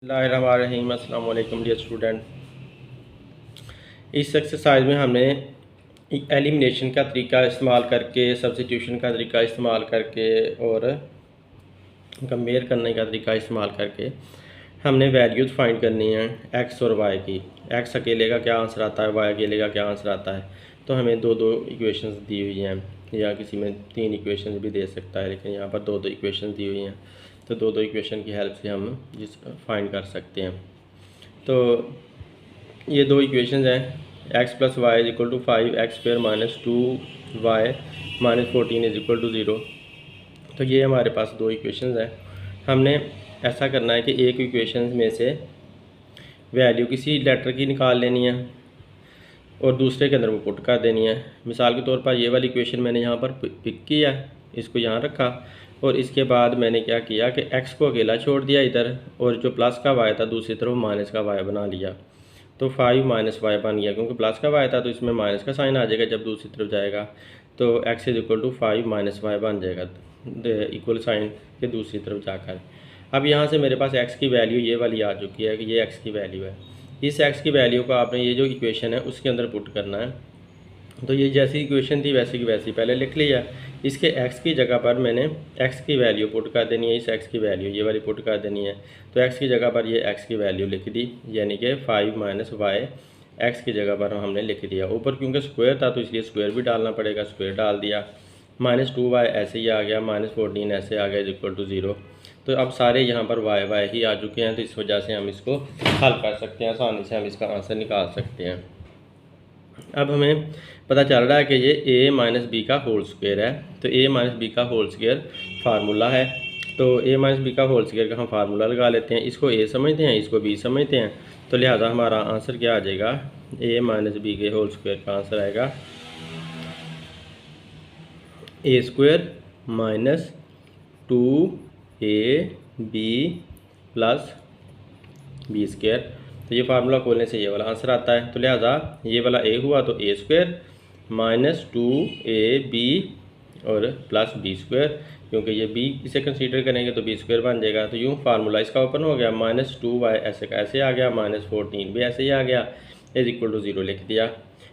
बिस्मिल्लाहिर्रहमानिर्रहीम। अस्सलाम वालेकुम डियर स्टूडेंट। इस एक्सरसाइज में हमने एलिमिनेशन का तरीका इस्तेमाल करके, सब्स्टिट्यूशन का तरीका इस्तेमाल करके और कंपेयर करने का तरीका इस्तेमाल करके हमने वैल्यूज़ फाइंड करनी है एक्स और वाई की। एक्स अकेले का क्या आंसर आता है, वाई अकेले का क्या आंसर आता है। तो हमें दो दो इक्वेशंस दी हुई हैं, या किसी में तीन इक्वेशंस भी दे सकता है, लेकिन यहाँ पर दो दो इक्वेशन दी हुई हैं। तो दो दो इक्वेशन की हेल्प से हम जिस फाइंड कर सकते हैं। तो ये दो इक्वेशंस हैं, x plus y is equal to 5x² minus 2y minus 14 is equal to 0। तो ये हमारे पास दो इक्वेशंस हैं। हमने ऐसा करना है कि एक इक्वेशन में से वैल्यू किसी लेटर की निकाल लेनी है और दूसरे के अंदर वो पुट कर देनी है। मिसाल के तौर पर ये वाली इक्वेशन मैंने यहाँ पर पिक किया, इसको यहाँ रखा और इसके बाद मैंने क्या किया कि x को अकेला छोड़ दिया इधर, और जो प्लस का y था दूसरी तरफ माइनस का y बना लिया। तो 5 माइनस वाई बन गया, क्योंकि प्लस का y था तो इसमें माइनस का साइन आ जाएगा जब दूसरी तरफ जाएगा। तो x is equal to 5 minus y बन जाएगा इक्वल साइन के दूसरी तरफ जाकर। अब यहाँ से मेरे पास x की वैल्यू ये वाली आ चुकी है कि ये x की वैल्यू है। इस x की वैल्यू को आपने ये जो इक्वेशन है उसके अंदर पुट करना है। तो ये जैसी इक्वेशन थी वैसी की वैसी पहले लिख लिया। इसके x की जगह पर मैंने x की वैल्यू पुट कर देनी है, इस x की वैल्यू ये वाली पुट कर देनी है। तो x की जगह पर ये x की वैल्यू लिख दी, यानी कि 5 माइनस वाई एक्स की जगह पर हमने लिख दिया। ऊपर क्योंकि स्क्वायर था तो इसलिए स्क्वायर भी डालना पड़ेगा, स्क्वायर डाल दिया। माइनस 2y ऐसे ही आ गया, माइनस 14 ऐसे आ गया इज इक्वल टू 0। तो अब सारे यहाँ पर y ही आ चुके हैं, तो इस वजह से हम इसको हल कर सकते हैं, आसानी से हम इसका आंसर निकाल सकते हैं। अब हमें पता चल रहा है कि ये a माइनस बी का होल स्क्वायर है। तो a माइनस बी का होल स्क्वायर फार्मूला है। तो a माइनस बी का होल स्क्वायर का हम फार्मूला लगा लेते हैं। इसको a समझते हैं, इसको b समझते हैं। तो लिहाजा हमारा आंसर क्या आ जाएगा, a माइनस बी के होल स्क्वायर का आंसर आएगा a square minus 2ab plus b square. तो ये फार्मूला खोलने से ये वाला आंसर आता है। तो लिहाजा ये वाला a हुआ तो a स्क्वायर माइनस 2ab और प्लस बी स्क्वायर, क्योंकि ये b इसे कंसीडर करेंगे तो बी स्क्वायर बन जाएगा। तो यूँ फार्मूला इसका ओपन हो गया, माइनस 2y ऐसे का ऐसे आ गया, माइनस 14 भी ऐसे ही आ गया, इज इक्वल टू 0 लिख दिया।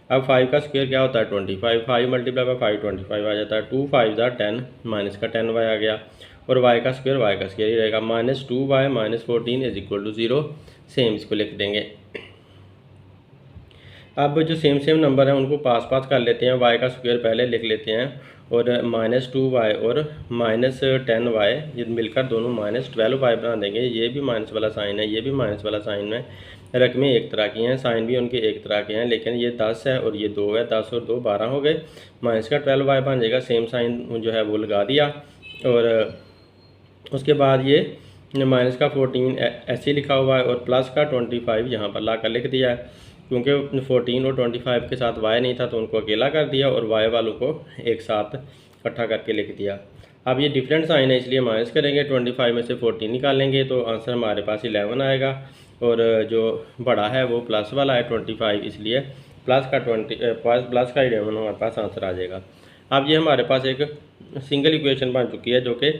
अब 5 का स्क्वायर क्या होता है 25, 5 मल्टीप्लाई बाई 5 25 आ जाता है। 2 5 10 माइनस का 10y आ गया, और y का स्क्वायर ही रहेगा, minus 2y minus 14 is equal to 0। Same इसको लिख देंगे। अब जो सेम नंबर हैं उनको पास पास कर लेते हैं, y का स्क्वायर पहले लिख लेते हैं और माइनस 2y और माइनस 10y ये मिलकर दोनों माइनस 12y बना देंगे। ये भी माइनस वाला साइन है, ये भी माइनस वाला साइन है। रकमें एक तरह की हैं, साइन भी उनके एक तरह के हैं, लेकिन ये 10 है और ये 2 है, 10 और 2 12 हो गए, माइनस का 12y बन जाएगा। सेम साइन जो है वो लगा दिया, और उसके बाद ये माइनस का 14 ऐसे लिखा हुआ है और प्लस का 25 यहाँ पर ला कर लिख दिया है, क्योंकि 14 और 25 के साथ y नहीं था तो उनको अकेला कर दिया और y वालों को एक साथ इकट्ठा करके लिख दिया। अब ये डिफरेंट साइन है इसलिए माइनस करेंगे, 25 में से 14 निकालेंगे तो आंसर हमारे पास 11 आएगा, और जो बड़ा है वो प्लस वाला है 25, इसलिए प्लस का 11 हमारे पास आंसर आ जाएगा। अब ये हमारे पास एक सिंगल इक्वेशन बन चुकी है जो कि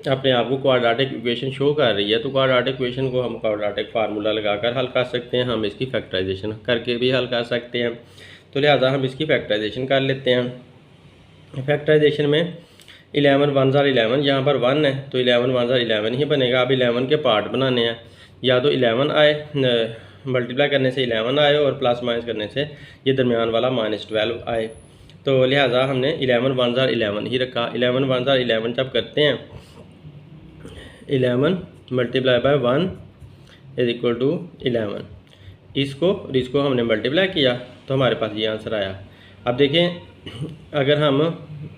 अपने आप को क्वाड्रेटिक इक्वेशन शो कर रही है। तो क्वाड्रेटिक इक्वेशन को हम क्वाड्रेटिक फार्मूला लगाकर हल कर सकते हैं, हम इसकी फैक्टराइजेशन करके भी हल कर सकते हैं। तो लिहाजा हम इसकी फैक्टराइजेशन कर लेते हैं। फैक्टराइजेशन में 11 1 ज़ार 11, यहाँ पर 1 है तो 11 1 ज़ार 11 ही बनेगा। अब 11 के पार्ट बनाने हैं, या तो 11 आए, मल्टीप्लाई करने से 11 आए और प्लस माइनस करने से ये दरमियान वाला माइनस 12 आए। तो लिहाजा हमने 11 1 ज़ार 11 ही रखा। 11 1 ज़ार 11 जब करते हैं, 11 multiply by 1 is equal to 11, इसको हमने मल्टीप्लाई किया तो हमारे पास ये आंसर आया। अब देखें, अगर हम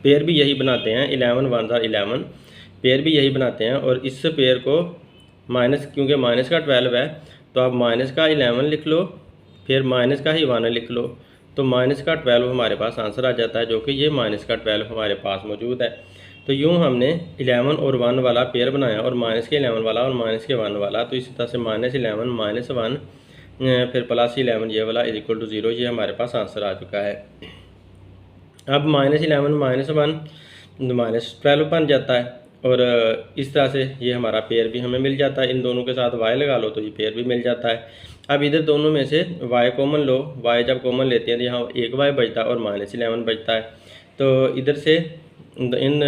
पेयर भी यही बनाते हैं, 11 1 ज़ार 11 पेयर भी यही बनाते हैं, और इस पेयर को माइनस, क्योंकि माइनस का 12 है तो आप माइनस का 11 लिख लो, फिर माइनस का ही 1 लिख लो, तो माइनस का 12 हमारे पास आंसर आ जाता है, जो कि ये माइनस का 12 हमारे पास मौजूद है। तो यूँ हमने 11 और 1 वाला पेयर बनाया, और माइनस के 11 वाला और माइनस के 1 वाला, तो इसी तरह से माइनस 11 माइनस 1 फिर प्लस 11 ये वाला इज इक्वल टू 0, ये हमारे पास आंसर आ चुका है। अब माइनस 11 माइनस 1 माइनस 12 बन जाता है, और इस तरह से ये हमारा पेयर भी हमें मिल जाता है। इन दोनों के साथ y लगा लो तो ये पेयर भी मिल जाता है। अब इधर दोनों में से y कॉमन लो, y जब कॉमन लेते हैं तो यहाँ एक y बचता है और -11 बचता है। तो इधर से इन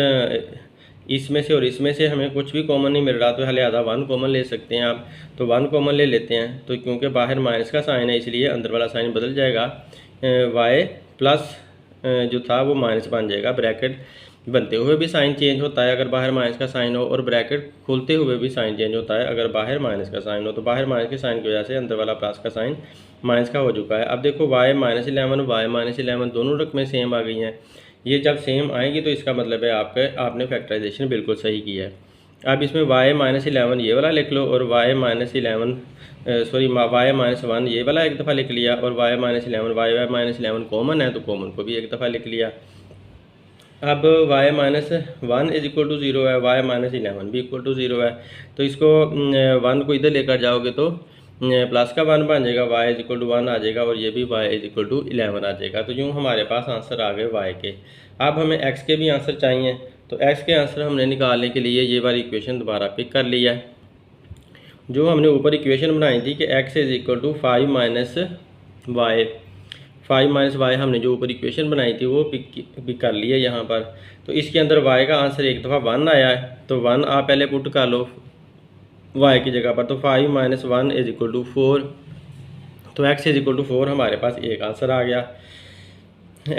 इसमें से और इसमें से हमें कुछ भी कॉमन नहीं मिल रहा, तो लिहाजा 1 कॉमन ले सकते हैं आप। तो 1 कॉमन ले लेते हैं, तो क्योंकि बाहर माइनस का साइन है इसलिए अंदर वाला साइन बदल जाएगा, y प्लस जो था वो माइनस बन जाएगा। ब्रैकेट बनते हुए भी साइन चेंज होता है अगर बाहर माइनस का साइन हो, और ब्रैकेट खोलते हुए भी साइन चेंज होता है अगर बाहर माइनस का साइन हो। तो बाहर माइनस के साइन की वजह से अंदर वाला प्लस का साइन माइनस का हो चुका है। अब देखो y -11 y -11 दोनों रकमें सेम आ गई हैं। ये जब सेम आएंगी तो इसका मतलब है आपने फैक्टराइजेशन बिल्कुल सही किया है। अब इसमें y -11 ये वाला लिख लो, और y -1 ये वाला एक दफ़ा लिख लिया, और y -11 कॉमन है तो कॉमन को भी एक दफ़ा लिख लिया। अब y -1 = 0 है, y -11 भी इक्वल टू 0 है। तो इसको 1 को इधर लेकर जाओगे तो प्लस का 1 बन जाएगा, y = 1 आ जाएगा, और ये भी y = 11 आ जाएगा। तो यूँ हमारे पास आंसर आ गए y के। अब हमें x के भी आंसर चाहिए, तो x के आंसर हमने निकालने के लिए ये वाली इक्वेशन दोबारा पिक कर लिया है। जो हमने ऊपर इक्वेशन बनाई थी कि x = 5 - y हमने जो ऊपर इक्वेशन बनाई थी वो पिक कर ली है यहाँ पर। तो इसके अंदर y का आंसर एक दफ़ा 1 आया है, तो 1 आप पहले पुट कर लो y की जगह पर। तो 5 - 1 = 4, तो x = 4 हमारे पास एक आंसर आ गया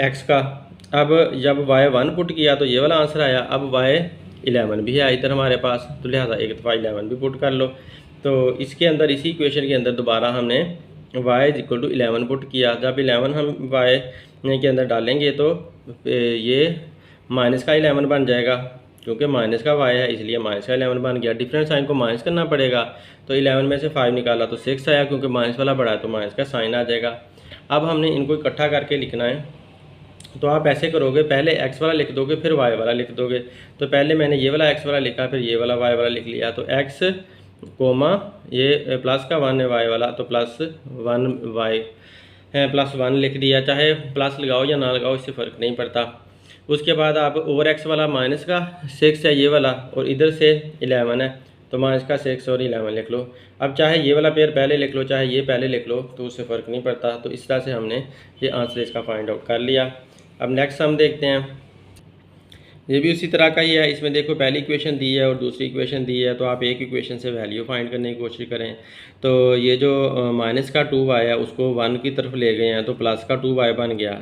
x का। अब जब y 1 पुट किया तो ये वाला आंसर आया। अब y 11 भी है इधर हमारे पास, तो लिहाजा एक दफ़ा 11 भी पुट कर लो। तो इसके अंदर इसी इक्वेशन के अंदर दोबारा हमने y = 11 पुट किया। जब 11 हम y के अंदर डालेंगे तो ये माइनस का 11 बन जाएगा, क्योंकि माइनस का y है इसलिए माइनस का 11 बन गया। डिफरेंट साइन को माइनस करना पड़ेगा, तो 11 में से 5 निकाला तो 6 आया, क्योंकि माइनस वाला बड़ा है तो माइनस का साइन आ जाएगा। अब हमने इनको इकट्ठा करके लिखना है, तो आप ऐसे करोगे, पहले x वाला लिख दोगे फिर y वाला लिख दोगे। तो पहले मैंने ये वाला x वाला लिखा, फिर ये वाला y वाला लिख लिया। तो x कोमा ये प्लस का 1 है y वाला, तो +1 लिख दिया। चाहे प्लस लगाओ या ना लगाओ इससे फ़र्क नहीं पड़ता। उसके बाद आप ओवर x वाला माइनस का 6 है ये वाला, और इधर से 11 है तो माइनस का 6 और 11 लिख लो। अब चाहे ये वाला पेयर पहले लिख लो चाहे ये पहले लिख लो, तो उससे फ़र्क नहीं पड़ता। तो इस तरह से हमने ये आंसर इसका फाइंड आउट कर लिया। अब नेक्स्ट हम देखते हैं, ये भी उसी तरह का ही है। इसमें देखो पहली इक्वेशन दी है और दूसरी इक्वेशन दी है, तो आप एक इक्वेशन से वैल्यू फाइंड करने की कोशिश करें। तो ये जो माइनस का 2y है उसको 1 की तरफ ले गए हैं, तो प्लस का 2y बन गया।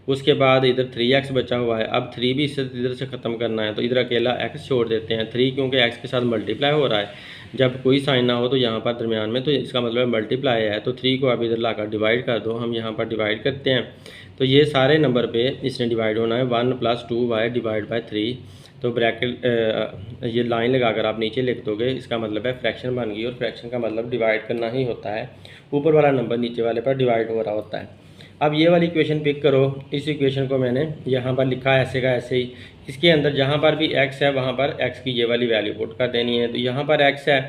उसके बाद इधर 3x बचा हुआ है। अब 3 भी इससे इधर से ख़त्म करना है, तो इधर अकेला x छोड़ देते हैं। 3 क्योंकि x के साथ मल्टीप्लाई हो रहा है, जब कोई साइन ना हो तो यहाँ पर दरमियान में, तो इसका मतलब मल्टीप्लाई है। तो 3 को आप इधर लाकर डिवाइड कर दो। हम यहाँ पर डिवाइड करते हैं, तो ये सारे नंबर पे इसने डिवाइड होना है। 1 + 2y / 3। तो ब्रैकेट ये लाइन लगाकर आप नीचे लिख दोगे, इसका मतलब है फ्रैक्शन बन गई, और फ्रैक्शन का मतलब डिवाइड करना ही होता है। ऊपर वाला नंबर नीचे वाले पर डिवाइड हो रहा होता है। अब ये वाली इक्वेशन पिक करो। इस इक्वेशन को मैंने यहाँ पर लिखा है ऐसे का ऐसे ही। इसके अंदर जहाँ पर भी x है वहाँ पर x की ये वाली वैल्यू पुट कर देनी है। तो यहाँ पर x है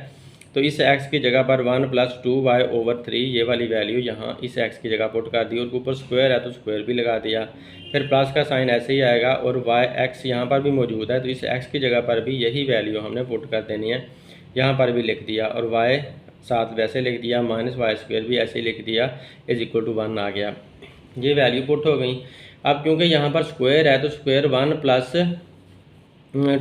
तो इस x की जगह पर 1 + 2y/3 ये वाली वैल्यू यहाँ इस x की जगह पुट कर दी, और ऊपर स्क्वायर है तो स्क्वायर भी लगा दिया। फिर प्लस का साइन ऐसे ही आएगा, और x यहाँ पर भी मौजूद है तो इस x की जगह पर भी यही वैल्यू हमने पुट कर देनी है। यहाँ पर भी लिख दिया, और y साथ वैसे लिख दिया, -y² भी ऐसे ही लिख दिया, = 1 आ गया। ये वैल्यू पुट हो गई। अब क्योंकि यहाँ पर स्क्वायर है तो स्क्वायर 1 +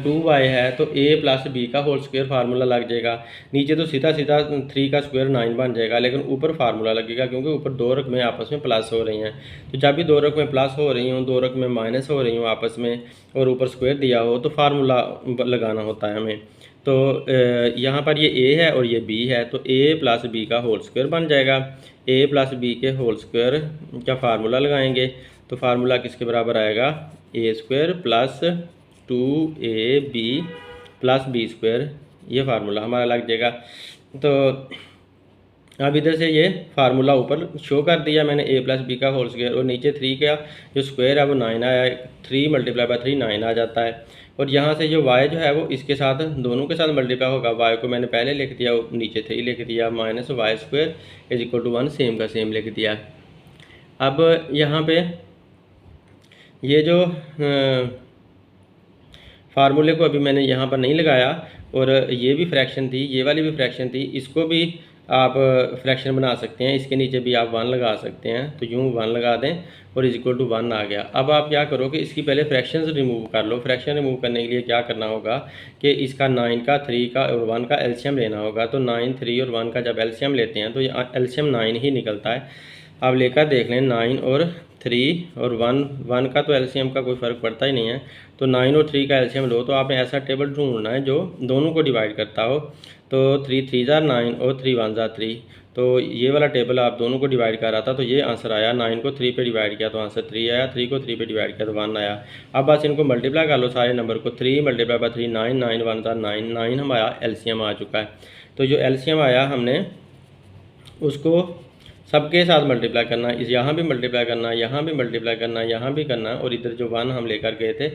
2y है, तो a + b का होल स्क्वायर फार्मूला लग जाएगा। नीचे तो सीधा 3 का स्क्वायर 9 बन जाएगा, लेकिन ऊपर फार्मूला लगेगा क्योंकि ऊपर दो रकमें आपस में प्लस हो रही हैं। तो जब भी दो रकमें प्लस हो रही हों, दो रकमें माइनस हो रही हों आपस में, और ऊपर स्क्वायर दिया हो, तो फार्मूला लगाना होता है हमें। तो यहाँ पर ये a है और ये b है, तो a + b का होल स्क्वायर बन जाएगा। a + b के होल स्क्वायर का फार्मूला लगाएंगे, तो फार्मूला किसके बराबर आएगा, a² + 2ab + b², ये फार्मूला हमारा लग जाएगा। तो अब इधर से ये फार्मूला ऊपर शो कर दिया मैंने, a + b का होल स्क्वायर, और नीचे 3 का जो स्क्वायर है वो 9 आया, 3 × 3 9 आ जाता है। और यहाँ से जो y जो है वो इसके साथ दोनों के साथ मल्टीप्लाई होगा। y को मैंने पहले लिख दिया, नीचे 3 लिख दिया, -y² = 1 सेम का सेम लिख दिया। अब यहाँ पे ये जो फार्मूले को अभी मैंने यहाँ पर नहीं लगाया, और ये भी फ्रैक्शन थी, ये वाली भी फ्रैक्शन थी, इसको भी आप फ्रैक्शन बना सकते हैं, इसके नीचे भी आप 1 लगा सकते हैं। तो यूँ 1 लगा दें और इज इक्वल टू 1 आ गया। अब आप क्या करो कि इसकी पहले फ्रैक्शन रिमूव कर लो। फ्रैक्शन रिमूव करने के लिए क्या करना होगा कि इसका 9 का 3 का और 1 का एलसीएम लेना होगा। तो 9, 3 और 1 का जब एलसीएम लेते हैं तो ये एलसीएम 9 ही निकलता है। आप लेकर देख लें 9 और 3 और 1 का तो एलसीएम का कोई फ़र्क पड़ता ही नहीं है। तो 9 और 3 का एलसीएम लो, तो आपने ऐसा टेबल ढूंढना है जो दोनों को डिवाइड करता हो। तो 3 3 जार 9 और 3 1 जार 3, तो ये वाला टेबल आप दोनों को डिवाइड कर रहा था, तो ये आंसर आया। 9 को 3 पे डिवाइड किया तो आंसर 3 आया, 3 को 3 पे डिवाइड किया तो 1 आया। अब बस इनको मल्टीप्लाई कर लो सारे नंबर को। 3 मल्टीप्लाई बाय 3 9, 9 1 जार 9, 9 हमारा एलसीएम आ चुका है। तो जो एलसीएम आया हमने उसको सबके साथ मल्टीप्लाई करना, इस यहाँ भी मल्टीप्लाई करना, यहाँ भी मल्टीप्लाई करना, यहाँ भी करना, और इधर जो 1 हम लेकर गए थे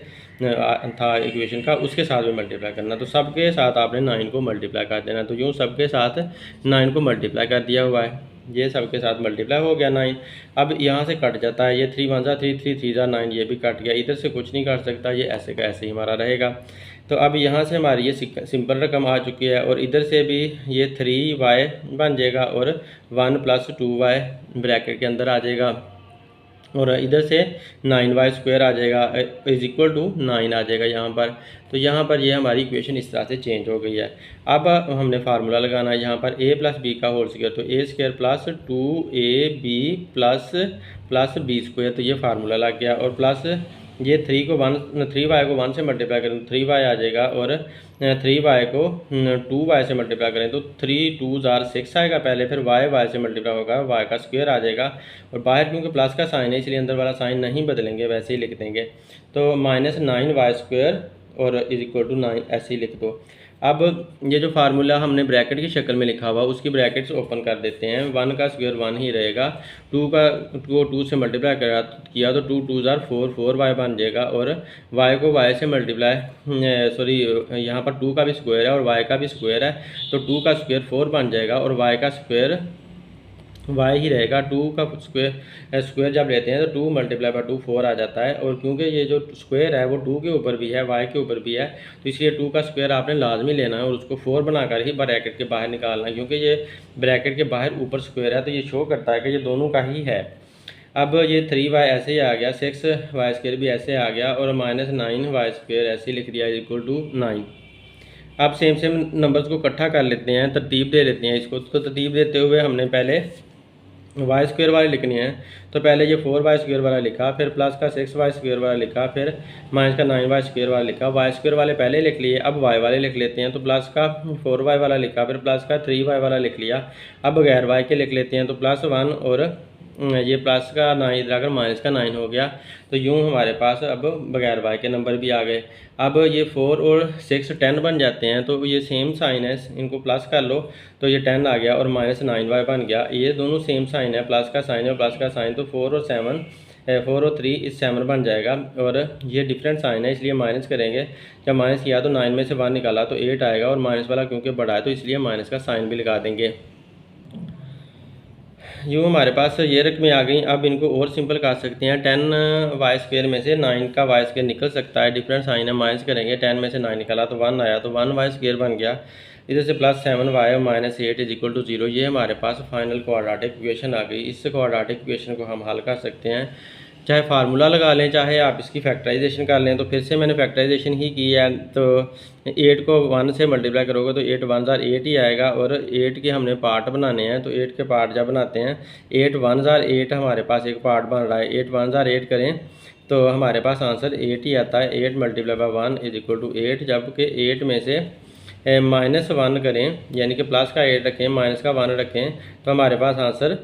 था इक्वेशन का, उसके साथ भी मल्टीप्लाई करना। तो सबके साथ आपने 9 को मल्टीप्लाई कर देना। तो यूँ सबके साथ 9 को मल्टीप्लाई कर दिया हुआ है, ये सबके साथ मल्टीप्लाई हो गया 9। अब यहाँ से कट जाता है, ये 3 1 जार 3, 3 3 जार 9, ये भी कट गया। इधर से कुछ नहीं काट सकता, ये ऐसे का ऐसे ही हमारा रहेगा। तो अब यहाँ से हमारी ये सिंपल रकम आ चुकी है, और इधर से भी ये 3y बन जाएगा और 1 + 2y ब्रैकेट के अंदर आ जाएगा, और इधर से 9y स्क्वायर आ जाएगा इज इक्वल टू 9 आ जाएगा यहाँ पर। तो यहाँ पर ये हमारी इक्वेशन इस तरह से चेंज हो गई है। अब हमने फार्मूला लगाना है यहाँ पर a + b का होल स्क्वायर, तो a² + 2ab plus b square, तो ये फार्मूला लग गया। और प्लस ये 3y को 1 से मल्टीप्लाई करें तो 3y आ जाएगा, और 3y को 2y से मल्टीप्लाई करें तो 3 2 जार 6 आएगा पहले, फिर y से मल्टीप्लाई होगा, y का स्क्वायर आ जाएगा। और बाहर क्योंकि प्लस का साइन है इसलिए अंदर वाला साइन नहीं बदलेंगे, वैसे ही लिख देंगे। तो -9y² और इज इक्वल टू 9 ऐसे ही लिख दो। अब ये जो फार्मूला हमने ब्रैकेट की शक्ल में लिखा हुआ उसकी ब्रैकेट्स ओपन कर देते हैं। 1 का स्क्वायर 1 ही रहेगा, 2 से मल्टीप्लाई किया तो 2 2 जार 4, 4y बन जाएगा, और y को y से मल्टीप्लाई सॉरी यहाँ पर 2 का भी स्क्वायर है और y का भी स्क्वायर है, तो 2 का स्क्वायर 4 बन जाएगा, और y का स्क्वायर y ही रहेगा। 2 का स्क्वायर जब लेते हैं तो 2 मल्टीप्लाई बाय 2 4 आ जाता है, और क्योंकि ये जो स्क्वायर है वो 2 के ऊपर भी है, y के ऊपर भी है, तो इसलिए 2 का स्क्वायर आपने लाजमी लेना है और उसको 4 बनाकर ही ब्रैकेट के बाहर निकालना है। क्योंकि ये ब्रैकेट के बाहर ऊपर स्क्वायर है तो ये शो करता है कि ये दोनों का ही है। अब ये 3y ऐसे ही आ गया, 6y² भी ऐसे आ गया, और -9y² ऐसे ही लिख दिया इक्वल टू 9। अब सेम नंबर्स को इकट्ठा कर लेते हैं, तरतीब दे लेते हैं इसको। तो तरतीब देते हुए हमने पहले y² वाले लिखनी है, तो पहले ये 4y² वाला लिखा, फिर प्लस का 6y² वाला लिखा, फिर माइनस का 9y² वाला लिखा। y² वाले पहले लिख लिए, अब y वाले लिख लेते हैं। तो प्लस का 4y वाला लिखा, फिर प्लस का 3y वाला लिख लिया। अब बगैर y के लिख लेते हैं, तो +1 और ये प्लस का 9 इधर आकर माइनस का 9 हो गया। तो यूँ हमारे पास अब बगैर y के नंबर भी आ गए। अब ये 4 और 6 10 बन जाते हैं, तो ये सेम साइन है, इनको प्लस कर लो तो ये 10 आ गया, और -9y बन गया। ये दोनों सेम साइन है, प्लस का साइन और प्लस का साइन, तो 4 और 3 इस 7 बन जाएगा, और ये डिफरेंट साइन है इसलिए माइनस करेंगे। जब माइनस किया तो 9 में से 1 निकाला तो 8 आएगा, और माइनस वाला क्योंकि बड़ा है तो इसलिए माइनस का साइन भी लगा देंगे। यूँ हमारे पास ये रकमें आ गई। अब इनको और सिंपल कर सकते हैं। 10y² में से 9 का y² निकल सकता है, डिफरेंट साइन है, माइनस करेंगे। 10 में से 9 निकाला तो 1 आया, तो 1y² बन गया। इधर से +7y और -8 इज इक्वल टू 0। ये हमारे पास फाइनल क्वाड्रेटिक इक्वेशन आ गई। इस क्वाड्रेटिक इक्वेशन को हम हल कर सकते हैं, चाहे फार्मूला लगा लें, चाहे आप इसकी फैक्टराइजेशन कर लें। तो फिर से मैंने फैक्टराइजेशन ही की है, तो 8 को 1 से मल्टीप्लाई करोगे तो 8 1 जार 8 ही आएगा, और 8 के हमने पार्ट बनाने हैं। तो 8 के पार्ट जब बनाते हैं, 8 1 जार 8 हमारे पास एक पार्ट बन रहा है। 8 1 जार 8 करें तो हमारे पास आंसर 8 ही आता है। 8 multiply by 1 is equal to 8, जबकि 8 में से -1 करें, यानी कि प्लस का 8 रखें, माइनस का 1 रखें, तो हमारे पास आंसर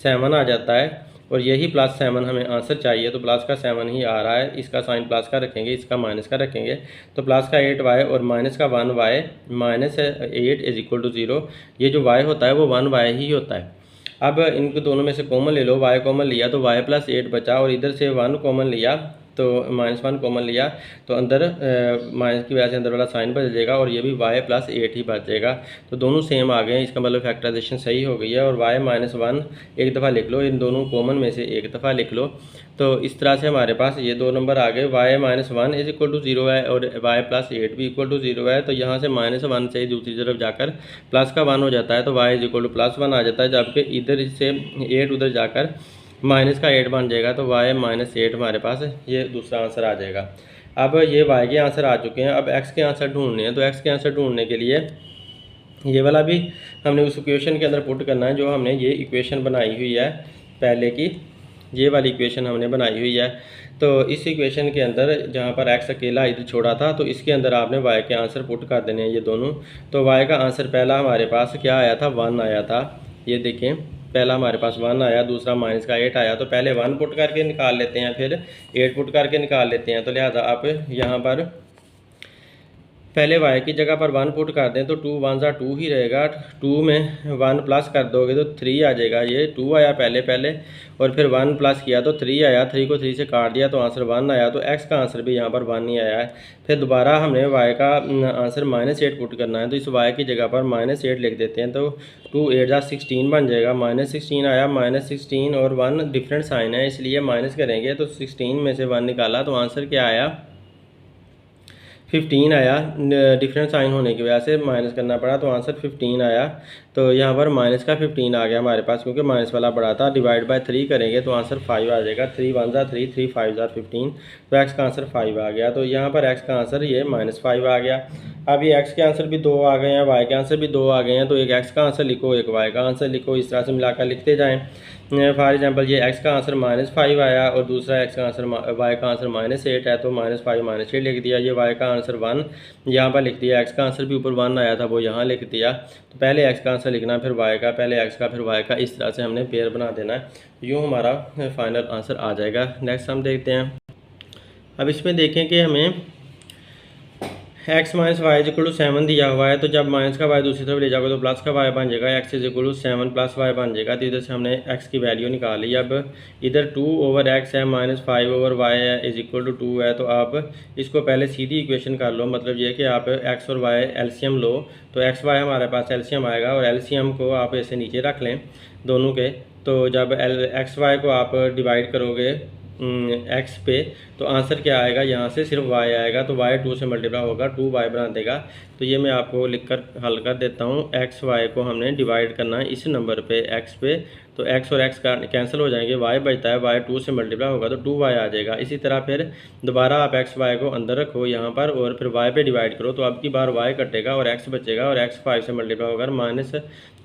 7 आ जाता है। और यही +7 हमें आंसर चाहिए, तो प्लस का 7 ही आ रहा है। इसका साइन प्लस का रखेंगे, इसका माइनस का रखेंगे, तो प्लस का 8y और माइनस का 1y, -8 इज इक्वल टू 0। ये जो y होता है वो 1y ही होता है। अब इनको दोनों में से कॉमन ले लो, y कॉमन लिया तो y + 8 बचा, और इधर से 1 कॉमन लिया तो -1 कॉमन लिया तो अंदर माइनस की वजह से अंदर वाला साइन बदल जाएगा और ये भी y + 8 ही बचेगा। तो दोनों सेम आ गए हैं, इसका मतलब फैक्टराइजेशन सही हो गई है। और y - 1 एक दफ़ा लिख लो, इन दोनों कॉमन में से एक दफ़ा लिख लो। तो इस तरह से हमारे पास ये दो नंबर आ गए। y - 1 = 0 है और y + 8 भी = 0 है। तो यहाँ से -1 से दूसरी तरफ जाकर प्लस का 1 हो जाता है, तो y = +1 आ जाता है, जबकि इधर से 8 उधर जाकर माइनस का 8 बन जाएगा। तो y - 8 हमारे पास ये दूसरा आंसर आ जाएगा। अब ये y के आंसर आ चुके हैं, अब x के आंसर ढूंढने हैं। तो x के आंसर ढूंढने के लिए ये वाला भी हमने उस इक्वेशन के अंदर पुट करना है जो हमने ये इक्वेशन बनाई हुई है पहले की, ये वाली इक्वेशन हमने बनाई हुई है। तो इस इक्वेशन के अंदर जहाँ पर x अकेला इधर छोड़ा था, तो इसके अंदर आपने y के आंसर पुट कर देने हैं ये दोनों। तो y का आंसर पहला हमारे पास क्या आया था, 1 आया था। ये देखें, पहला हमारे पास 1 आया, दूसरा -8 आया। तो पहले 1 पुट करके निकाल लेते हैं, फिर 8 पुट करके निकाल लेते हैं। तो लिहाजा आप यहाँ पर पहले y की जगह पर 1 पुट कर दें तो 2 1 ज़ा 2 ही रहेगा। 2 में 1 प्लस कर दोगे तो 3 आ जाएगा। ये 2 आया पहले और फिर 1 प्लस किया तो 3 आया, 3 को 3 से काट दिया तो आंसर 1 आया। तो x का आंसर भी यहाँ पर 1 ही आया है। फिर दोबारा हमने y का आंसर -8 पुट करना है, तो इस y की जगह पर -8 लिख देते हैं। तो 2 8 ज़ा 16 बन जाएगा। -16 आया, -16 और 1 डिफरेंट साइन है, इसलिए माइनस करेंगे। तो 16 में से 1 निकाला तो आंसर क्या आया, 15 आया। डिफरेंट साइन होने की वजह से माइनस करना पड़ा, तो आंसर 15 आया। तो यहाँ पर माइनस का 15 आ गया हमारे पास, क्योंकि माइनस वाला बड़ा था। डिवाइड बाय 3 करेंगे तो आंसर 5 आ जाएगा। 3 1 ज़ा 3, 3 5 ज़ा 15, तो x का आंसर 5 आ गया। तो यहाँ पर x का आंसर ये -5 आ गया। अब ये x के आंसर भी 2 आ गए हैं, y के आंसर भी 2 आ गए हैं। तो एक x का आंसर लिखो, एक y का आंसर लिखो, इस तरह से मिलाकर लिखते जाएँ। फॉर एग्जांपल ये x का आंसर -5 आया और दूसरा x का आंसर y का आंसर -8 है, तो -5 -8 लिख दिया। ये y का आंसर 1 यहाँ पर लिख दिया। x का आंसर भी ऊपर 1 आया था, वो यहाँ लिख दिया। तो पहले x का आंसर लिखना, फिर y का, पहले x का फिर y का, इस तरह से हमने पेयर बना देना है। यूँ हमारा फाइनल आंसर आ जाएगा। नेक्स्ट हम देखते हैं। अब इसमें देखें कि हमें x - y = 7 दिया हुआ है। तो जब माइनस का y दूसरी तरफ ले जाओगे तो प्लस का y बन जाएगा। x = 7 + y बन जाएगा। तो इधर से हमने x की वैल्यू निकाली। अब इधर 2/x है, -5/y है = 2 है। तो आप इसको पहले सीधी इक्वेशन कर लो, मतलब ये कि आप x और y एलसीएम लो। तो x y हमारे पास एलसीएम आएगा और एलसीएम को आप ऐसे नीचे रख लें दोनों के। तो जब x y को आप डिवाइड करोगे x पे, तो आंसर क्या आएगा, यहाँ से सिर्फ y आएगा। तो y 2 से मल्टीप्लाई होगा, 2y बना देगा। तो ये मैं आपको लिखकर हल कर देता हूँ। x y को हमने डिवाइड करना है इस नंबर पे, x पे। तो x और x का कैंसिल हो जाएंगे, y बचता है, y 2 से मल्टीप्लाई होगा तो 2y आ जाएगा। इसी तरह फिर दोबारा आप x y को अंदर रखो यहाँ पर और फिर y पे डिवाइड करो, तो अब की बार y कटेगा और x बचेगा और x 5 से मल्टीप्लाई होकर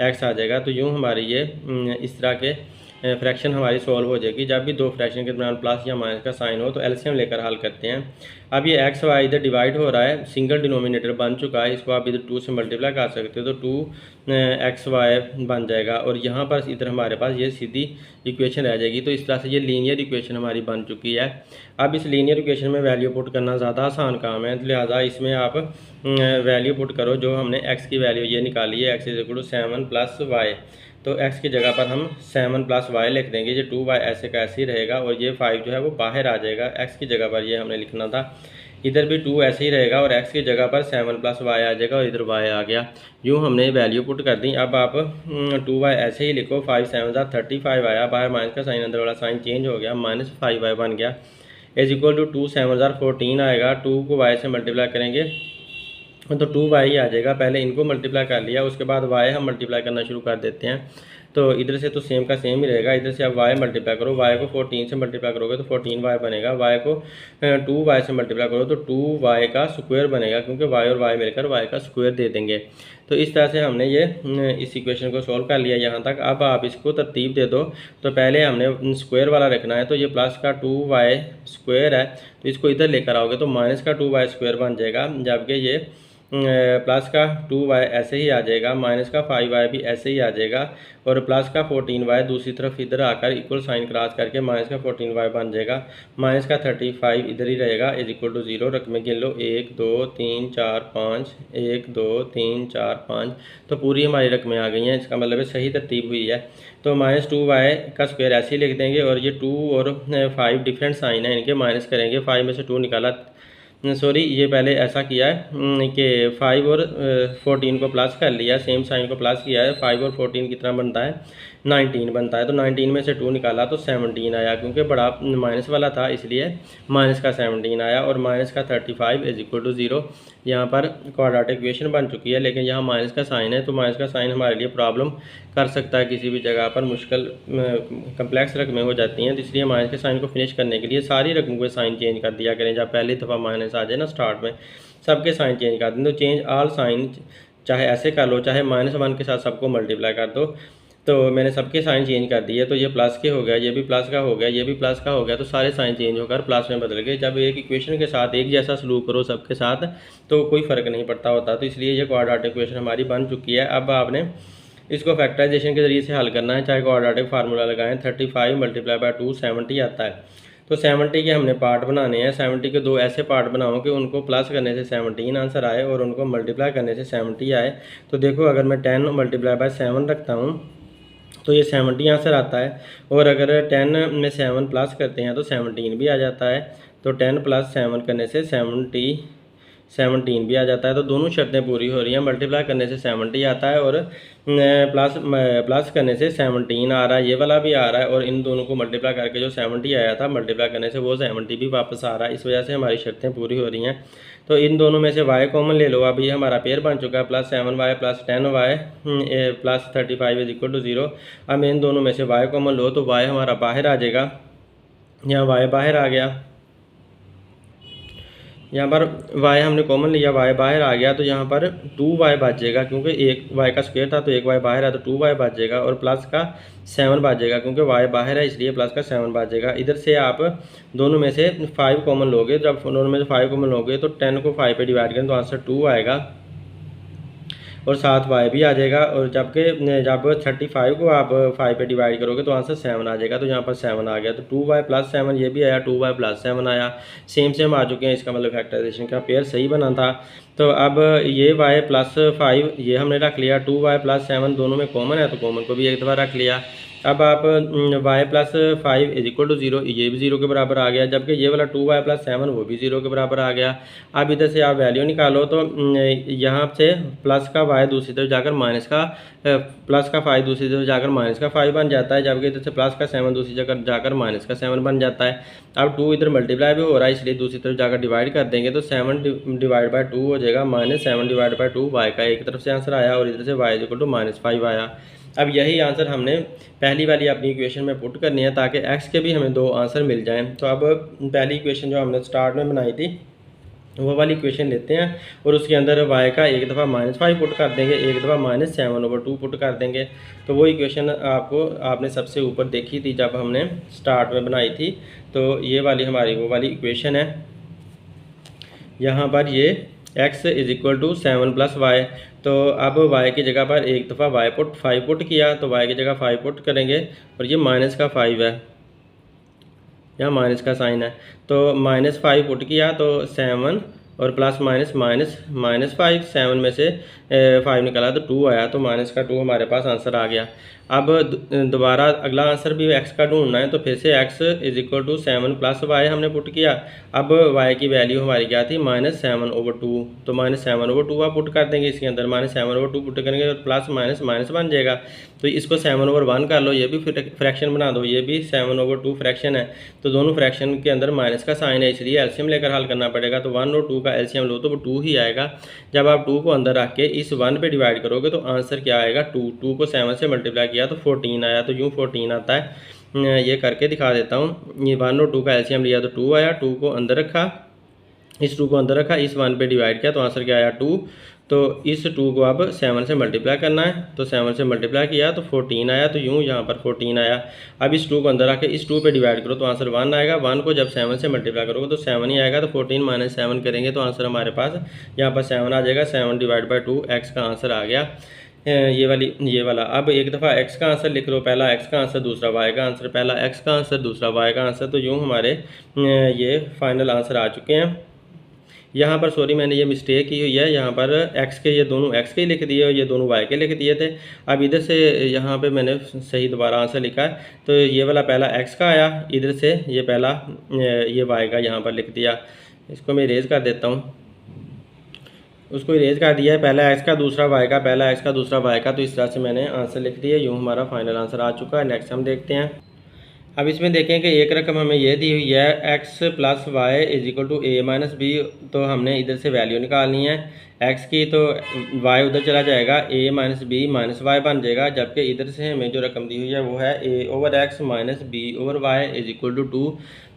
-x आ जाएगा। तो यूँ हमारी ये इस तरह के फ्रैक्शन हमारी सॉल्व हो जाएगी। जब भी दो फ्रैक्शन के दरमियान प्लस या माइनस का साइन हो तो एलसीएम लेकर हल करते हैं। अब ये एक्स वाई इधर डिवाइड हो रहा है, सिंगल डिनोमिनेटर बन चुका है, इसको आप इधर 2 से मल्टीप्लाई कर सकते हो, तो 2xy बन जाएगा। और यहाँ पर इधर हमारे पास ये सीधी इक्वेशन रह जाएगी। तो इस तरह से ये लीनियर इक्वेशन हमारी बन चुकी है। अब इस लीनियर इक्वेशन में वैल्यू पुट करना ज़्यादा आसान काम है, लिहाजा इसमें आप वैल्यू पुट करो। जो हमने x की वैल्यू ये निकाली है, x = 7 + y, तो x की जगह पर हम 7 + y लिख देंगे। ये 2y ऐसे का ऐसे ही रहेगा और ये 5 जो है वो बाहर आ जाएगा। x की जगह पर ये हमने लिखना था, इधर भी 2 ऐसे ही रहेगा और x की जगह पर 7 + y आ जाएगा और इधर y आ गया। यूँ हमने वैल्यू पुट कर दी। अब आप 2y ऐसे ही लिखो, 5 7 = 35 आया, बाहर माइनस का साइन, अंदर वाला साइन चेंज हो गया, -5y बन गया। = 2 7 = 14 आएगा। 2 को y से मल्टीप्लाई करेंगे तो 2y ही आ जाएगा। पहले इनको मल्टीप्लाई कर लिया, उसके बाद y हम मल्टीप्लाई करना शुरू कर देते हैं। तो इधर से तो सेम का सेम ही रहेगा, इधर से आप y मल्टीप्लाई करो, y को 14 से मल्टीप्लाई करोगे तो 14y बनेगा, y को 2y से मल्टीप्लाई करो तो 2y का स्क्वायर बनेगा, क्योंकि y और y मिलकर y का स्क्वायर दे देंगे। तो इस तरह से हमने ये इस इक्वेशन को सॉल्व कर लिया यहाँ तक। अब आप इसको तरतीब दे दो। तो पहले हमने स्क्वायर वाला रखना है, तो ये प्लस का 2y स्क्वायर है, तो इसको इधर लेकर आओगे तो माइनस का 2y स्क्वायर बन जाएगा, जबकि ये प्लस का 2y ऐसे ही आ जाएगा, माइनस का 5y भी ऐसे ही आ जाएगा, और प्लस का 14y दूसरी तरफ इधर आकर इक्वल साइन क्रॉस करके माइनस का 14y बन जाएगा, माइनस का 35 इधर ही रहेगा, इज इक्वल टू 0। रकमें गिन लो 1 2 3 4 5, 1 2 3 4 5, तो पूरी हमारी रकमें आ गई हैं। इसका मतलब है सही तरतीब हुई है। तो -2y का स्क्वायर ऐसे ही लिख देंगे, और ये 2 और 5 डिफरेंट साइन है, इनके माइनस करेंगे। 5 में से 2 निकाला, सॉरी ये पहले ऐसा किया है कि 5 और 14 को प्लस कर लिया, सेम साइन को प्लस किया है। 5 और 14 कितना बनता है, 19 बनता है। तो 19 में से 2 निकाला तो 17 आया, क्योंकि बड़ा माइनस वाला था इसलिए माइनस का 17 आया, और माइनस का 35 इज इक्वल टू 0। यहाँ पर क्वाड्रेटिक इक्वेशन बन चुकी है, लेकिन यहाँ माइनस का साइन है, तो माइनस का साइन हमारे लिए प्रॉब्लम कर सकता है। किसी भी जगह पर मुश्किल कम्प्लेक्स रकमें हो जाती हैं, तो इसलिए माइनस के साइन को फिनिश करने के लिए सारी रकमों के साइन चेंज कर दिया करें। जब पहली दफ़ा माइनस आ जाए ना स्टार्ट में, सबके साइन चेंज कर दें। तो चेंज ऑल साइन, चाहे ऐसे कर लो, चाहे -1 के साथ सबको मल्टीप्लाई कर दो। तो मैंने सबके साइन चेंज कर दिए, तो ये प्लस के हो गया, ये भी प्लस का हो गया, ये भी प्लस का हो गया, तो सारे साइन चेंज होकर प्लस में बदल गए। जब एक इक्वेशन के साथ एक जैसा सलूक करो सबके साथ, तो कोई फ़र्क नहीं पड़ता होता। तो इसलिए ये क्वाड्रेटिक इक्वेशन हमारी बन चुकी है। अब आपने इसको फैक्टराइजेशन के ज़रिए से हल करना है, चाहे क्वाड्रेटिक फार्मूला लगाएं। 35 मल्टीप्लाई बाय 2 70 आता है। तो 70 के हमने पार्ट बनाने हैं। 70 के दो ऐसे पार्ट बनाओ कि उनको प्लस करने से 17 आंसर आए और उनको मल्टीप्लाई करने से 70 आए। तो देखो, अगर मैं 10 मल्टीप्लाई बाय 7 रखता हूँ तो ये 70 आंसर आता है, और अगर 10 में 7 प्लस करते हैं तो 17 भी आ जाता है। तो 10 + 7 करने से 17 भी आ जाता है। तो दोनों शर्तें पूरी हो रही हैं। मल्टीप्लाई करने से 70 आता है, और प्लस करने से 17 आ रहा है, ये वाला भी आ रहा है, और इन दोनों को मल्टीप्लाई करके जो 70 आया था मल्टीप्लाई करने से वो 70 भी वापस आ रहा है। इस वजह से हमारी शर्तें पूरी हो रही हैं। तो इन दोनों में से y कॉमन ले लो। अब ये हमारा पेयर बन चुका है, +7y + 10y + 35 is equal to 0। अब इन दोनों में से y कॉमन लो, तो y हमारा बाहर आ जाएगा। यहाँ y बाहर आ गया, यहाँ पर y हमने कॉमन लिया, y बाहर आ गया, तो यहाँ पर 2y बचेगा, क्योंकि एक y का स्क्वायर था तो एक y बाहर है, तो 2y बचेगा, और प्लस का 7 बचेगा, क्योंकि y बाहर है इसलिए प्लस का 7 बचेगा। इधर से आप दोनों में से 5 कॉमन लोगे, जब दोनों में से 5 कॉमन लोगे तो 10 को 5 पे डिवाइड करें तो आंसर 2 आएगा, और साथ y भी आ जाएगा। और जब 35 को आप 5 पे डिवाइड करोगे तो आंसर 7 आ जाएगा। तो यहाँ पर 7 आ गया, तो 2y + 7 ये भी आया, 2y + 7 आया, सेम आ चुके हैं। इसका मतलब फैक्टराइजेशन का पेयर सही बना था। तो अब ये y + 5 ये हमने रख लिया, 2y + 7 दोनों में कॉमन है, तो कॉमन को भी एक दफ़ा रख लिया। अब आप y + 5 इज इक्वल टू 0, ये भी 0 के बराबर आ गया, जबकि ये वाला 2y + 7 वो भी 0 के बराबर आ गया। अब इधर से आप वैल्यू निकालो, तो यहाँ से प्लस का y दूसरी तरफ जाकर माइनस का प्लस का 5 दूसरी तरफ जाकर माइनस का 5 बन जाता है, जबकि इधर से प्लस का 7 दूसरी जगह जाकर माइनस का 7 बन जाता है। अब 2 इधर मल्टीप्लाई भी हो रहा है, इसलिए दूसरी तरफ जाकर डिवाइड कर देंगे, तो 7 डिवाइड बाई 2 हो जाएगा, -7 डिवाइड बाई 2 y का एक तरफ से आंसर आया, और इधर से y इक्वल टू -5 आया। अब यही आंसर हमने पहली वाली अपनी इक्वेशन में पुट करनी है, ताकि x के भी हमें 2 आंसर मिल जाएं। तो अब पहली इक्वेशन जो हमने स्टार्ट में बनाई थी वो वाली इक्वेशन लेते हैं, और उसके अंदर y का एक दफ़ा -5 पुट कर देंगे, एक दफ़ा -7/2 पुट कर देंगे। तो वो इक्वेशन आपने सबसे ऊपर देखी थी जब हमने स्टार्ट में बनाई थी। तो ये वाली हमारी वो वाली इक्वेशन है। यहाँ पर ये x is equal to 7 + y, तो अब y की जगह पर एक दफ़ा y 5 पुट किया, तो y की जगह 5 पुट करेंगे, और ये माइनस का 5 है, यहाँ माइनस का साइन है, तो -5 पुट किया तो 7 और प्लस -5, 7 में से 5 निकाला तो 2 आया, तो -2 हमारे पास आंसर आ गया। अब दोबारा अगला आंसर भी x का ढूंढना है, तो फिर से x is equal to 7 + y हमने पुट किया। अब y की वैल्यू हमारी क्या थी, -7/2, तो -7/2 आप पुट कर देंगे इसके अंदर, -7/2 पुट करेंगे और प्लस माइनस बन जाएगा। तो इसको 7/1 कर लो, ये भी फ्रैक्शन बना दो, ये भी 7/2 फ्रैक्शन है, तो दोनों फ्रैक्शन के अंदर माइनस का साइन है, इसलिए एलसीएम लेकर हल करना पड़ेगा। तो 1 और 2 का एलसीएम लो तो वो 2 ही आएगा। जब आप 2 को अंदर रख के इस 1 पे डिवाइड करोगे तो आंसर क्या आएगा, 2 को 7 से मल्टीप्लाई किया तो 14 आया, तो यूँ 14 आता है। ये करके दिखा देता हूँ। ये 1 और 2 का एलसीएम लिया तो 2 आया, 2 को अंदर रखा, इस 2 को अंदर रखा, इस 1 पे डिवाइड किया तो आंसर क्या आया 2। तो इस 2 को अब 7 से मल्टीप्लाई करना है, तो 7 से मल्टीप्लाई किया तो 14 आया, तो यूँ यहाँ पर 14 आया। अब इस 2 को अंदर आके इस 2 पे डिवाइड करो तो आंसर 1 आएगा। 1 को जब 7 से मल्टीप्लाई करोगे तो 7 ही आएगा, तो 14 माइनस 7 करेंगे तो आंसर हमारे पास यहाँ पर 7 आ जाएगा। 7 डिवाइड बाई 2 एक्स का आंसर आ गया। ये वाला। अब एक दफ़ा x का आंसर लिख लो, पहला x का आंसर, दूसरा y का आंसर, पहला x का आंसर, दूसरा y का आंसर, तो यूँ हमारे ये फाइनल आंसर आ चुके हैं। यहाँ पर सॉरी मैंने ये मिस्टेक की हुई है, यहाँ पर x के ये दोनों x के लिख दिए और ये दोनों y के लिख दिए थे। अब इधर से यहाँ पे मैंने सही दोबारा आंसर लिखा है, तो ये वाला पहला x का आया, इधर से ये पहला ये y का यहाँ पर लिख दिया। इसको मैं इरेज कर देता हूँ, उसको इरेज कर दिया है, पहला x का, दूसरा y का, पहला x का, दूसरा y का, तो इस तरह से मैंने आंसर लिख दिया। यूँ हमारा फाइनल आंसर आ चुका है। नेक्स्ट हम देखते हैं। अब इसमें देखें कि एक रकम हमें ये दी हुई है x plus y is equal to a minus b, तो हमने इधर से वैल्यू निकालनी है x की, तो y उधर चला जाएगा, a minus b minus y बन जाएगा, जबकि इधर से हमें जो रकम दी हुई है वो है a over x minus b over y is equal to 2।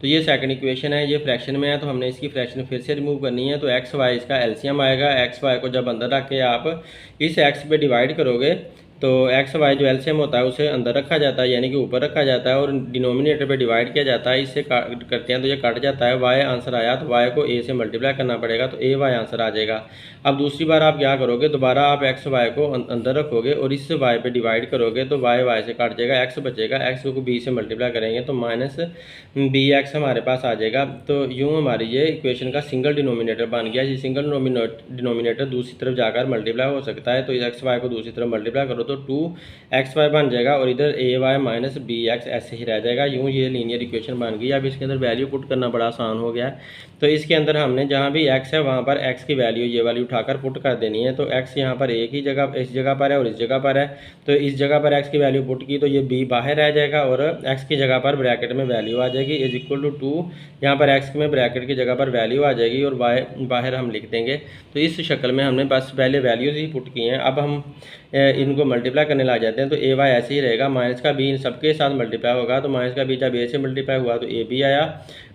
तो ये सेकंड इक्वेशन है, ये फ्रैक्शन में है, तो हमने इसकी फ्रैक्शन फिर से रिमूव करनी है। तो एक्स वाई इसका एलसीएम आएगा। एक्स वाई को जब अंदर रख के आप इस x पे डिवाइड करोगे तो एक्स वाई जो एलसीएम होता है उसे अंदर रखा जाता है, यानी कि ऊपर रखा जाता है, और डिनोमिनेटर पे डिवाइड किया जाता है। इससे करते हैं तो ये कट जाता है। वाई आंसर आया तो वाई को ए से मल्टीप्लाई करना पड़ेगा, तो ए वाई आंसर आ जाएगा। अब दूसरी बार आप क्या करोगे, दोबारा आप एक्स वाई को अंदर रखोगे और इस वाई पे डिवाइड करोगे तो वाई वाई से कट जाएगा, एक्स बचेगा, एक्स को बी से मल्टीप्लाई करेंगे तो माइनस बी एक्स हमारे पास आ जाएगा। तो यूँ हमारी ये इक्वेशन का सिंगल डिनोमिनेटर बन गया। ये सिंगल डिनोमिनेटर दूसरी तरफ जाकर मल्टीप्लाई हो सकता है, तो एक्स वाई को दूसरी तरफ मल्टीप्लाई करो तो 2xy बन जाएगा और इधर ए वाई माइनस बी एक्स ऐसे ही रह जाएगा। यूँ ये लीनियर इक्वेशन बन गई। अब इसके अंदर वैल्यू पुट करना बड़ा आसान हो गया है। तो इसके अंदर हमने जहाँ भी x है वहाँ पर x की वैल्यू ये वाली उठाकर पुट कर देनी है। तो x यहाँ पर एक ही जगह, इस जगह पर है और इस जगह पर है, तो इस जगह पर x की वैल्यू पुट की तो ये b बाहर रह जाएगा और x की जगह पर ब्रैकेट में वैल्यू आ जाएगी इज इक्वल टू 2। यहाँ पर x में ब्रैकेट की जगह पर वैल्यू आ जाएगी और y बाहर हम लिख देंगे। तो इस शक्ल में हमने बस पहले वैल्यूज़ ही पुट की हैं। अब हम इनको मल्टीप्लाई करने लग जाते हैं, तो ए वाई ऐसे ही रहेगा। माइनस का बी इन सबके साथ मल्टीप्लाई होगा, तो माइनस का बी जब ए से मल्टीप्लाई हुआ तो ए बी आया,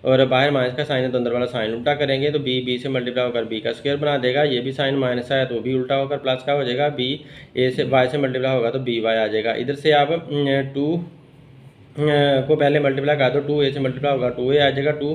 और बाहर माइनस का साइन है तो अंदर वाला साइन उल्टा करेंगे तो बी से मल्टीप्लाई होकर बी का स्क्वायर बना देगा। ये भी साइन माइनस आया तो भी उल्टा होकर प्लस का हो जाएगा। बी ए से वाई से मल्टीप्लाई होगा तो बी वाई आ जाएगा। इधर से आप 2 को पहले मल्टीप्लाई कर दो, 2a से मल्टीप्लाई होगा 2a आ जाएगा, 2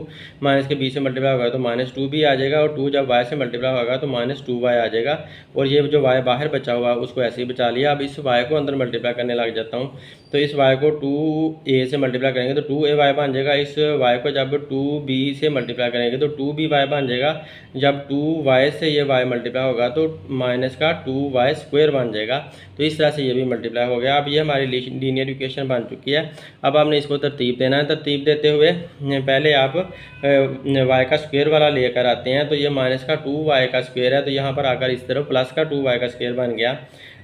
माइनस के b से मल्टीप्लाई होगा तो माइनस 2b आ जाएगा, और 2 जब y से मल्टीप्लाई होगा तो माइनस 2y आ जाएगा। और ये जो y बाहर बचा हुआ है उसको ऐसे ही बचा लिया। अब इस y को अंदर मल्टीप्लाई करने लग जाता हूँ, तो इस y को 2a से मल्टीप्लाई करेंगे तो 2ay बन जाएगा। इस y को जब 2b से मल्टीप्लाई करेंगे तो 2by बन जाएगा। जब 2y से ये y मल्टीप्लाई होगा तो माइनस का 2y स्क्वायर बन जाएगा। तो इस तरह से ये भी मल्टीप्लाई हो गया। अब ये हमारी लीनियर इक्वेशन बन चुकी है। अब आपने इसको तरतीब देना है। तरतीब देते हुए पहले आप y का स्क्वायर वाला लेकर आते हैं, तो ये माइनस का 2y का स्क्वायर है, तो यहाँ पर आकर इस तरफ प्लस का 2y का स्क्वायर बन गया।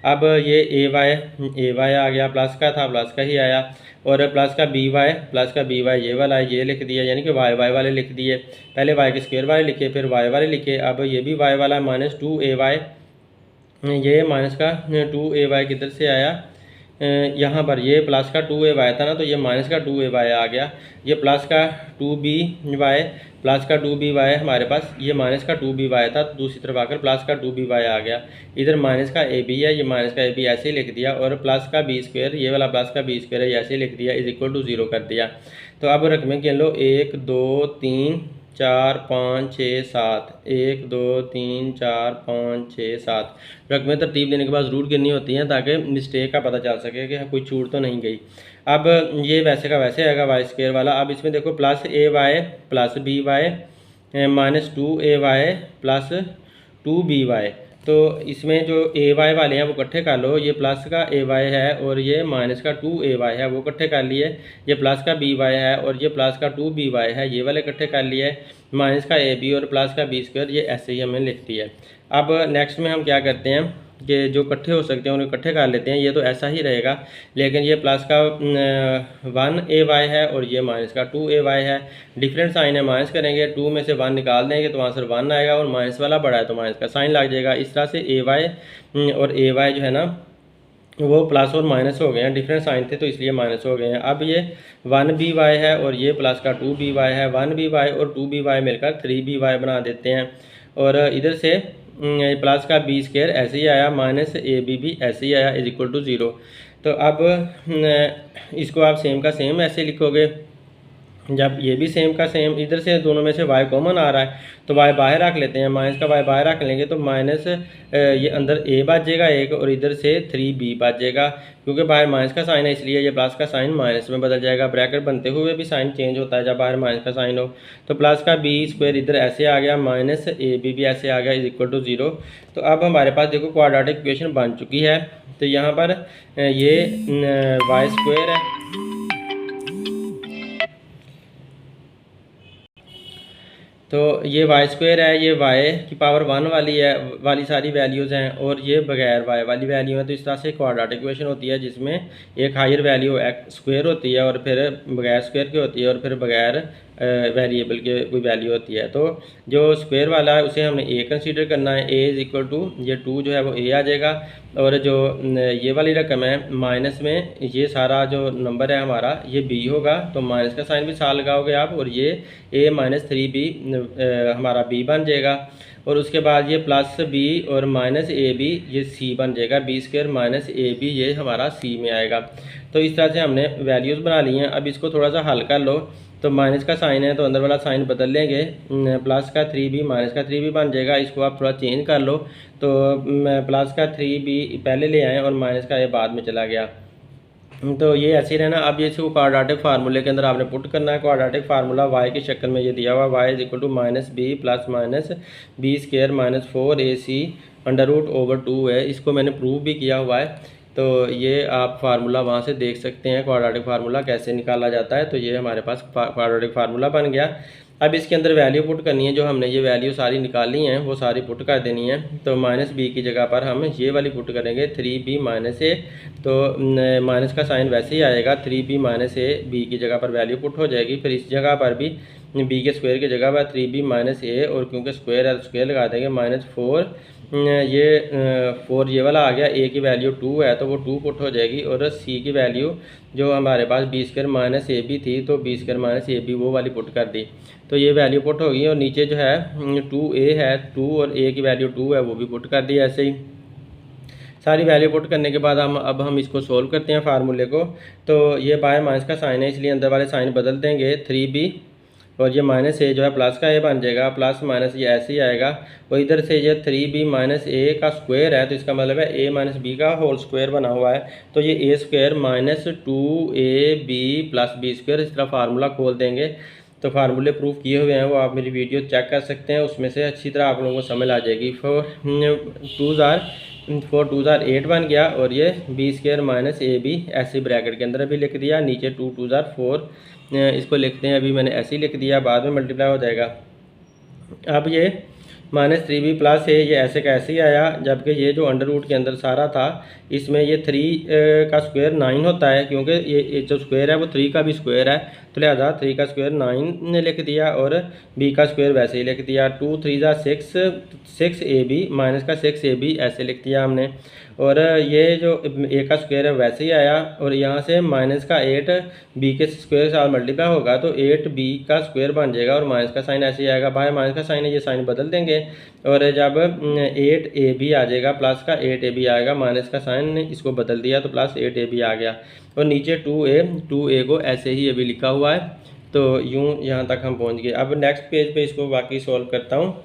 अब ये ए वाई आ गया, प्लस का था प्लस का ही आया, और प्लस का बी वाई ये वाला ये लिख दिया, यानी कि वाई वाले लिख दिए। पहले y के स्क्वायर वाले लिखे, फिर y वाले लिखे। अब ये भी y वाला माइनस 2ay, ये माइनस का 2ay किधर से आया, यहाँ पर ये प्लस का 2ay था ना, तो ये माइनस का 2ay आ गया। ये प्लस का 2by हमारे पास, ये माइनस का 2by था, तो दूसरी तरफ आकर प्लस का 2by आ गया। इधर माइनस का ab है, ये माइनस का ab ऐसे ही लिख दिया, और प्लस का b स्क्वायर, ये वाला प्लस का b स्क्वायर है, ऐसे ही लिख दिया, इज इक्वल टू 0 कर दिया। तो अब रकमें गिन लो, 1 2 3 4 5 6 7, 1 2 3 4 5 6 7। रकमें तरतीब देने के बाद ज़रूर गिननी होती हैं ताकि मिस्टेक का पता चल सके कि कोई छूट तो नहीं गई। अब ये वैसे का वैसे आएगा वाई स्क्वायर वाला। अब इसमें देखो plus a y plus b y minus 2ay plus 2by, तो इसमें जो ए वाई वाले हैं वो इकट्ठे कर लो। ये प्लस का ए वाई है और ये माइनस का 2ay है, वो इकट्ठे कर लिए। ये प्लस का बी वाई है और ये प्लस का 2by है, ये वाले इकट्ठे कर लिए। माइनस का ए बी और प्लस का बी स्क्वायर, ये ऐसे ही हमें लिखती है। अब नेक्स्ट में हम क्या करते हैं कि जो इकट्ठे हो सकते हैं उन्हें इकट्ठे कर लेते हैं। ये तो ऐसा ही रहेगा, लेकिन ये प्लस का 1ay है और ये माइनस का 2ay है। डिफरेंट साइन है, माइनस करेंगे, 2 में से 1 निकाल देंगे तो आंसर 1 आएगा, और माइनस वाला बड़ा है तो माइनस का साइन लग जाएगा। इस तरह से ay और ay जो है ना वो प्लस और माइनस हो गए हैं, डिफरेंट साइन थे तो इसलिए माइनस हो गए हैं। अब ये 1by है और ये प्लस का 2by है, 1by और 2by मिलकर 3by बना देते हैं। और इधर से प्लस का बी स्क्वायर ऐसे ही आया, माइनस ए बी भी ऐसे ही आया, इज इक्वल टू 0। तो अब इसको आप सेम का सेम ऐसे लिखोगे। जब ये भी सेम का सेम, इधर से दोनों में से y कॉमन आ रहा है तो y बाहर रख लेते हैं, माइनस का y बाहर रख लेंगे तो माइनस ये अंदर a बचेगा एक, और इधर से 3b बचेगा। क्योंकि बाहर माइनस का साइन है इसलिए ये प्लस का साइन माइनस में बदल जाएगा। ब्रैकेट बनते हुए भी साइन चेंज होता है जब बाहर माइनस का साइन हो। तो प्लस का बी स्क्वायर इधर ऐसे आ गया, माइनस ए बी भी ऐसे आ गया, इज इक्वल टू 0। तो अब हमारे पास देखो क्वाड्रेटिक इक्वेशन बन चुकी है। तो यहाँ पर ये वाई स्क्वायर है, तो ये वाई स्क्वायर है, ये वाई की पावर 1 वाली सारी वैल्यूज़ हैं, और ये बगैर वाई वाली वैल्यू है। तो इस तरह से क्वाड्रेटिक इक्वेशन होती है जिसमें एक हायर वैल्यू एक्स स्क्वायर होती है, और फिर बगैर स्क्वायर की होती है, और फिर बगैर वेरिएबल की कोई वैल्यू होती है। तो जो स्क्वायर वाला है उसे हमने ए कंसीडर करना है, ए इज़ इक्वल टू ये 2 जो है वो ए आ जाएगा, और जो ये वाली रकम है माइनस में, ये सारा जो नंबर है हमारा ये बी होगा, तो माइनस का साइन भी साथ लगाओगे आप, और ये ए माइनस 3b हमारा बी बन जाएगा। और उसके बाद ये प्लस बी और माइनस ए बी ये सी बन जाएगा, b square minus a b ये हमारा सी में आएगा। तो इस तरह से हमने वैल्यूज़ बना ली हैं। अब इसको थोड़ा सा हल कर लो। तो माइनस का साइन है तो अंदर वाला साइन बदल लेंगे, प्लस का 3b माइनस का 3b बन जाएगा। इसको आप थोड़ा चेंज कर लो, तो प्लस का 3b पहले ले आएँ और माइनस का ये बाद में चला गया। तो ये ऐसे ही रहना। अब ये इसको क्वाड्रेटिक फार्मूले के अंदर आपने पुट करना है। क्वाड्रेटिक फार्मूला y की शक्ल में ये दिया हुआ, y is equal to minus b plus minus b square minus 4ac under root over 2 है। इसको मैंने प्रूव भी किया हुआ है, तो ये आप फार्मूला वहाँ से देख सकते हैं क्वाड्रेटिक फार्मूला कैसे निकाला जाता है। तो ये हमारे पास क्वाड्रेटिक फार्मूला बन गया। अब इसके अंदर वैल्यू पुट करनी है, जो हमने ये वैल्यू सारी निकाली हैं वो सारी पुट कर देनी है। तो माइनस बी की जगह पर हम ये वाली पुट करेंगे 3b माइनस ए, तो माइनस का साइन वैसे ही आएगा, 3b माइनस ए बी की जगह पर वैल्यू पुट हो जाएगी। फिर इस जगह पर भी बी के स्क्वायर की जगह पर 3b माइनस ए, और क्योंकि स्क्वायर है स्क्वायर लगा देंगे, माइनस 4 ये 4 ये वाला आ गया। ए की वैल्यू 2 है तो वो 2 पुट हो जाएगी, और सी की वैल्यू जो हमारे पास b square minus a b थी तो b square minus a b वो वाली पुट कर दी। तो ये वैल्यू पुट होगी, और नीचे जो है 2a है, 2 और a की वैल्यू 2 है वो भी पुट कर दी। ऐसे ही सारी वैल्यू पुट करने के बाद अब हम इसको सोल्व करते हैं फार्मूले को। तो ये बाहर माइनस का साइन है इसलिए अंदर वाले साइन बदल देंगे, 3b और ये माइनस ए जो है प्लस का ए बन जाएगा, प्लस माइनस ये ऐसे ही आएगा। और इधर से ये 3b माइनस ए का स्क्वायर है तो इसका मतलब है a माइनस बी का होल स्क्वायर बना हुआ है। तो ये a square minus 2ab plus b square, इस तरह फार्मूला खोल देंगे। तो फार्मूले प्रूफ किए हुए हैं वो आप मेरी वीडियो चेक कर सकते हैं, उसमें से अच्छी तरह आप लोगों को समझ आ जाएगी। 4 2 8 बन गया, और ये b square minus a b ऐसे ब्रैकेट के अंदर अभी लिख दिया, नीचे 2 2 4 इसको लिखते हैं, अभी मैंने ऐसे ही लिख दिया, बाद में मल्टीप्लाई हो जाएगा। अब ये माइनस 3b प्लस ए ये ऐसे का ऐसे ही आया, जबकि ये जो अंडर रूट के अंदर सारा था इसमें ये 3 का स्क्वायर 9 होता है, क्योंकि ये जो स्क्वायर है वो 3 का भी स्क्वायर है, तो लिहाजा 3 का स्क्वायर 9 ने लिख दिया, और b का स्क्वायर वैसे ही लिख दिया। 2 3 6ab माइनस का 6ab ऐसे लिख दिया हमने। और ये जो a का स्क्वायर है वैसे ही आया, और यहाँ से माइनस का 8 b के स्क्वायर के साथ मल्टीप्लाई होगा तो 8b का स्क्वायर बन जाएगा, और माइनस का साइन ऐसे ही आएगा। बाहर माइनस का साइन है, ये साइन बदल देंगे, और जब 8ab आ जाएगा, प्लस का 8ab आएगा, माइनस का साइन इसको बदल दिया तो प्लस 8ab आ गया, और नीचे 2a को ऐसे ही अभी लिखा हुआ है। तो यूँ यहाँ तक हम पहुँच गए। अब नेक्स्ट पेज पे इसको बाकी सॉल्व करता हूँ।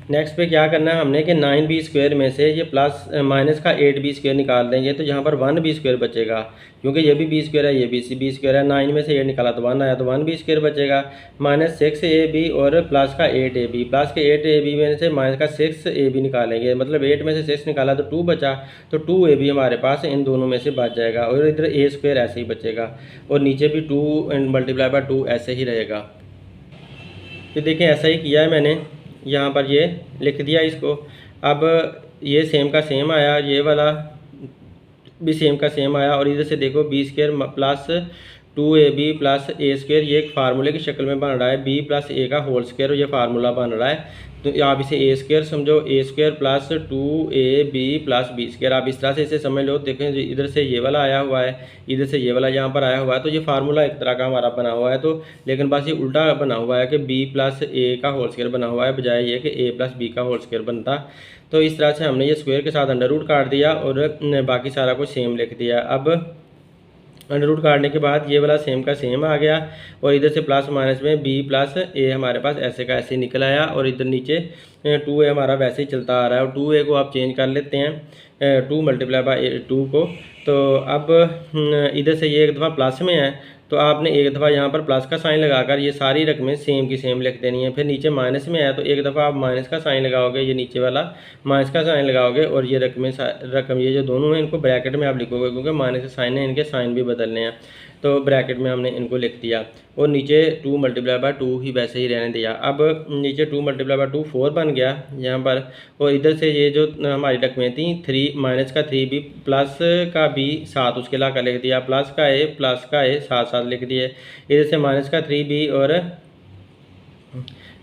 नेक्स्ट पे क्या करना है हमने कि 9b स्क्वायर में से ये प्लस माइनस का 8b स्क्वायर निकाल देंगे, तो यहाँ पर 1b स्क्वायर बचेगा, क्योंकि ये भी b स्क्वायर है ये भी b स्क्वायर है। 9 में से 8 निकाला तो 1 आया, तो 1b स्क्वायर बचेगा, माइनस 6ab और प्लस का 8ab, प्लस के 8ab में से माइनस का 6ab निकालेंगे, मतलब 8 में से 6 निकाला तो 2 बचा, तो 2ab हमारे पास इन दोनों में से बच जाएगा, और इधर a स्क्वायर ऐसे ही बचेगा, और नीचे भी 2 मल्टीप्लाई बाय 2 ऐसे ही रहेगा। तो देखें ऐसा ही किया है मैंने, यहाँ पर ये लिख दिया इसको। अब ये सेम का सेम आया, ये वाला भी सेम का सेम आया, और इधर से देखो b square plus 2ab plus a square, ये एक फार्मूले की शक्ल में बन रहा है, b प्लस ए का होल स्क्वायर, ये फार्मूला बन रहा है। तो आप इसे ए स्क्वायर समझो, a square plus 2ab plus b square, आप इस तरह से इसे समझ लो। देखें इधर से ये वाला आया हुआ है, इधर से ये वाला यहाँ पर आया हुआ है, तो ये फार्मूला एक तरह का हमारा बना हुआ है। तो लेकिन बस ये उल्टा बना हुआ है कि b प्लस ए का होल स्क्वायर बना हुआ है, बजाय ये कि a प्लस बी का होल स्क्वायर बनता। तो इस तरह से हमने ये स्क्वायर के साथ अंडर रूट काट दिया और बाकी सारा कुछ सेम लिख दिया। अब अंडर रूट काटने के बाद ये वाला सेम का सेम आ गया और इधर से प्लस माइनस में b प्लस ए हमारे पास ऐसे का ऐसे निकल आया और इधर नीचे 2a हमारा वैसे ही चलता आ रहा है। और 2a को आप चेंज कर लेते हैं 2 मल्टीप्लाई बाई 2 को। तो अब इधर से ये एक दफ़ा प्लस में है तो आपने एक दफ़ा यहाँ पर प्लस का साइन लगाकर ये सारी रकमें सेम की सेम लिख देनी है। फिर नीचे माइनस में है तो एक दफ़ा आप माइनस का साइन लगाओगे, ये नीचे वाला माइनस का साइन लगाओगे और ये रकम ये जो दोनों हैं इनको ब्रैकेट में आप लिखोगे, क्योंकि माइनस के साइन है, इनके साइन भी बदलने हैं। तो ब्रैकेट में हमने इनको लिख दिया और नीचे 2 मल्टीप्लाई बाई 2 ही वैसे ही रहने दिया। अब नीचे 2 मल्टीप्लाई बाई 2 4 बन गया यहाँ पर, और इधर से ये जो हमारी रकमें थी 3 माइनस का 3b प्लस का b साथ उसके ला कर लिख दिया, प्लस का a साथ साथ लिख दिए। इधर से माइनस का 3b और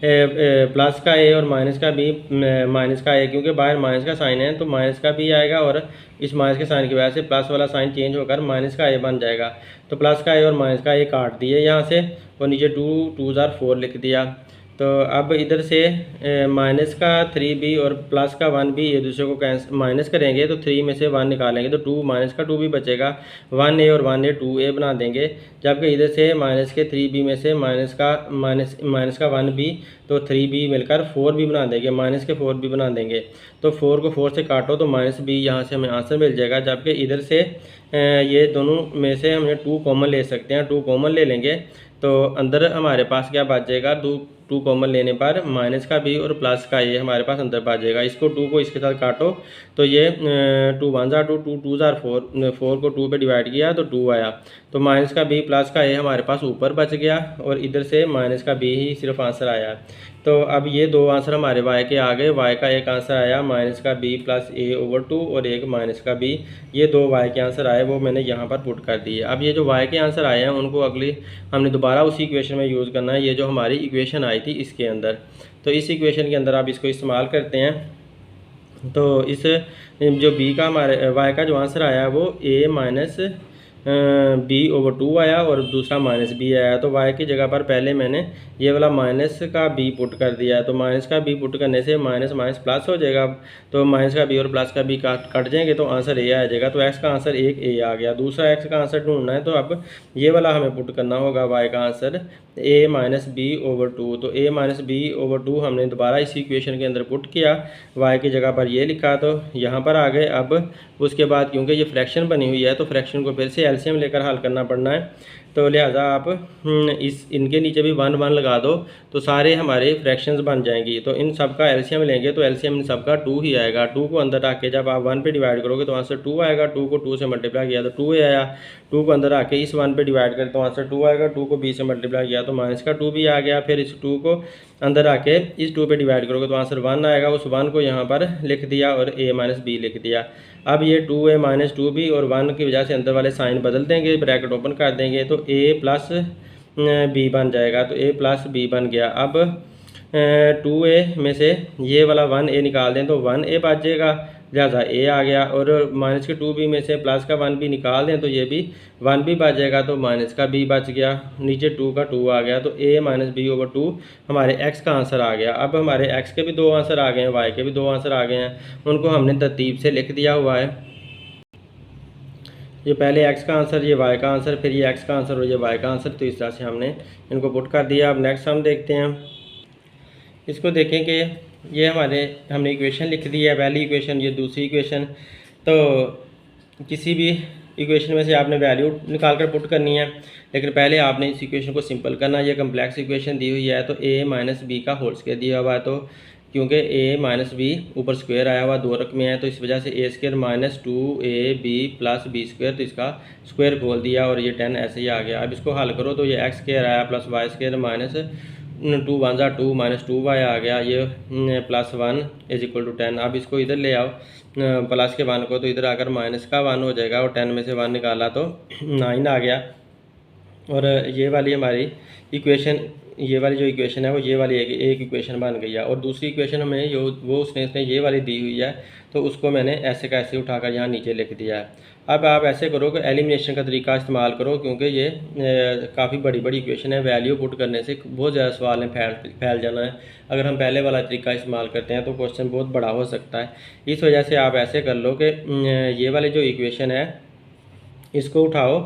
प्लस का a और माइनस का b, माइनस का a क्योंकि बाहर माइनस का साइन है तो माइनस का b आएगा और इस माइनस के साइन की वजह से प्लस वाला साइन चेंज होकर माइनस का a बन जाएगा। तो प्लस का a और माइनस का a काट दिए यहाँ से और नीचे 2 2 4 लिख दिया। तो अब इधर से माइनस का 3b और प्लस का 1b एक दूसरे को माइनस करेंगे तो 3 में से 1 निकालेंगे तो 2 माइनस का 2 भी बचेगा, 1a और 1a 2a बना देंगे। जबकि इधर से माइनस के 3b में से माइनस का 1b तो 3b मिलकर 4b बना देंगे, माइनस के 4b बना देंगे। तो 4 को 4 से काटो तो माइनस b यहाँ से हमें आंसर मिल जाएगा। जबकि इधर से ये दोनों में से हमने 2 कॉमन ले सकते हैं, 2 कॉमन ले लेंगे तो अंदर हमारे पास क्या बच जाएगा, 2 कॉमन लेने पर माइनस का b और प्लस का a हमारे पास अंदर बच जाएगा। इसको 2 को इसके साथ काटो तो ये 2 1 जार 2 2 2 जार 4 को 2 पे डिवाइड किया तो 2 आया। तो माइनस का b प्लस का a हमारे पास ऊपर बच गया और इधर से माइनस का b ही सिर्फ आंसर आया। तो अब ये 2 आंसर हमारे y के आ गए। y का एक आंसर आया माइनस का b प्लस a ओवर 2 और एक माइनस का b, ये 2 y के आंसर आए वो मैंने यहाँ पर पुट कर दिए। अब ये जो y के आंसर आए हैं उनको अगली हमने दोबारा उसी इक्वेशन में यूज़ करना है, ये जो हमारी इक्वेशन आई थी इसके अंदर। तो इस इक्वेशन के अंदर आप इसको इस्तेमाल करते हैं। तो इस जो b का हमारे y का जो आंसर आया वो a माइनस b ओवर 2 आया और दूसरा माइनस b आया। तो y की जगह पर पहले मैंने ये वाला माइनस का b पुट कर दिया। तो माइनस का b पुट करने से माइनस माइनस प्लस हो जाएगा। तो माइनस का b और प्लस का b कट जाएंगे तो आंसर a आ जाएगा। तो x का आंसर एक a आ गया। दूसरा x का आंसर ढूंढना है तो अब ये वाला हमें पुट करना होगा y का answer a minus b over 2। तो a माइनस b ओवर 2 हमने दोबारा इसी इक्वेशन के अंदर पुट किया, y की जगह पर ये लिखा तो यहाँ पर आ गए। अब उसके बाद क्योंकि ये फ्रैक्शन बनी हुई है तो फ्रैक्शन को फिर से एलसीएम लेकर हल करना पड़ना है। तो लिहाजा आप इनके नीचे भी 1 1 लगा दो तो सारे हमारे फ्रैक्शंस बन जाएंगी। तो इन सब का एलसीएम लेंगे तो एलसीएम इन सब का 2 ही आएगा। 2 को अंदर रख के जब आप 1 पे डिवाइड करोगे तो आंसर 2 आएगा। 2 को 2 से मल्टीप्लाई किया तो 2 आया। 2 को अंदर रख के इस 1 पे डिवाइड करें तो आंसर 2 आएगा। 2 को b से मल्टीप्लाई किया तो माइनस का 2 भी आ गया। फिर इस 2 को अंदर आके इस 2 पे डिवाइड करोगे तो आंसर 1 आएगा। उस 1 को यहाँ पर लिख दिया और a माइनस b लिख दिया। अब ये 2a माइनस 2b और 1 की वजह से अंदर वाले साइन बदल देंगे, ब्रैकेट ओपन कर देंगे तो a प्लस b बन जाएगा। तो a प्लस b बन गया। अब 2a में से ये वाला 1a निकाल दें तो 1a बच जाएगा, लिहाजा a आ गया। और माइनस के 2b में से प्लस का 1b निकाल दें तो ये भी 1b बच जाएगा, तो माइनस का b बच गया। नीचे 2 का 2 आ गया। तो a माइनस b ओवर 2 हमारे x का आंसर आ गया। अब हमारे x के भी 2 आंसर आ गए हैं, y के भी 2 आंसर आ गए हैं, उनको हमने तरतीब से लिख दिया हुआ है। ये पहले x का आंसर, ये y का आंसर, फिर ये x का आंसर और ये y का आंसर। तो इस तरह से हमने इनको पुट कर दिया। अब नेक्स्ट हम देखते हैं, इसको देखें कि ये हमने इक्वेशन लिख दी है, पहली इक्वेशन, ये दूसरी इक्वेशन। तो किसी भी इक्वेशन में से आपने वैल्यू निकाल कर पुट करनी है, लेकिन पहले आपने इस इक्वेशन को सिंपल करना है। ये कम्प्लेक्स इक्वेशन दी हुई है तो a माइनस b का होल स्क्वायर दिया हुआ है। तो क्योंकि a माइनस b ऊपर स्क्वायर आया हुआ 2 रकमें हैं तो इस वजह से a square minus 2ab plus b square, तो इसका स्क्वायर खोल दिया और ये 10 ऐसे ही आ गया। अब इसको हल करो तो ये x स्क्वायर आया plus y square minus 2 1 jar 2 minus 2y आ गया, ये प्लस 1 इज इक्वल टू 10। अब इसको इधर ले आओ प्लस के 1 को, तो इधर आकर माइनस का 1 हो जाएगा और 10 में से 1 निकाला तो 9 आ गया। और ये वाली हमारी इक्वेशन, ये वाली जो इक्वेशन है वो ये वाली एक इक्वेशन बन गई है। और दूसरी इक्वेशन हमें जो वो उसने ये वाली दी हुई है, तो उसको मैंने ऐसे का ऐसे उठाकर यहाँ नीचे लिख दिया है। अब आप ऐसे करो कि एलिमिनेशन का तरीका इस्तेमाल करो, क्योंकि ये काफ़ी बड़ी बड़ी इक्वेशन है। वैल्यू पुट करने से बहुत ज़्यादा सवाल में फैल जाना है। अगर हम पहले वाला तरीका इस्तेमाल करते हैं तो क्वेश्चन बहुत बड़ा हो सकता है। इस वजह से आप ऐसे कर लो कि ये वाली जो इक्वेशन है इसको उठाओ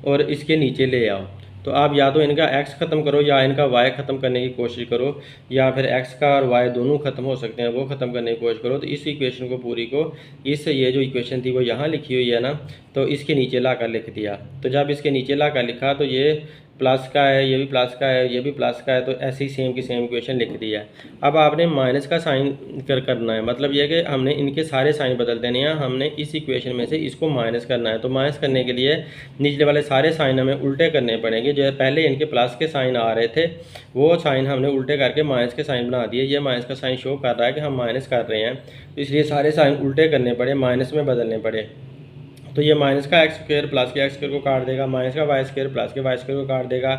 और इसके नीचे ले आओ। तो आप या तो इनका x ख़त्म करो या इनका y ख़त्म करने की कोशिश करो, या फिर x का और y दोनों ख़त्म हो सकते हैं, वो ख़त्म करने की कोशिश करो। तो इस इक्वेशन को पूरी को ये जो इक्वेशन थी वो यहाँ लिखी हुई है ना, तो इसके नीचे ला कर लिख दिया। तो जब इसके नीचे ला कर लिखा तो ये प्लस का है, ये भी प्लस का है, ये भी प्लस का है, तो ऐसे ही सेम की सेम इक्वेशन लिख दी है। अब आपने माइनस का साइन करना है, मतलब ये कि हमने इनके सारे साइन बदल देने हैं। हमने इस इक्वेशन में से इसको माइनस करना है। तो माइनस करने के लिए निचले वाले सारे साइन हमें उल्टे करने पड़ेंगे। जो पहले इनके प्लस के साइन आ रहे थे वो साइन हमने उल्टे करके माइनस के साइन बना दिए। ये माइनस का साइन शो कर रहा है कि हम माइनस कर रहे हैं, तो इसलिए सारे साइन उल्टे करने पड़े, माइनस में बदलने पड़े। तो ये माइनस का एक्स स्क्वायर प्लस के एक्स स्क्वायर को काट देगा, माइनस का वाई स्क्वायर प्लस के वाई स्क्वायर को काट देगा,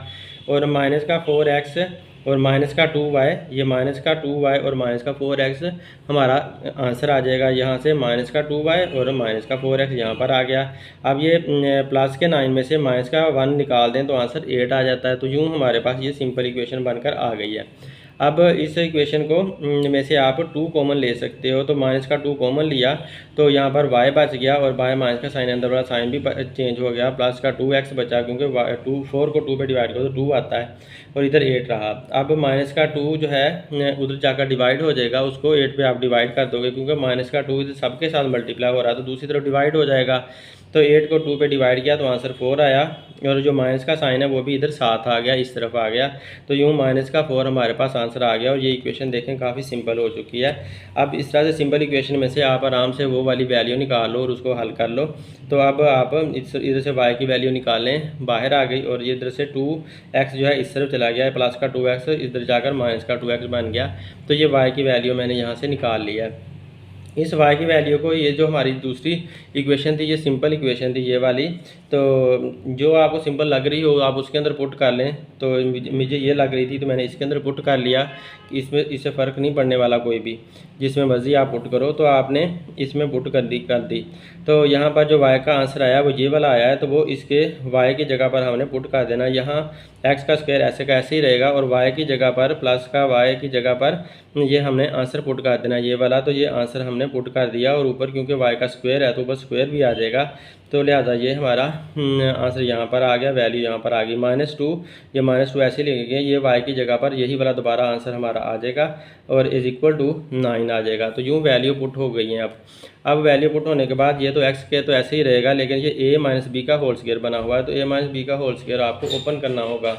और माइनस का 4x और माइनस का 2y, ये माइनस का 2y और माइनस का 4x हमारा आंसर आ जाएगा। यहाँ से माइनस का 2y और माइनस का 4x यहाँ पर आ गया। अब ये प्लस के 9 में से माइनस का 1 निकाल दें तो आंसर 8 आ जाता है। तो यूँ हमारे पास ये सिंपल इक्वेशन बनकर आ गई है। अब इस इक्वेशन को में से आप 2 कॉमन ले सकते हो। तो माइनस का 2 कॉमन लिया तो यहाँ पर y बच गया, और बाय माइनस का साइन अंदर वाला साइन भी चेंज हो गया। प्लस का 2x बचा, क्योंकि 4 को 2 पे डिवाइड करो तो 2 आता है, और इधर 8 रहा। अब माइनस का 2 जो है उधर जाकर डिवाइड हो जाएगा, उसको 8 पे आप डिवाइड कर दोगे, क्योंकि माइनस का 2 इधर सबके साथ मल्टीप्लाई हो रहा है तो दूसरी तरफ डिवाइड हो जाएगा। तो 8 को 2 पे डिवाइड किया तो आंसर 4 आया, और जो माइनस का साइन है वो भी इधर साथ आ गया, इस तरफ आ गया। तो यूँ माइनस का 4 हमारे पास आंसर आ गया। और ये इक्वेशन देखें काफ़ी सिंपल हो चुकी है। अब इस तरह से सिंपल इक्वेशन में से आप आराम से वो वाली वैल्यू निकाल लो और उसको हल कर लो। तो अब आप इधर से y की वैल्यू निकालें, बाहर आ गई, और ये इधर से 2x जो है इस तरफ चला गया है, प्लस का 2x इधर जाकर माइनस का 2x बन गया। तो ये y की वैल्यू मैंने यहाँ से निकाल लिया है। इस y की वैल्यू को, ये जो हमारी दूसरी इक्वेशन थी ये सिंपल इक्वेशन थी ये वाली, तो जो आपको सिंपल लग रही हो आप उसके अंदर पुट कर लें। तो मुझे ये लग रही थी तो मैंने इसके अंदर पुट कर लिया। इसमें इससे फ़र्क नहीं पड़ने वाला कोई भी, जिसमें मर्ज़ी आप पुट करो। तो आपने इसमें पुट कर दी। तो यहाँ पर जो y का आंसर आया वो ये वाला आया है, तो वो इसके y की जगह पर हमने पुट कर देना। यहाँ x का स्क्वायर ऐसे का ऐसे ही रहेगा, और y की जगह पर प्लस का y की जगह पर ये हमने आंसर पुट कर देना ये वाला। तो ये आंसर हमने पुट कर दिया, और ऊपर क्योंकि y का स्क्वायर है तो ऊपर स्क्वायर भी आ जाएगा। तो लिहाजा ये हमारा आंसर यहाँ पर आ गया, वैल्यू यहाँ पर आ गई -2। ये -2 ऐसे लिखेंगे, ये y की जगह पर यही वाला दोबारा आंसर हमारा आ जाएगा, और इज़ इक्वल टू 9 आ जाएगा। तो यूँ वैल्यू पुट हो गई हैं। अब वैल्यू पुट होने के बाद ये तो x के तो ऐसे ही रहेगा, लेकिन ये a - b का होल स्क्वायर बना हुआ है, तो a - b का होल स्क्वायर आपको ओपन करना होगा।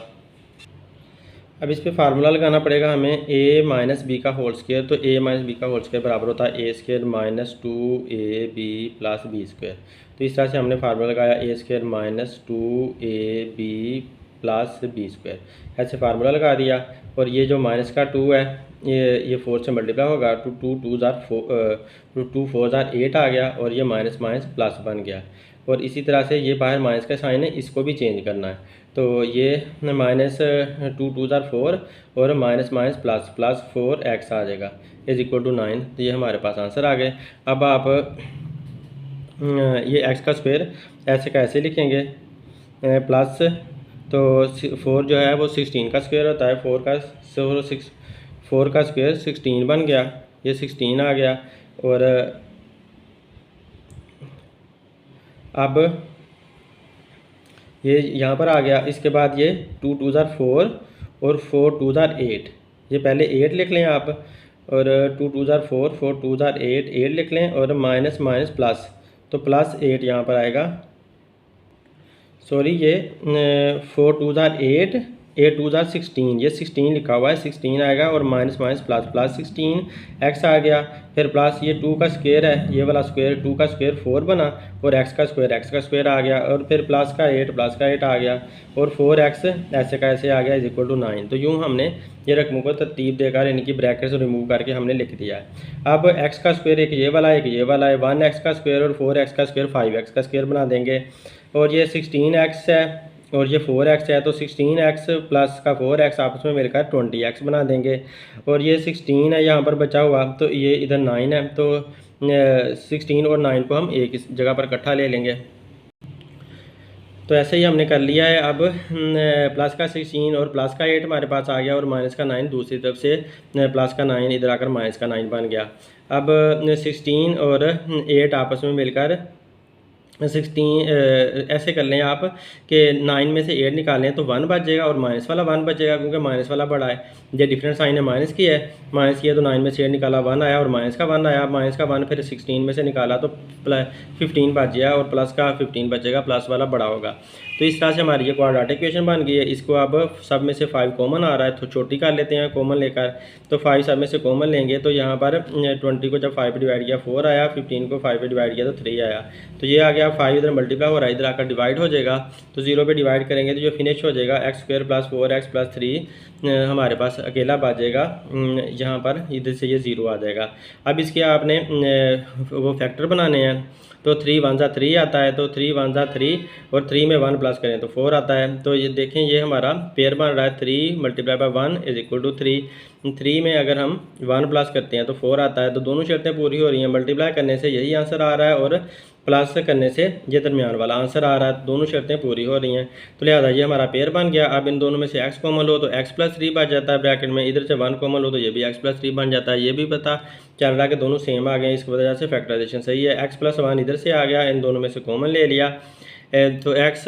अब इस पे फार्मूला लगाना पड़ेगा हमें, a - b का होल स्क्वायर। तो a - b का होल स्क्वायर बराबर होता है a² - 2ab + b स्क्वायर। तो इस तरह से हमने फार्मूला लगाया a² - 2ab + b स्क्वायर, ऐसे फार्मूला लगा दिया। और ये जो माइनस का 2 है ये 4 से मल्टीप्लाई होगा, 2 2 4 8 आ गया, और ये माइनस माइनस प्लस बन गया। और इसी तरह से ये बाहर माइनस का साइन है, इसको भी चेंज करना है। तो ये -2 2 4 और माइनस माइनस प्लस 4x आ जाएगा, इज़ इक्वल टू 9। तो ये हमारे पास आंसर आ गए। अब आप ये x का स्क्वायर ऐसे का ऐसे लिखेंगे, प्लस तो 4 जो है वो 16 का स्क्वायर होता है। 4 का स्क्वायर 16 बन गया, ये 16 आ गया। और अब ये यहाँ पर आ गया। इसके बाद ये 2 2 4 और 4 2 8, ये पहले 8 लिख लें आप, और 2 2 4 4 2 8 लिख लें, और माइनस माइनस प्लस, तो +8 यहाँ पर आएगा। सॉरी, ये 4 2 8 8 2 16, ये 16 लिखा हुआ है, 16 आएगा, और माइनस माइनस प्लस 16 x आ गया। फिर प्लस ये 2 का स्क्वायर है, ये वाला स्क्वायर 2 का स्क्वायर 4 बना, और x का स्क्वायर आ गया, और फिर प्लस का 8 आ गया, और 4x ऐसे का ऐसे आ गया, इज इक्वल टू 9। तो यूँ हमने ये रकमों को तरतीब देकर इनकी ब्रैकेट्स रिमूव करके हमने लिख दिया है। अब x का स्क्वायर एक ये वाला है 1x का स्क्वायर और 4x का स्क्वायर 5x का स्क्वायर बना देंगे। और ये 16x है, और ये 4x है तो 16x प्लस का 4x आपस में मिलकर 20x बना देंगे। और ये 16 है यहाँ पर बचा हुआ, तो ये इधर 9 है, तो 16 और 9 को हम एक इस जगह पर इकट्ठा ले लेंगे। तो ऐसे ही हमने कर लिया है। अब प्लस का 16 और प्लस का 8 हमारे पास आ गया, और माइनस का 9 दूसरी तरफ से प्लस का 9 इधर आकर माइनस का 9 बन गया। अब 16 और 8 आपस में मिलकर 16 ऐसे कर लें आप कि 9 में से 8 निकालें तो 1 बच जाएगा और माइनस वाला 1 बचेगा, क्योंकि माइनस वाला बड़ा है। ये डिफरेंट साइन है, माइनस की है, माइनस की है, तो 9 में से 8 निकाला 1 आया और माइनस का 1 आया। माइनस का 1 फिर 16 में से निकाला तो 15 बच गया और प्लस का 15 बचेगा, प्लस वाला बड़ा होगा। तो इस तरह से हमारी ये क्वाड्रेटिक इक्वेशन बन गई है। इसको अब सब में से 5 कॉमन आ रहा है तो छोटी कर लेते हैं कॉमन लेकर। तो 5 सब में से कॉमन लेंगे तो यहाँ पर 20 को जब 5 पे डिवाइड किया 4 आया, 15 को 5 पे डिवाइड किया तो 3 आया। तो ये आ गया 5 इधर मल्टीप्लाई हो रहा है, इधर आकर डिवाइड हो जाएगा, तो 0 पे डिवाइड करेंगे तो जो फिनिश हो जाएगा x² + 4x + 3 हमारे पास अकेला बचेगा। यहाँ पर इधर से ये 0 आ जाएगा। अब इसके आपने वो फैक्टर बनाने हैं, तो 3 1 जा 3 आता है, तो 3 1 जा 3 और 3 में 1 प्लस करें तो 4 आता है। तो ये देखें ये हमारा पेयर बन रहा है 3 × 1 = 3। 3 में अगर हम 1 प्लस करते हैं तो 4 आता है। तो दोनों शर्तें पूरी हो रही हैं, मल्टीप्लाई करने से यही आंसर आ रहा है और प्लस करने से ये दरमियान वाला आंसर आ रहा है। दोनों शर्तें पूरी हो रही हैं, तो लिहाजा ये हमारा पेयर बन गया। अब इन दोनों में से x कॉमन लो तो x + 3 बच जाता है ब्रैकेट में, इधर से 1 कॉमन लो तो ये भी x + 3 बन जाता है। ये भी पता चल रहा है कि दोनों सेम आ गए, इस वजह से फैक्टराइजेशन सही है। x + 1 इधर से आ गया, इन दोनों में से कॉमन ले लिया, तो x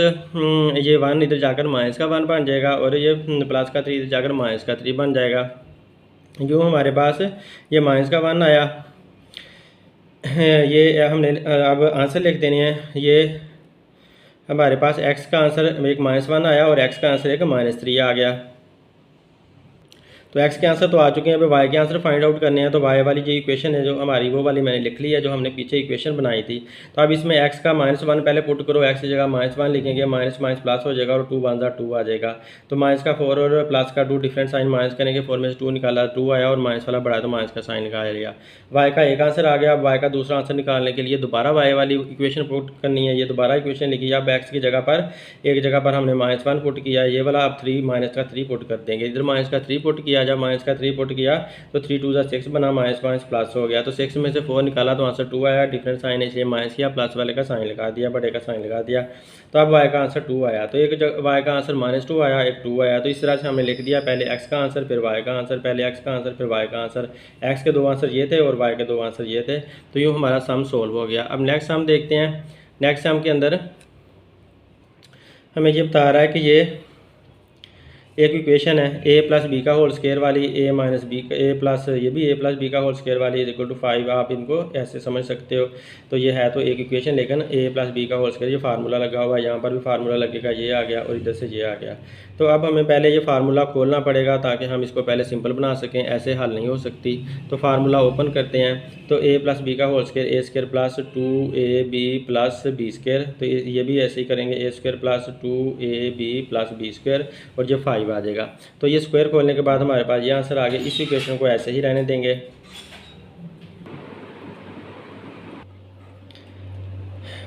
ये 1 इधर जाकर माइनस का 1 बन जाएगा और ये प्लस का 3 इधर जाकर माइनस का 3 बन जाएगा। यूँ हमारे पास ये माइनस का 1 आया, ये हमने अब आंसर लिख देने हैं। ये हमारे पास x का आंसर एक -1 आया और x का आंसर एक -3 आ गया। तो x के आंसर तो आ चुके हैं, अब y के आंसर फाइंड आउट करने हैं। तो y वाली जो इक्वेशन है जो हमारी, वो वाली मैंने लिख ली है जो हमने पीछे इक्वेशन बनाई थी। तो अब इसमें x का -1 पहले पुट करो, x की जगह -1 लिखेंगे, माइनस माइनस प्लस हो जाएगा और 2 1 जा 2 आ जाएगा। तो माइनस का 4 और प्लस का 2 डिफरेंट साइन माइनस करेंगे, 4 में से 2 निकाला 2 आया और माइनस वाला बढ़ा तो माइनस का साइन निकाल लिया। y का एक आंसर आ गया। अब y का दूसरा आंसर निकालने के लिए दोबारा y वाली इक्वेशन पुट करनी है, ये दोबारा इक्वेशन लिखी है। अब x की जगह पर एक जगह पर हमने -1 पुट किया, ये वाला अब 3 माइनस का 3 पुट कर देंगे, इधर माइनस का 3 पुट किया, जब माइनस का 3 पुट किया तो 3 2 जा 6 बना, माइनस माइनस प्लस हो गया। तो 6 में से 4 निकाला तो आंसर 2 आया, डिफरेंट साइन है इसलिए माइनस किया, प्लस वाले का साइन लगा दिया, बड़े का साइन लगा दिया। तो अब y का आंसर 2 आया, तो एक y का आंसर -2 आया, एक 2 आया। तो इस तरह से हमने लिख दिया, पहले x का आंसर फिर y का आंसर, पहले x का आंसर फिर y का आंसर। x के 2 आंसर ये थे और y के 2 आंसर ये थे। तो यूँ हमारा सम सोल्व हो गया। अब नेक्स्ट सम देखते हैं। नेक्स्ट सम के अंदर हमें ये बता रहा है कि ये एक इक्वेशन है a + b का होल स्क्वायर वाली, a - b a प्लस ये भी a + b का होल स्क्वायर वाली = 5। आप इनको ऐसे समझ सकते हो। तो ये है तो एक इक्वेशन, लेकिन a + b का होल स्क्वायर, ये फार्मूला लगा हुआ है, यहाँ पर भी फार्मूला लगेगा, ये आ गया और इधर से ये आ गया। तो अब हमें पहले ये फार्मूला खोलना पड़ेगा ताकि हम इसको पहले सिंपल बना सकें, ऐसे हल नहीं हो सकती। तो फार्मूला ओपन करते हैं। तो a + b का whole square a² + 2ab + b², तो ये भी ऐसे ही करेंगे, a² + 2ab + b² और ये 5 आ जाएगा। तो ये स्क्वायर खोलने के बाद हमारे पास ये आंसर आ गया। इस इक्वेशन को ऐसे ही रहने देंगे।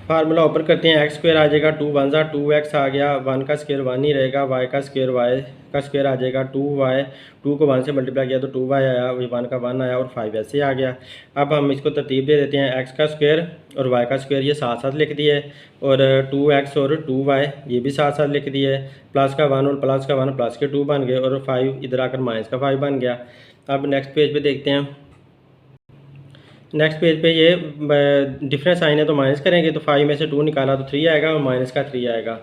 फार्मूला ओपन करते हैं, x² आ जाएगा, 2 1 जा 2x आ गया, 1 का स्क्वायर 1 ही रहेगा, y का स्क्वायर y का स्क्वायर आ जाएगा 2y, 2 को 1 से मल्टीप्लाई किया तो 2y आया, 1 का 1 आया और 5 ऐसे आ गया। अब हम इसको तरतीब दे देते हैं, x का स्क्वायर और y का स्क्वायर ये साथ साथ लिख दिए और 2x और 2y ये भी साथ साथ लिख दिए, प्लस का 1 और प्लस का 1 प्लस के 2 बन गए और 5 इधर आकर माइनस का 5 बन गया। अब नेक्स्ट पेज पे देखते हैं। नेक्स्ट पेज पे ये डिफरेंट साइन है तो माइनस करेंगे, तो 5 में से 2 निकाला तो 3 आएगा और माइनस का 3 आएगा।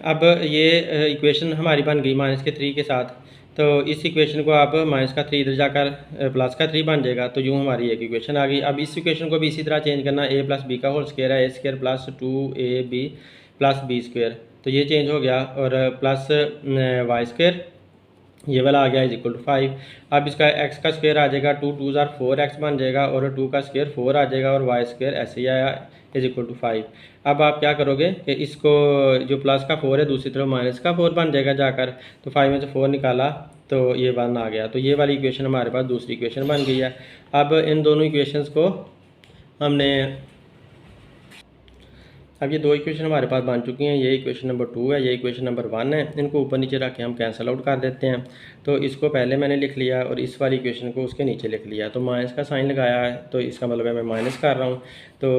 अब ये इक्वेशन हमारी बन गई माइनस के 3 के साथ। तो इस इक्वेशन को आप माइनस का 3 इधर जाकर प्लस का 3 बन जाएगा। तो यूँ हमारी एक इक्वेशन आ गई। अब इस इक्वेशन को भी इसी तरह चेंज करना, a + b का होल स्क्वायर है, a² + 2ab + b², तो ये चेंज हो गया और प्लस y² ये वाला आ गया = 5। अब इसका x का स्क्वायर आ जाएगा, 2 2 जा 4x बन जाएगा और 2 का स्क्वायर 4 आ जाएगा और y² ऐसे ही आया = 5। अब आप क्या करोगे कि इसको जो प्लस का 4 है दूसरी तरफ माइनस का 4 बन जाएगा जाकर, तो 5 में से 4 निकाला तो ये 1 आ गया। तो ये वाली इक्वेशन हमारे पास दूसरी इक्वेशन बन गई है। अब इन दोनों इक्वेशंस को हमने अब ये दो इक्वेशन हमारे पास बन चुकी हैं। ये इक्वेशन नंबर 2 है, ये इक्वेशन नंबर 1 है। इनको ऊपर नीचे रख के हम कैंसिल आउट कर देते हैं। तो इसको पहले मैंने लिख लिया और इस वाली इक्वेशन को उसके नीचे लिख लिया। तो माइनस का साइन लगाया है, तो इसका मतलब है मैं माइनस कर रहा हूँ। तो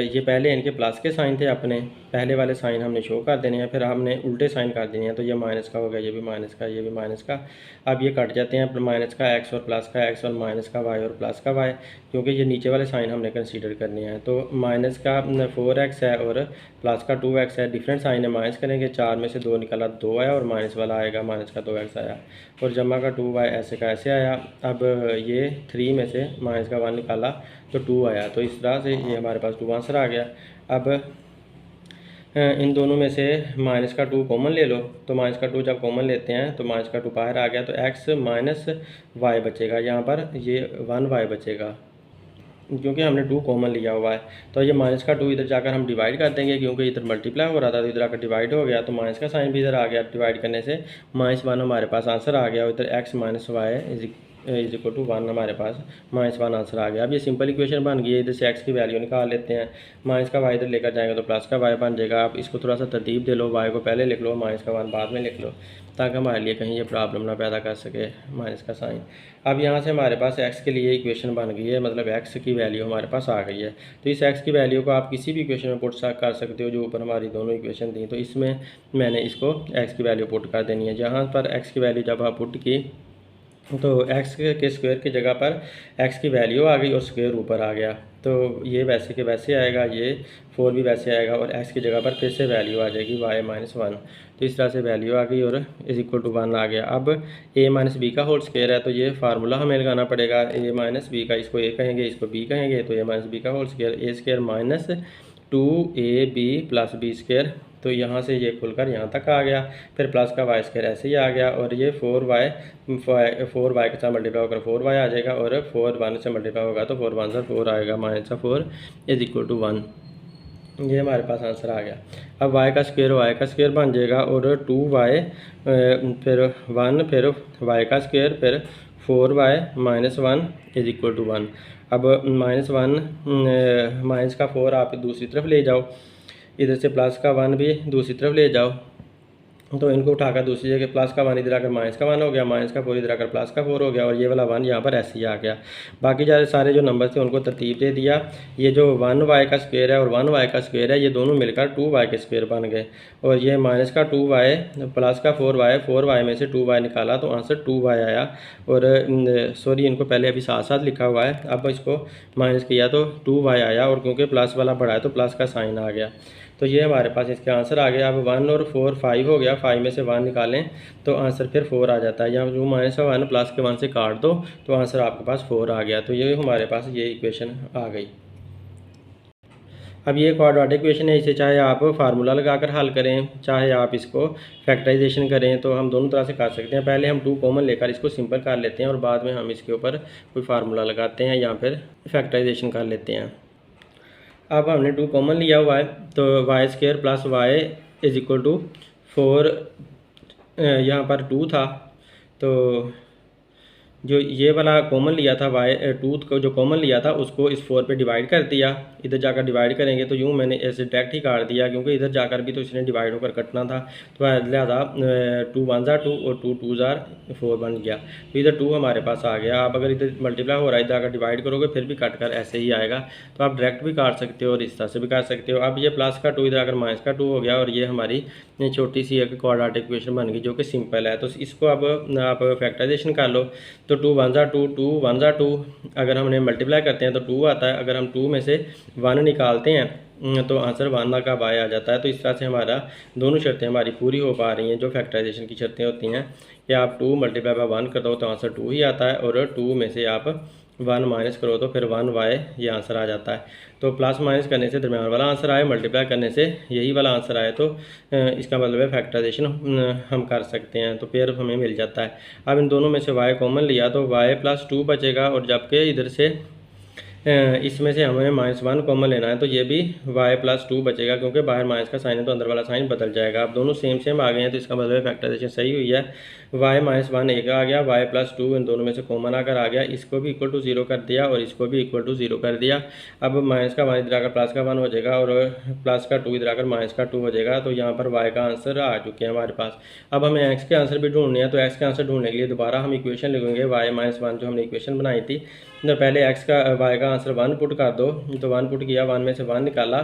ये पहले इनके प्लस के साइन थे, अपने पहले वाले साइन हमने शो कर देने हैं, फिर हमने उल्टे साइन कर देने हैं। तो ये माइनस का हो गया, ये भी माइनस का, ये भी माइनस का। अब ये कट जाते हैं, माइनस का एक्स और प्लस का एक्स और माइनस का वाई और प्लस का वाई, क्योंकि ये नीचे वाले साइन हमने कंसीडर करने हैं। तो माइनस का 4x है और प्लस का 2x है, डिफरेंट साइन है, माइनस करेंगे, 4 में से 2 निकला 2 आया और माइनस वाला आएगा, माइनस का 2x आया और जमा का 2y ऐसे का ऐसे आया। अब ये 3 में से माइनस का 1 निकाला तो 2 आया। तो इस तरह से ये हमारे पास 2 आंसर आ गया। अब इन दोनों में से माइनस का 2 कॉमन ले लो। तो माइनस का 2 जब कॉमन लेते हैं तो माइनस का 2 बाहर आ गया, तो x माइनस वाई बचेगा, यहाँ पर ये 1y बचेगा क्योंकि हमने 2 कॉमन लिया हुआ है। तो ये माइनस का 2 इधर जाकर हम डिवाइड कर देंगे, क्योंकि इधर मल्टीप्लाई हो रहा था तो इधर आकर डिवाइड हो गया। तो माइनस का साइन भी इधर आ गया, डिवाइड करने से -1 हमारे पास आंसर आ गया और इधर x minus y is equal to 1 हमारे पास -1 आंसर आ गया। अब ये सिंपल इक्वेशन बन गई है। इधर से x की वैल्यू निकाल लेते हैं, माइनस का y इधर लेकर जाएंगे तो प्लस का y बन जाएगा। आप इसको थोड़ा सा तरतीब दे लो, y को पहले लिख लो, माइनस का 1 बाद में लिख लो, ताकि हमारे लिए कहीं ये प्रॉब्लम ना पैदा कर सके माइनस का साइन। अब यहाँ से हमारे पास x के लिए इक्वेशन बन गई है, मतलब x की वैल्यू हमारे पास आ गई है। तो इस x की वैल्यू को आप किसी भी इक्वेशन में पुट कर सकते हो, जो ऊपर हमारी दोनों इक्वेशन थी। तो इसमें मैंने इसको x की वैल्यू पुट कर देनी है। जहाँ पर x की वैल्यू जब आप पुट की तो x के स्क्वायर की जगह पर x की वैल्यू आ गई और स्क्वायर ऊपर आ गया। तो ये वैसे के वैसे आएगा, ये 4 भी वैसे आएगा और x की जगह पर फिर से वैल्यू आ जाएगी y-1। तो इस तरह से वैल्यू आ गई और इज इक्वल टू 1 आ गया। अब a-b का होल स्क्वायर है, तो ये फार्मूला हमें लगाना पड़ेगा। a-b का, इसको a कहेंगे, इसको b कहेंगे, तो a-b का whole square a square minus 2ab plus b square. तो यहाँ से ये खुलकर यहाँ तक आ गया, फिर प्लस का वाई स्क्वायर ऐसे ही आ गया और ये 4y के साथ मल्टीप्लाई होकर 4y आ जाएगा और 4 1 से मल्टीप्लाई होगा तो 4 1 से 4 आएगा, -4 इज इक्वल टू 1। ये हमारे पास आंसर आ गया। अब y का स्क्वायर बन जाएगा और 2y फिर 1 फिर y का स्क्वायर फिर 4y -1 इज इक्वल टू 1। अब -1 माइनस का 4 आप दूसरी तरफ ले जाओ, इधर से प्लस का 1 भी दूसरी तरफ ले जाओ, तो इनको उठाकर दूसरी जगह प्लस का 1 इधर आकर माइनस का 1 हो गया, माइनस का 4 इधर आकर प्लस का 4 हो गया और ये वाला 1 यहाँ पर ऐसे ही आ गया। बाकी सारे जो नंबर थे उनको तरतीब दे दिया। ये जो 1y का स्क्वायर है और 1y का स्क्वायर है, ये दोनों मिलकर 2y के स्क्वायर बन गए और ये माइनस का 2y प्लस का 4y में से 2y निकाला तो आंसर 2y आया। और सॉरी, इनको पहले अभी साथ साथ लिखा हुआ है, अब इसको माइनस किया तो 2y आया और क्योंकि प्लस वाला बढ़ा है तो प्लस का साइन आ गया। तो ये हमारे पास इसके आंसर आ गया। अब 1 और 4 5 हो गया, 5 में से 1 निकालें तो आंसर फिर 4 आ जाता है। यहाँ जो -1 प्लस के 1 से काट दो तो आंसर आपके पास 4 आ गया। तो ये हमारे पास ये इक्वेशन आ गई। अब ये क्वाड्रेटिक इक्वेशन है, इसे चाहे आप फार्मूला लगाकर हल करें, चाहे आप इसको फैक्टराइजेशन करें, तो हम दोनों तरह से कर सकते हैं। पहले हम 2 कॉमन लेकर इसको सिंपल कर लेते हैं और बाद में हम इसके ऊपर कोई फार्मूला लगाते हैं या फिर फैक्टराइजेशन कर लेते हैं। अब हमने 2 कॉमन लिया हुआ है, तो y square plus y is equal to 4, यहाँ पर 2 था तो जो ये वाला कॉमन लिया था y2 को जो कॉमन लिया था उसको इस 4 पे डिवाइड कर दिया। इधर जाकर डिवाइड करेंगे तो यूँ मैंने ऐसे डायरेक्ट ही काट दिया, क्योंकि इधर जाकर भी तो इसने डिवाइड होकर कटना था। तो लिहाजा 2 1 2 और 2 2 4 बन गया। तो इधर 2 हमारे पास आ गया। आप अगर इधर मल्टीप्लाई हो रहा है, इधर आकर डिवाइड करोगे फिर भी कट कर ऐसे ही आएगा। तो आप डायरेक्ट भी काट सकते हो और इस तरह से भी काट सकते हो। अब ये प्लस का 2 इधर आकर माइनस का 2 हो गया और ये हमारी छोटी सी एक क्वाड्रेटिक इक्वेशन बन गई जो कि सिंपल है। तो इसको अब आप फैक्टराइजेशन कर लो। तो 2 1 2 2 1 2, अगर हमने मल्टीप्लाई करते हैं तो 2 आता है। अगर हम 2 में से 1 निकालते हैं तो आंसर 1 का बाय आ जाता है। तो इस तरह से हमारा दोनों शर्तें हमारी पूरी हो पा रही हैं जो फैक्टराइजेशन की शर्तें होती हैं कि आप 2 मल्टीप्लाई बाय 1 कर दो तो आंसर 2 ही आता है और 2 में से आप 1 माइनस करो तो फिर 1y ये आंसर आ जाता है। तो प्लस माइनस करने से दरम्यान वाला आंसर आए, मल्टीप्लाई करने से यही वाला आंसर आए, तो इसका मतलब है फैक्टराइजेशन हम कर सकते हैं, तो फिर हमें मिल जाता है। अब इन दोनों में से y कॉमन लिया तो y + 2 बचेगा और जबकि इधर से इसमें से हमें -1 कॉमन लेना है, तो ये भी y+2 बचेगा, क्योंकि बाहर माइनस का साइन है तो अंदर वाला साइन बदल जाएगा। अब दोनों सेम सेम आ गए हैं, तो इसका मतलब फैक्टराइजेशन सही हुई है। y-1 एक आ गया, y+2 इन दोनों में से कॉमन आकर आ गया, इसको भी इक्वल टू 0 कर दिया और इसको भी इक्वल टू 0 कर दिया। अब माइनस का 1 इधर आकर प्लस का 1 हो जाएगा और प्लस का 2 इधर आकर माइनस का 2 हो जाएगा। तो यहाँ पर y का आंसर आ चुके हैं हमारे पास। अब हमें x के आंसर भी ढूंढने हैं, तो x के आंसर ढूंढने के लिए दोबारा हम इक्वेशन लिखेंगे y-1 जो हमने इक्वेशन बनाई थी। तो पहले y का आंसर 1 पुट कर दो, तो 1 पुट किया, 1 में से 1 निकाला,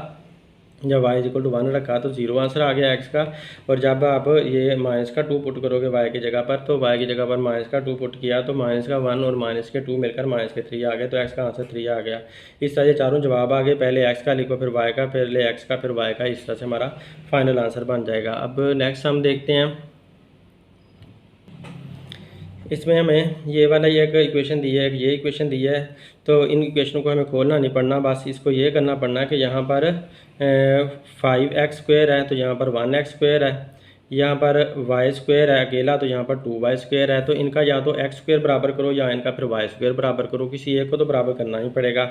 जब y इक्वल टू 1 रखा तो 0 आंसर आ गया x का। और जब आप ये माइनस का 2 पुट करोगे y की जगह पर, तो y की जगह पर माइनस का 2 पुट किया तो माइनस का 1 और माइनस के 2 मिलकर माइनस के 3 आ गए, तो x का आंसर 3 आ गया। इस तरह ये चारों जवाब आ गए, पहले x का लिखो, फिर y का, फिर x का, फिर y का, इस तरह से हमारा फाइनल आंसर बन जाएगा। अब नेक्स्ट हम देखते हैं, इसमें हमें ये वाला एक इक्वेशन दी है, ये इक्वेशन दी है, तो इन इक्वेशनों को हमें खोलना नहीं पड़ना, बस इसको ये करना पड़ना है कि यहाँ पर 5x स्क्वायर है तो यहाँ पर 1x स्क्वायर है, यहाँ पर y स्क्वायर है अकेला तो यहाँ पर 2y स्क्वायर है। तो इनका या तो x स्क्वायर बराबर करो या इनका फिर y स्क्वायर बराबर करो, किसी एक को तो बराबर करना ही पड़ेगा।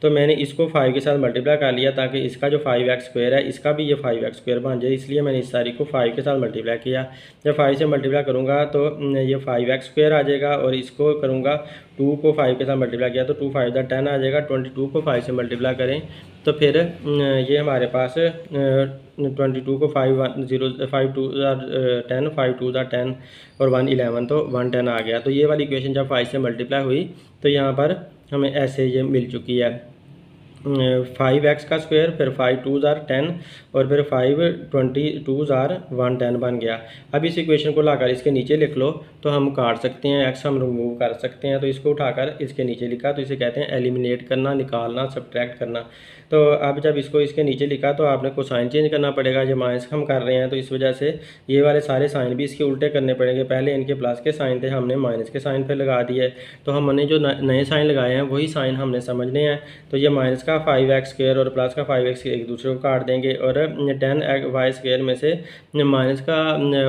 तो मैंने इसको 5 के साथ मल्टीप्लाई कर लिया ताकि इसका जो 5x स्क्वायर है इसका भी ये 5x स्क्वायर बन जाए, इसलिए मैंने इस सारी को 5 के साथ मल्टीप्लाई किया। जब 5 से मल्टीप्लाई करूँगा तो ये 5x स्क्वायर आ जाएगा, और इसको करूँगा 2 को 5 के साथ मल्टीप्लाई किया तो 2 5 10 आ जाएगा। 22 को 5 से मल्टीप्लाई करें तो फिर ये हमारे पास 22 को 5 0 5 2 10 5 2 10 और 1 11, तो 110 आ गया। तो ये वाली इक्वेशन जब 5 से मल्टीप्लाई हुई तो यहाँ पर हमें ऐसे ये मिल चुकी है, 5x का स्क्वायर, फिर 5 2 10 और फिर 5 22 110 बन गया। अब इस इक्वेशन को लाकर इसके नीचे लिख लो तो हम काट सकते हैं, x हम रिमूव कर सकते हैं, तो इसको उठाकर इसके नीचे लिखा तो इसे कहते हैं एलिमिनेट करना, निकालना, सब्ट्रैक्ट करना। तो अब जब इसको इसके नीचे लिखा तो आपने को साइन चेंज करना पड़ेगा, जो माइनस हम कर रहे हैं तो इस वजह से ये वाले सारे साइन भी इसके उल्टे करने पड़ेंगे। पहले इनके प्लस के साइन थे, हमने माइनस के साइन पे लगा दिए, तो हमने जो नए साइन लगाए हैं वही साइन हमने समझने हैं। तो ये माइनस का 5x स्क्वायर और प्लस का 5x एक दूसरे को काट देंगे, और 10y स्क्वायर में से माइनस का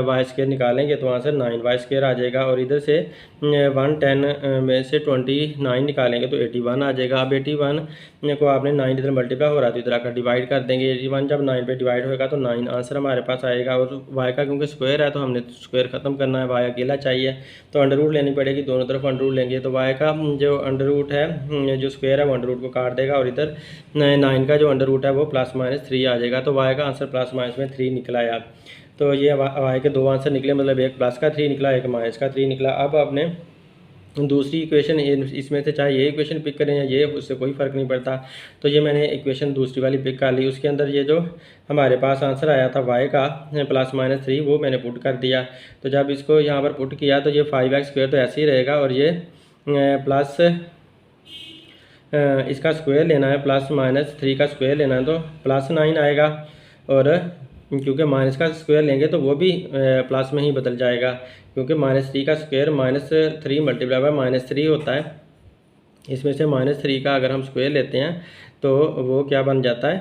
y स्क्वायर निकालेंगे तो आंसर 9y स्क्वायर आ जाएगा, और इधर से 110 में से 29 निकालेंगे तो 81 आ जाएगा। अब 81 को आपने 9 इधर मल्टीप्लाई हो रहा है तो इधर आकर डिवाइड कर देंगे, 81 जब 9 पे डिवाइड होगा तो 9 आंसर हमारे पास आएगा। और y का क्योंकि स्क्वायर है तो हमने स्क्वायर ख़त्म करना है, y अकेला चाहिए तो अंडर रूट लेनी पड़ेगी, दोनों तरफ अंडर रूट लेंगे तो y का जो अंडर रूट है, जो स्क्वायर है वो अंडर रूट को काट देगा, और इधर 9 का जो अंडर रूट है वो +-3 आ जाएगा। तो y का आंसर +-3 निकला यार। तो ये y के दो आंसर निकले, मतलब एक प्लस का 3 निकला, एक माइनस का 3 निकला। अब आपने दूसरी इक्वेशन, इसमें से चाहे ये इक्वेशन पिक करें या ये, उससे कोई फ़र्क नहीं पड़ता। तो ये मैंने इक्वेशन दूसरी वाली पिक कर ली, उसके अंदर ये जो हमारे पास आंसर आया था y का +-3 वो मैंने पुट कर दिया। तो जब इसको यहाँ पर पुट किया तो ये 5x स्क्वायर तो ऐसे ही रहेगा, और ये प्लस इसका स्क्वायर लेना है, +-3 का स्क्वायर लेना है तो +9 आएगा, और क्योंकि माइनस का स्क्वायर लेंगे तो वो भी प्लस में ही बदल जाएगा, क्योंकि -3 का स्क्वायर -3 मल्टीप्लाई बाय -3 होता है। इसमें से -3 का अगर हम स्क्वायर लेते हैं तो वो क्या बन जाता है,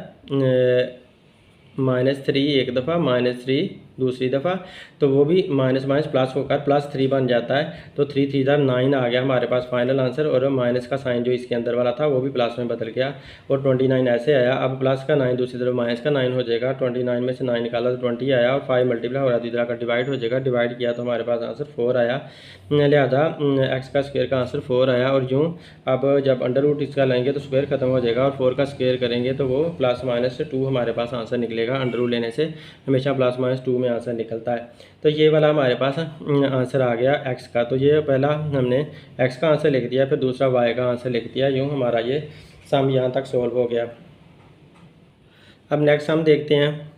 -3 एक दफ़ा, -3 दूसरी दफ़ा, तो वो भी माइनस माइनस प्लस होकर +3 बन जाता है। तो 3 3 9 आ गया हमारे पास फाइनल आंसर, और माइनस का साइन जो इसके अंदर वाला था वो भी प्लस में बदल गया, और 29 ऐसे आया। अब प्लस का 9 दूसरी तरफ माइनस का 9 हो जाएगा, 29 में से 9 निकाला तो 20 आया, और 5 मल्टीप्लाई हो रहा है तो इधर का डिवाइड हो जाएगा, डिवाइड किया तो हमारे पास आंसर 4 आया, लिहाजा x का स्क्वायर का आंसर 4 आया। और यूँ अब जब अंडर रूट इसका लेंगे तो स्क्वायर खत्म हो जाएगा, और 4 का स्क्वायर करेंगे तो वो +-2 हमारे पास आंसर निकलेगा। अंडर रूट लेने से हमेशा +-2 में आंसर निकलता है। तो ये वाला हमारे पास आंसर आ गया x का। तो ये पहला हमने x का आंसर लिख दिया, फिर दूसरा y का आंसर लिख दिया, यूँ हमारा ये सम यहाँ तक सॉल्व हो गया। अब नेक्स्ट हम देखते हैं।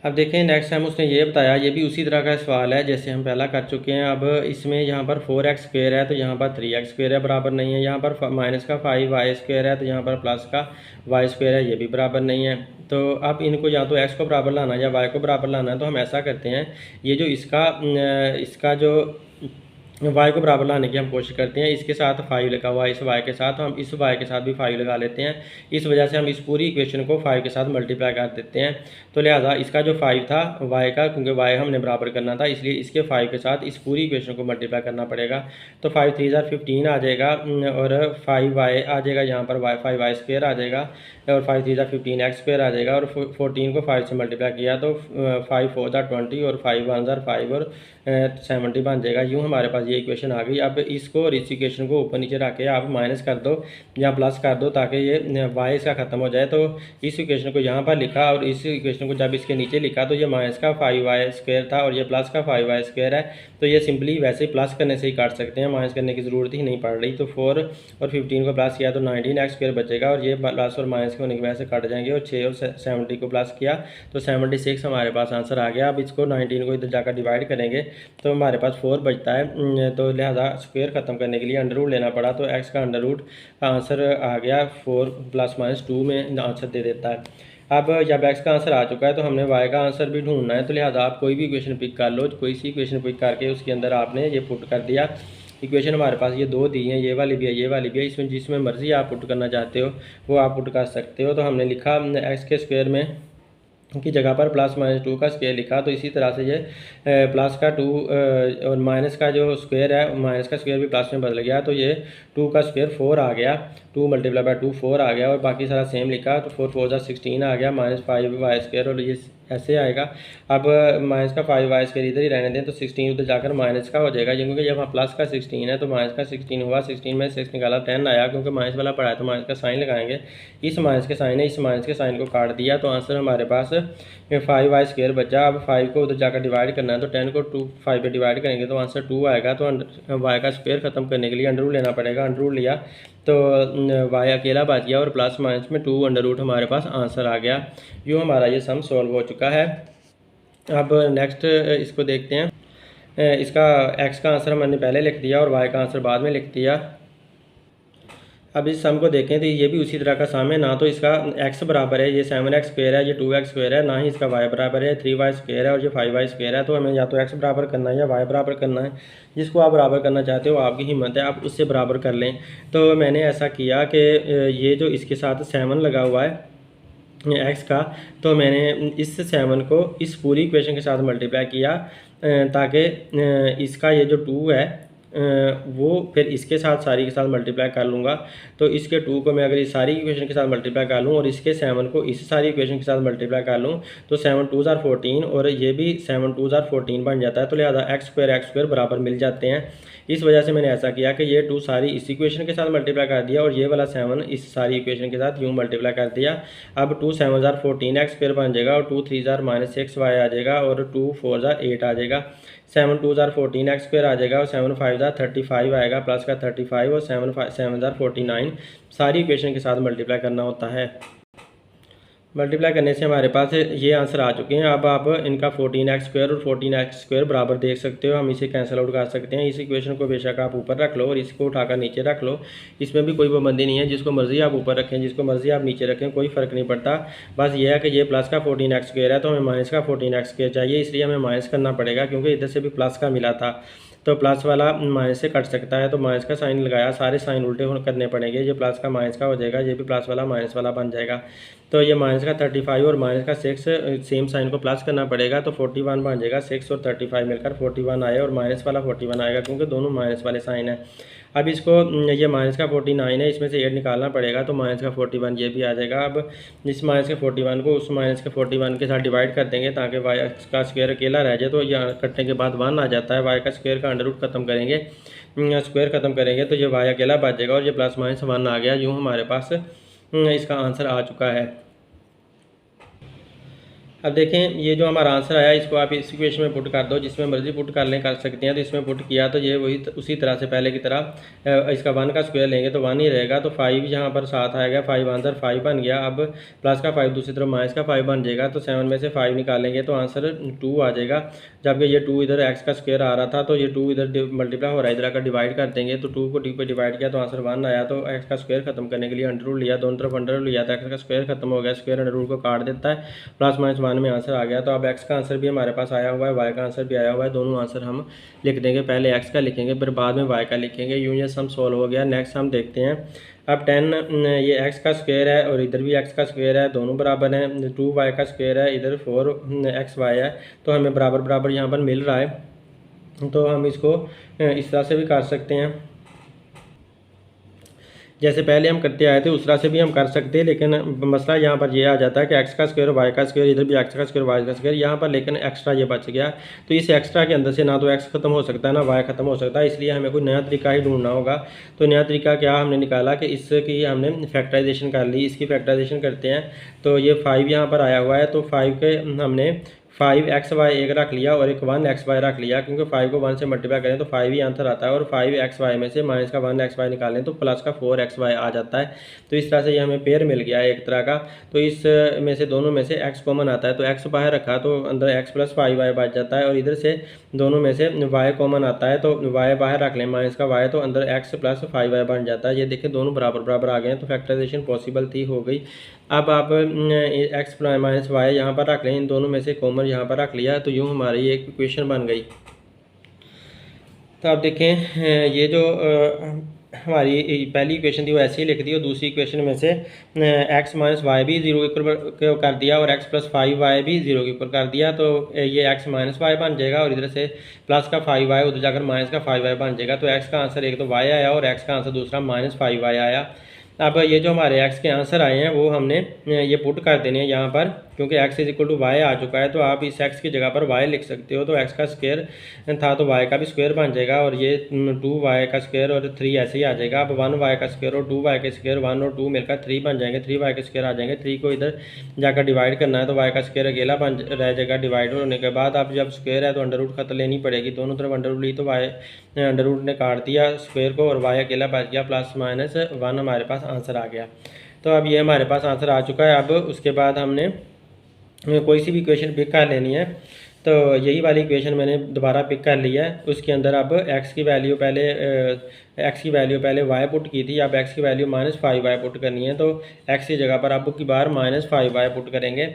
अब देखें नेक्स्ट टाइम उसने ये बताया, ये भी उसी तरह का सवाल है जैसे हम पहला कर चुके हैं। अब इसमें यहाँ पर 4x स्क्वायर है तो यहाँ पर 3x स्क्वायर है, बराबर नहीं है। यहाँ पर माइनस का 5y स्क्वायर है तो यहाँ पर प्लस का y स्क्वायर है, ये भी बराबर नहीं है। तो अब इनको या तो x को बराबर लाना है या y को बराबर लाना है। तो हम ऐसा करते हैं, ये जो इसका जो y को बराबर लाने की हम कोशिश करते हैं। इसके साथ 5 लगा हुआ है इस y के साथ, तो हम इस y के साथ भी 5 लगा लेते हैं। इस वजह से हम इस पूरी इक्वेशन को 5 के साथ मल्टीप्लाई कर देते हैं। तो लिहाजा इसका जो 5 था y का, क्योंकि y हमने बराबर करना था इसलिए इसके 5 के साथ इस पूरी इक्वेशन को मल्टीप्लाई करना पड़ेगा। तो 5 3 15 आ जाएगा और 5y आ जाएगा, यहाँ पर 5y स्क्वायर आ जाएगा और 5 3 15 x स्क्वायर आ जाएगा। और 14 को 5 से मल्टीप्लाई किया तो 5 4 20 और 5 1 5 और 70 बन जाएगा। यूँ हमारे पास ये इक्वेशन आ गई। अब इसको और इस इक्वेशन को ऊपर नीचे रख के आप माइनस कर दो या प्लस कर दो ताकि ये y इसका ख़त्म हो जाए। तो इस इक्वेशन को यहाँ पर लिखा और इस इक्वेशन को जब इसके नीचे लिखा तो ये माइनस का 5y स्क्वायर था और ये प्लस का 5y स्क्वायर है। तो ये सिंपली वैसे ही प्लस करने से ही काट सकते हैं, माइनस करने की ज़रूरत ही नहीं पड़ रही। तो 4 और 15 को प्लस किया तो 19x स्क्वायर बचेगा और ये प्लस और माइनस के होने की वजह से कट जाएंगे। और 6 और 70 को प्लस किया तो 76 हमारे पास आंसर आ गया। अब इसको 19 को इधर जाकर डिवाइड करेंगे तो हमारे पास 4 बचता है। तो लिहाजा स्क्वायर ख़त्म करने के लिए अंडर रूट लेना पड़ा, तो x का अंडर रूट का आंसर आ गया 4 ± 2 में आंसर दे देता है। अब जब x का आंसर आ चुका है तो हमने y का आंसर भी ढूंढना है। तो लिहाजा आप कोई भी इक्वेशन पिक कर लो, कोई सी इक्वेशन पिक करके उसके अंदर आपने ये पुट कर दिया। इक्वेशन हमारे पास ये 2 दी हैं, ये वाली भी है ये वाली भी है, इसमें जिसमें मर्ज़ी आप पुट करना चाहते हो वो आप पुट कर सकते हो। तो हमने लिखा x के स्क्वायर में की जगह पर ±2 का स्क्वायर लिखा। तो इसी तरह से ये प्लस का 2 और माइनस का जो स्क्वायर है, माइनस का स्क्वायर भी प्लस में बदल गया तो ये 2 का स्क्वायर 4 आ गया, 2 × 2 4 आ गया और बाकी सारा सेम लिखा। तो 4 4 16 आ गया, -5y स्क्वायर और ये ऐसे आएगा। अब माइनस का 5y स्क्वायर इधर ही रहने दें तो 16 उधर जाकर माइनस का हो जाएगा, क्योंकि जब यहाँ प्लस का 16 है तो माइनस का 16 हुआ, 16 में 6 निकाला 10 आया, क्योंकि माइनस वाला पड़ा है तो माइनस का साइन लगाएंगे। इस माइनस के साइन है, इस माइनस के साइन को काट दिया तो आंसर हमारे पास 5y स्क्वायर बचा। अब 5 को उधर जाकर डिवाइड करना है तो 10 को 5 पे डिवाइड करेंगे तो आंसर 2 आएगा। तो y का स्क्वायर ख़त्म करने के लिए अंडर रूट लेना पड़ेगा, अंडर रूट लिया तो y अकेला बच गया और प्लस माइनस में 2 अंडर रूट हमारे पास आंसर आ गया। यूँ हमारा ये सम सॉल्व हो चुका है। अब नेक्स्ट इसको देखते हैं। इसका x का आंसर मैंने पहले लिख दिया और y का आंसर बाद में लिख दिया। अब इस सम को देखें तो ये भी उसी तरह का सम है, ना तो इसका x बराबर है, ये 7x स्क्वायर है, ये 2x स्क्वायर है, ना ही इसका y बराबर है, 3y स्क्वायर है और ये 5y स्क्वायर है। तो हमें या तो x बराबर करना है या y बराबर करना है, जिसको आप बराबर करना चाहते हो आपकी हिम्मत है, आप उससे बराबर कर लें। तो मैंने ऐसा किया कि ये जो इसके साथ 7 लगा हुआ है x का, तो मैंने इस 7 को इस पूरी इक्वेशन के साथ मल्टीप्लाई किया ताकि इसका ये जो 2 है वो फिर इसके साथ सारी के साथ मल्टीप्लाई कर लूँगा। तो इसके 2 को मैं अगर इस सारी इक्वेशन के साथ मल्टीप्लाई कर लूँ और इसके 7 को इस सारी इक्वेशन के साथ मल्टीप्लाई कर लूँ तो 7 2 * 14 और ये भी 7 2 * 14 बन जाता है। तो लिहाजा x स्क्वायर बराबर मिल जाते हैं। इस वजह से मैंने ऐसा किया कि ये 2 सारी इस इक्वेशन के साथ मल्टीप्लाई कर दिया और ये वाला 7 इस सारी इक्वेशन के साथ यूँ मल्टीप्लाई कर दिया। अब 2 7 * 14 x स्क्वायर बन जाएगा और 2 3 * -6y आ जाएगा और 2 4 8 आ जाएगा। 7 2 * 14 x स्क्वायर आ जाएगा और 7 5 35 आएगा, प्लस का 35 और 7 49 सारी इक्वेशन के साथ मल्टीप्लाई करना होता है। मल्टीप्लाई करने से हमारे पास ये आंसर आ चुके हैं। अब आप इनका 14x स्क्वायर और 14x स्क्वायर बराबर देख सकते हो, हम इसे कैंसिल आउट कर सकते हैं। इस इक्वेशन को बेशक आप ऊपर रख लो और इसको उठाकर नीचे रख लो, इसमें भी कोई पाबंदी नहीं है, जिसको मर्ज़ी आप ऊपर रखें जिसको मर्ज़ी आप नीचे रखें, कोई फ़र्क नहीं पड़ता। बस ये है कि ये प्लस का 14x स्क्वायर है तो हमें माइनस का 14x स्क्वायर चाहिए, इसलिए हमें माइनस करना पड़ेगा क्योंकि इधर से भी प्लस का मिला था तो प्लस वाला माइनस से कट सकता है। तो माइनस का साइन लगाया, सारे साइन उल्टे करने पड़ेंगे, ये प्लस का माइनस का हो जाएगा, ये भी प्लस वाला माइनस वाला बन जाएगा। तो ये माइनस का 35 और माइनस का 6 सेम साइन को प्लस करना पड़ेगा तो 41 बन जाएगा। 6 और 35 मिलकर 41 आए और माइनस वाला 41 आएगा क्योंकि दोनों माइनस वाले साइन है। अब इसको ये माइनस का 49 है, इसमें से 8 निकालना पड़ेगा तो माइनस का 41 ये भी आ जाएगा। अब इस माइनस के 41 को उस माइनस के 41 के साथ डिवाइड कर देंगे ताकि y का स्क्वायर अकेला रह जाए। तो यहाँ कटने के बाद 1 आ जाता है, y का स्क्वायर का अंडर रूट खत्म करेंगे, स्क्वायर खत्म करेंगे तो ये y अकेला बच जाएगा और ये प्लस माइनस 1 आ गया। यूँ हमारे पास इसका आंसर आ चुका है। अब देखें ये जो हमारा आंसर आया इसको आप इस इक्वेशन में पुट कर दो, जिसमें मर्जी पुट कर सकते हैं। तो इसमें पुट किया तो ये वही उसी तरह से पहले की तरह इसका 1 का स्क्वायर लेंगे तो 1 ही रहेगा। तो 5 यहाँ पर साथ आएगा, 5 आंसर 5 बन गया। अब प्लस का 5 दूसरी तरफ माइनस का 5 बन जाएगा तो 7 में से 5 निकालेंगे तो आंसर 2 आ जाएगा। जबकि ये 2 इधर x का स्क्वायर आ रहा था तो ये 2 इधर मल्टीप्लाई हो रहा है, इधर आकर डिवाइड कर देंगे तो 2 को 2 पे डिवाइड किया तो आंसर 1 आया। तो x का स्क्वायर खत्म करने के लिए अंडर रूट लिया, दोनों तरफ अंडर रूट लिया था, x का स्क्वायर खत्म हो गया, स्क्वायर अंडर रूट को काट देता है, प्लस माइनस 1 1 में आंसर आ गया। तो अब एक्स का आंसर भी हमारे पास आया हुआ है, वाई का आंसर भी आया हुआ है, दोनों आंसर हम लिख देंगे। पहले एक्स का लिखेंगे फिर बाद में वाई का लिखेंगे। यूँ ये सम सॉल्व हो गया। नेक्स्ट हम देखते हैं अब 10 ये एक्स का स्क्वायर है और इधर भी एक्स का स्क्वायर है, दोनों बराबर हैं। 2 वाई का स्क्वायर है, इधर 4 एक्स वाई है, तो हमें बराबर बराबर यहाँ पर मिल रहा है। तो हम इसको इस तरह से भी कर सकते हैं, जैसे पहले हम करते आए थे उस तरह से भी हम कर सकते हैं। लेकिन मसला यहाँ पर ये आ जाता है कि एक्स का स्क्वायर वाई का स्क्वायर, इधर भी एक्स का स्क्वायर वाई का स्क्वायर, यहाँ पर लेकिन एक्स्ट्रा ये बच गया। तो इस एक्स्ट्रा के अंदर से ना तो एक्स खत्म हो सकता है ना वाई खत्म हो सकता है, इसलिए हमें कोई नया तरीका ही ढूंढना होगा। तो नया तरीका क्या हमने निकाला कि इसकी हमने फैक्टराइजेशन कर ली। इसकी फैक्टराइजेशन करते हैं तो ये 5 यहाँ पर आया हुआ है, तो 5 के हमने 5xy एक रख लिया और एक 1xy रख लिया, क्योंकि 5 को 1 से मल्टीप्लाई करें तो 5 ही आंसर आता है। और 5xy में से माइनस का 1xy निकालें तो प्लस का 4xy आ जाता है। तो इस तरह से ये हमें पेयर मिल गया है एक तरह का। तो इस में से दोनों में से x कॉमन आता है, तो x बाहर रखा तो अंदर x प्लस 5y बच जाता है। और इधर से दोनों में से y कॉमन आता है, तो y बाहर रख लें माइनस का y, तो अंदर x प्लस 5y बन जाता है। ये देखिए दोनों बराबर बराबर आ गए हैं, तो फैक्टराइजेशन पॉसिबल थी, हो गई। अब आप x माइनस वाई यहाँ पर रख लें, इन दोनों में से कॉमन यहाँ पर रख लिया, तो यूँ हमारी एक इक्वेशन बन गई। तो आप देखें ये जो हमारी पहली इक्वेशन थी वो ऐसे ही लिख दी, और दूसरी इक्वेशन में से x माइनस वाई भी 0 इक्वल कर दिया और x प्लस 5y भी 0 के इक्वल कर दिया। तो ये x माइनस वाई बन जाएगा और इधर से प्लस का 5y उधर जाकर माइनस का 5y बन जाएगा। तो x का आंसर एक तो y आया और x का आंसर दूसरा माइनस 5y आया। अब ये जो हमारे x के आंसर आए हैं वो हमने ये पुट कर देने हैं यहाँ पर, क्योंकि x is equal to y आ चुका है। तो आप इस x की जगह पर y लिख सकते हो। तो x का स्क्वायर था तो y का भी स्क्वायर बन जाएगा, और ये 2y का स्क्वायर और 3 ऐसे ही आ जाएगा। अब 1y का स्क्वायर और 2y के स्क्वायर 1 और 2 मिलकर 3 बन जाएंगे, 3y के स्क्वायर आ जाएंगे। 3 को इधर जाकर डिवाइड करना है तो y का स्क्वायर अकेला बन रह जाएगा। डिवाइड होने के बाद अब जब स्क्वायर है तो अंडर रूट खत्म लेनी पड़ेगी, दोनों तरफ अंडर रूट ली तो y अंडर रूट ने काट दिया स्क्वायर को और y अकेला बच गया, प्लस माइनस 1 हमारे पास आंसर आ गया। तो अब ये हमारे पास आंसर आ चुका है। अब उसके बाद हमने कोई सी भी इक्वेशन पिक कर लेनी है। तो यही वाली इक्वेशन मैंने दोबारा पिक कर ली है। उसके अंदर अब x की वैल्यू पहले y पुट की थी, अब x की वैल्यू माइनस 5y पुट करनी है। तो x की जगह पर अब की बार माइनस 5y पुट करेंगे।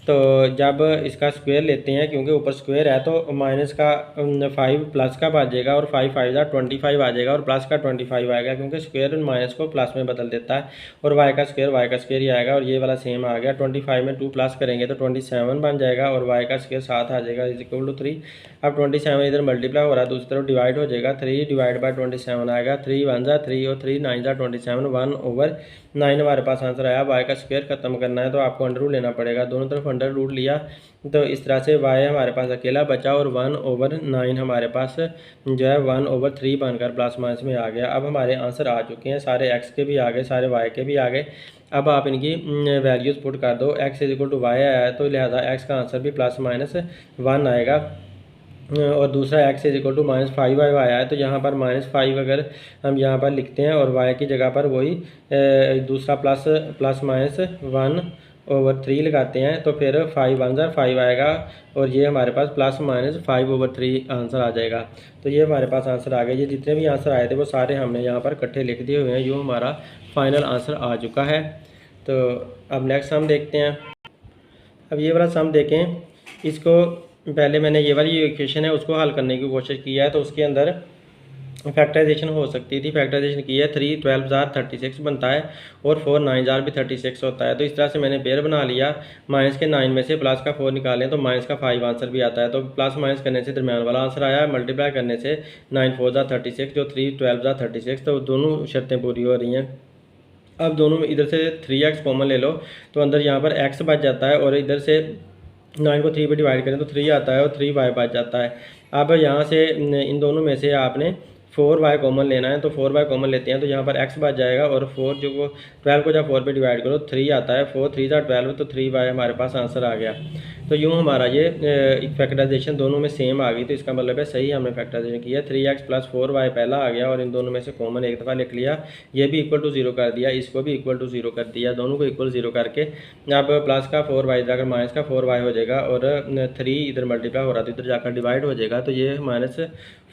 तो जब इसका स्क्वायर लेते हैं, क्योंकि ऊपर स्क्वायर है, तो माइनस का 5 प्लस का बच जाएगा और 5 5 25 आ जाएगा और प्लस का 25 आएगा, क्योंकि स्क्वायर माइनस को प्लस में बदल देता है। और y का स्क्वायर ही आएगा, और ये वाला सेम आ गया। 25 में 2 प्लस करेंगे तो 27 बन जाएगा और y का स्क्वायर 7 आ जाएगा इज इक्वल टू 3। अब 27 इधर मल्टीप्लाई हो रहा है, दूसरी तरफ डिवाइड हो जाएगा, 3 डिवाइड बाय 27 आएगा। 3 1 जा 3 और 3 9 जा 27, 1/9 हमारे पास आंसर आया। y का स्क्वायर खत्म करना है तो आपको अंडर रूट लेना पड़ेगा, दोनों तरफ अंडर रूट लिया तो इस तरह से y हमारे पास अकेला बचा और 1/9 हमारे पास जो है 1/3 बनकर प्लस माइनस में आ गया। अब हमारे आंसर आ चुके हैं, सारे x के भी आ गए, सारे y के भी आ गए। अब आप इनकी वैल्यूज़ पुट कर दो। x is equal to y आया है तो लिहाजा x का आंसर भी प्लस माइनस 1 आएगा, और दूसरा x is equal to minus 5y आया है। तो यहाँ पर -5 अगर हम यहाँ पर लिखते हैं और y की जगह पर वही दूसरा प्लस माइनस 1/3 लगाते हैं तो फिर 5 1 जा 5 आएगा और ये हमारे पास प्लस माइनस 5/3 आंसर आ जाएगा। तो ये हमारे पास आंसर आ गया। ये जितने भी आंसर आए थे वो सारे हमने यहाँ पर इकट्ठे लिख दिए हुए हैं, जो हमारा फाइनल आंसर आ चुका है। तो अब नेक्स्ट हम देखते हैं। अब ये वाला सम देखें, इसको पहले मैंने ये वाली इक्वेशन है उसको हल करने की कोशिश की है, तो उसके अंदर फैक्टराइजेशन हो सकती थी। फैक्टराइजेशन की है 3 12 जार 36 बनता है और 4 9 जार भी 36 होता है। तो इस तरह से मैंने पेयर बना लिया। माइनस के 9 में से प्लस का 4 निकालें तो माइनस का 5 आंसर भी आता है। तो प्लस माइनस करने से दरम्यान वाला आंसर आया, मल्टीप्लाई करने से 9 4 जार 36 जो 3 12 जार 36, तो दोनों शर्तें पूरी हो रही हैं। अब दोनों में इधर से 3x कॉमन ले लो तो अंदर यहाँ पर x बच जाता है और इधर से 9 को 3 पे डिवाइड करें तो 3 आता है और 3y बच जाता है। अब यहाँ से इन दोनों में से आपने 4y कॉमन लेना है, तो 4y कॉमन लेते हैं तो यहाँ पर x बच जाएगा और 4 जो को 12 को जब 4 पे डिवाइड करो 3 आता है, 4 3 जा 12 तो 3y हमारे पास आंसर आ गया। तो यूँ हमारा ये फैक्टराइजेशन दोनों में सेम आ गई, तो इसका मतलब है सही हमने फैक्टराइजेशन किया। 3x प्लस 4y पहला आ गया और इन दोनों में से कॉमन एक दफ़ा लिख लिया, ये भी इक्वल टू 0 कर दिया, इसको भी इक्वल टू 0 कर दिया, दोनों को इक्वल 0 करके अब प्लस का 4y जाकर माइनस का 4y हो जाएगा और 3 इधर मल्टीप्लाई हो रहा था इधर जाकर डिवाइड हो जाएगा। तो ये माइनस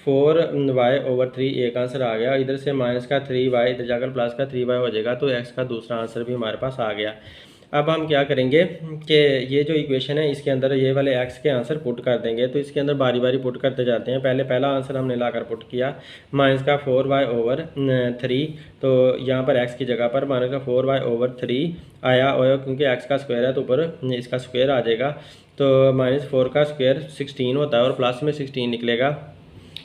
4y/3 एक आंसर आ गया। इधर से माइनस का 3y इधर जाकर प्लस का 3y हो जाएगा, तो x का दूसरा आंसर भी हमारे पास आ गया। अब हम क्या करेंगे कि ये जो इक्वेशन है इसके अंदर ये वाले एक्स के आंसर पुट कर देंगे। तो इसके अंदर बारी बारी पुट करते जाते हैं। पहले पहला आंसर हमने लाकर पुट किया माइनस का 4y/3। तो यहाँ पर एक्स की जगह पर माइनस का 4y/3 आया, और क्योंकि एक्स का स्क्वायर है तो ऊपर इसका स्क्वायर आ जाएगा। तो -4 का स्क्वायर 16 होता है और प्लस में 16 निकलेगा,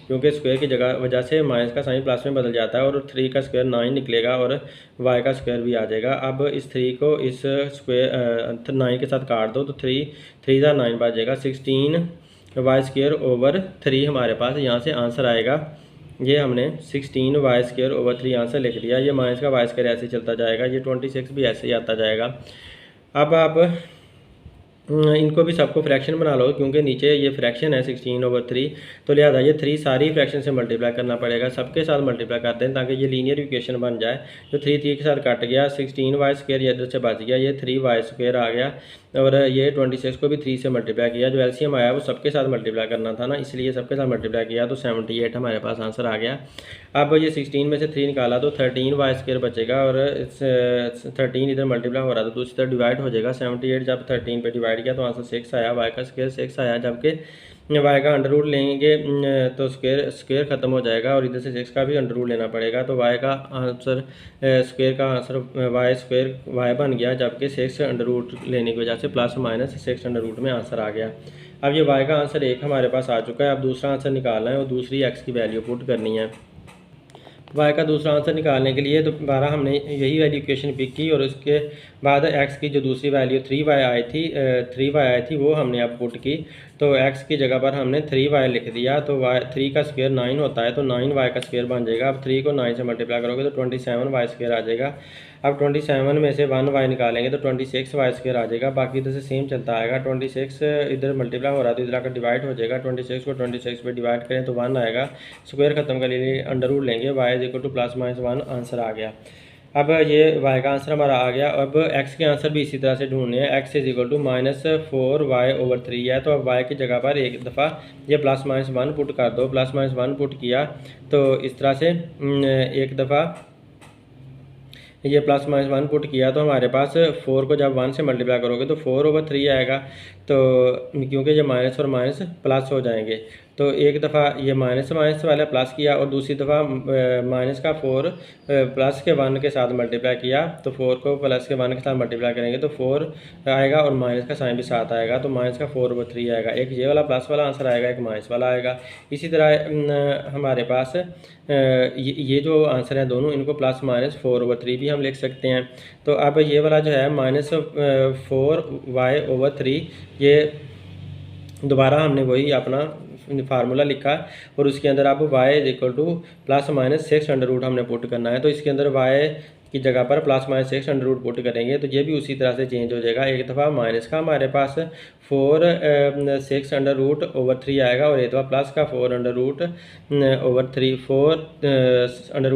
क्योंकि स्क्वायर की जगह वजह से माइनस का साइन प्लस में बदल जाता है। और 3 का स्क्वायर 9 निकलेगा और y का स्क्वायर भी आ जाएगा। अब इस 3 को इस स्क्वायर 9 के साथ काट दो तो 3 × 9 बच जाएगा। 16y² / 3 हमारे पास यहाँ से आंसर आएगा। ये हमने 16y² / 3 आंसर लिख दिया। ये माइनस का y² ऐसे चलता जाएगा, ये 26 भी ऐसे ही आता जाएगा। अब आप इनको भी सबको फ्रैक्शन बना लो, क्योंकि नीचे ये फ्रैक्शन है 16/3, तो लिहाजा ये 3 सारी फ्रैक्शन से मल्टीप्लाई करना पड़ेगा। सबके साथ मल्टीप्लाई करते हैं ताकि ये लीनियर इक्वेशन बन जाए। तो 3 के साथ कट गया, 16y² ये इधर से बच गया, ये 3y² आ गया, और ये 26 को भी 3 से मल्टीप्लाई किया। जो एलसीएम आया वो सबके साथ मल्टीप्लाई करना था ना, इसलिए सबके साथ मल्टीप्लाई किया तो 78 हमारे पास आंसर आ गया। अब ये 16 में से 3 निकाला तो 13y² बचेगा, और 13 इधर मल्टीप्लाई हो रहा था तो दूसरी तरफ डिवाइड हो जाएगा। 78 जब 13 पे डिवाइड किया तो आंसर 6 आया, y का स्क्वायर 6 आया। जबकि y का अंडर रूट लेंगे तो स्क्वायर ख़त्म हो जाएगा, और इधर से 6 का भी अंडर रूट लेना पड़ेगा। तो y का आंसर स्क्वायर का आंसर y बन गया, जबकि 6 अंडर रूट लेने की वजह से प्लस माइनस 6 अंडर रूट में आंसर आ गया। अब ये y का आंसर 1 हमारे पास आ चुका है। अब दूसरा आंसर निकालना है और दूसरी x की वैल्यू पुट करनी है। y का दूसरा आंसर निकालने के लिए दोबारा हमने यही वाली इक्वेशन पिक की, और उसके बाद x की जो दूसरी वैल्यू 3y आई थी वो हमने अब पुट की। तो x की जगह पर हमने 3y लिख दिया। तो 3 का स्क्वायर 9 होता है, तो 9y का स्क्वायर बन जाएगा। अब 3 को 9 से मल्टीप्लाई करोगे तो 27y² आ जाएगा। अब 27 में से 1y निकालेंगे तो 26y² आ जाएगा। बाकी इधर से सेम चलता आएगा। 26 इधर मल्टीप्लाई हो रहा है तो इधर आकर डिवाइड हो जाएगा। 26 को 26 पे डिवाइड करें तो 1 आएगा। स्क्वायर खत्म कर लिए अंडर रूट लेंगे, y = +-1 आंसर आ गया। अब ये y का आंसर हमारा आ गया। अब x के आंसर भी इसी तरह से ढूंढने हैं। x = -4y/3 है, तो अब y की जगह पर एक दफ़ा ये +-1 पुट कर दो। +-1 पुट किया तो इस तरह से एक दफ़ा ये +-1 पुट किया तो हमारे पास 4 को जब 1 से मल्टीप्लाई करोगे तो 4/3 आएगा। तो क्योंकि ये माइनस और माइनस प्लस हो जाएंगे, तो एक दफ़ा ये माइनस वाला प्लस किया, और दूसरी दफ़ा माइनस का 4 प्लस के 1 के साथ मल्टीप्लाई किया। तो 4 को प्लस के 1 के साथ मल्टीप्लाई करेंगे तो 4 आएगा, और माइनस का साइन भी साथ आएगा, तो माइनस का 4/3 आएगा। एक ये वाला प्लस वाला आंसर आएगा, एक माइनस वाला आएगा। इसी तरह हमारे पास ये जो आंसर हैं दोनों, इनको +-4/3 भी हम लिख सकते हैं। तो अब ये वाला जो है -4y/3, ये दोबारा हमने वही अपना फार्मूला लिखा, और उसके अंदर अब y = +-6 अंडर रूट हमने पुट करना है। तो इसके अंदर y की जगह पर +-6 अंडर रूट पुट करेंगे तो ये भी उसी तरह से चेंज हो जाएगा। एक दफ़ा माइनस का हमारे पास 4 अंडर रूट ओवर 3 आएगा, और एक दफ़ा प्लस का 4 अंडर रूट ओवर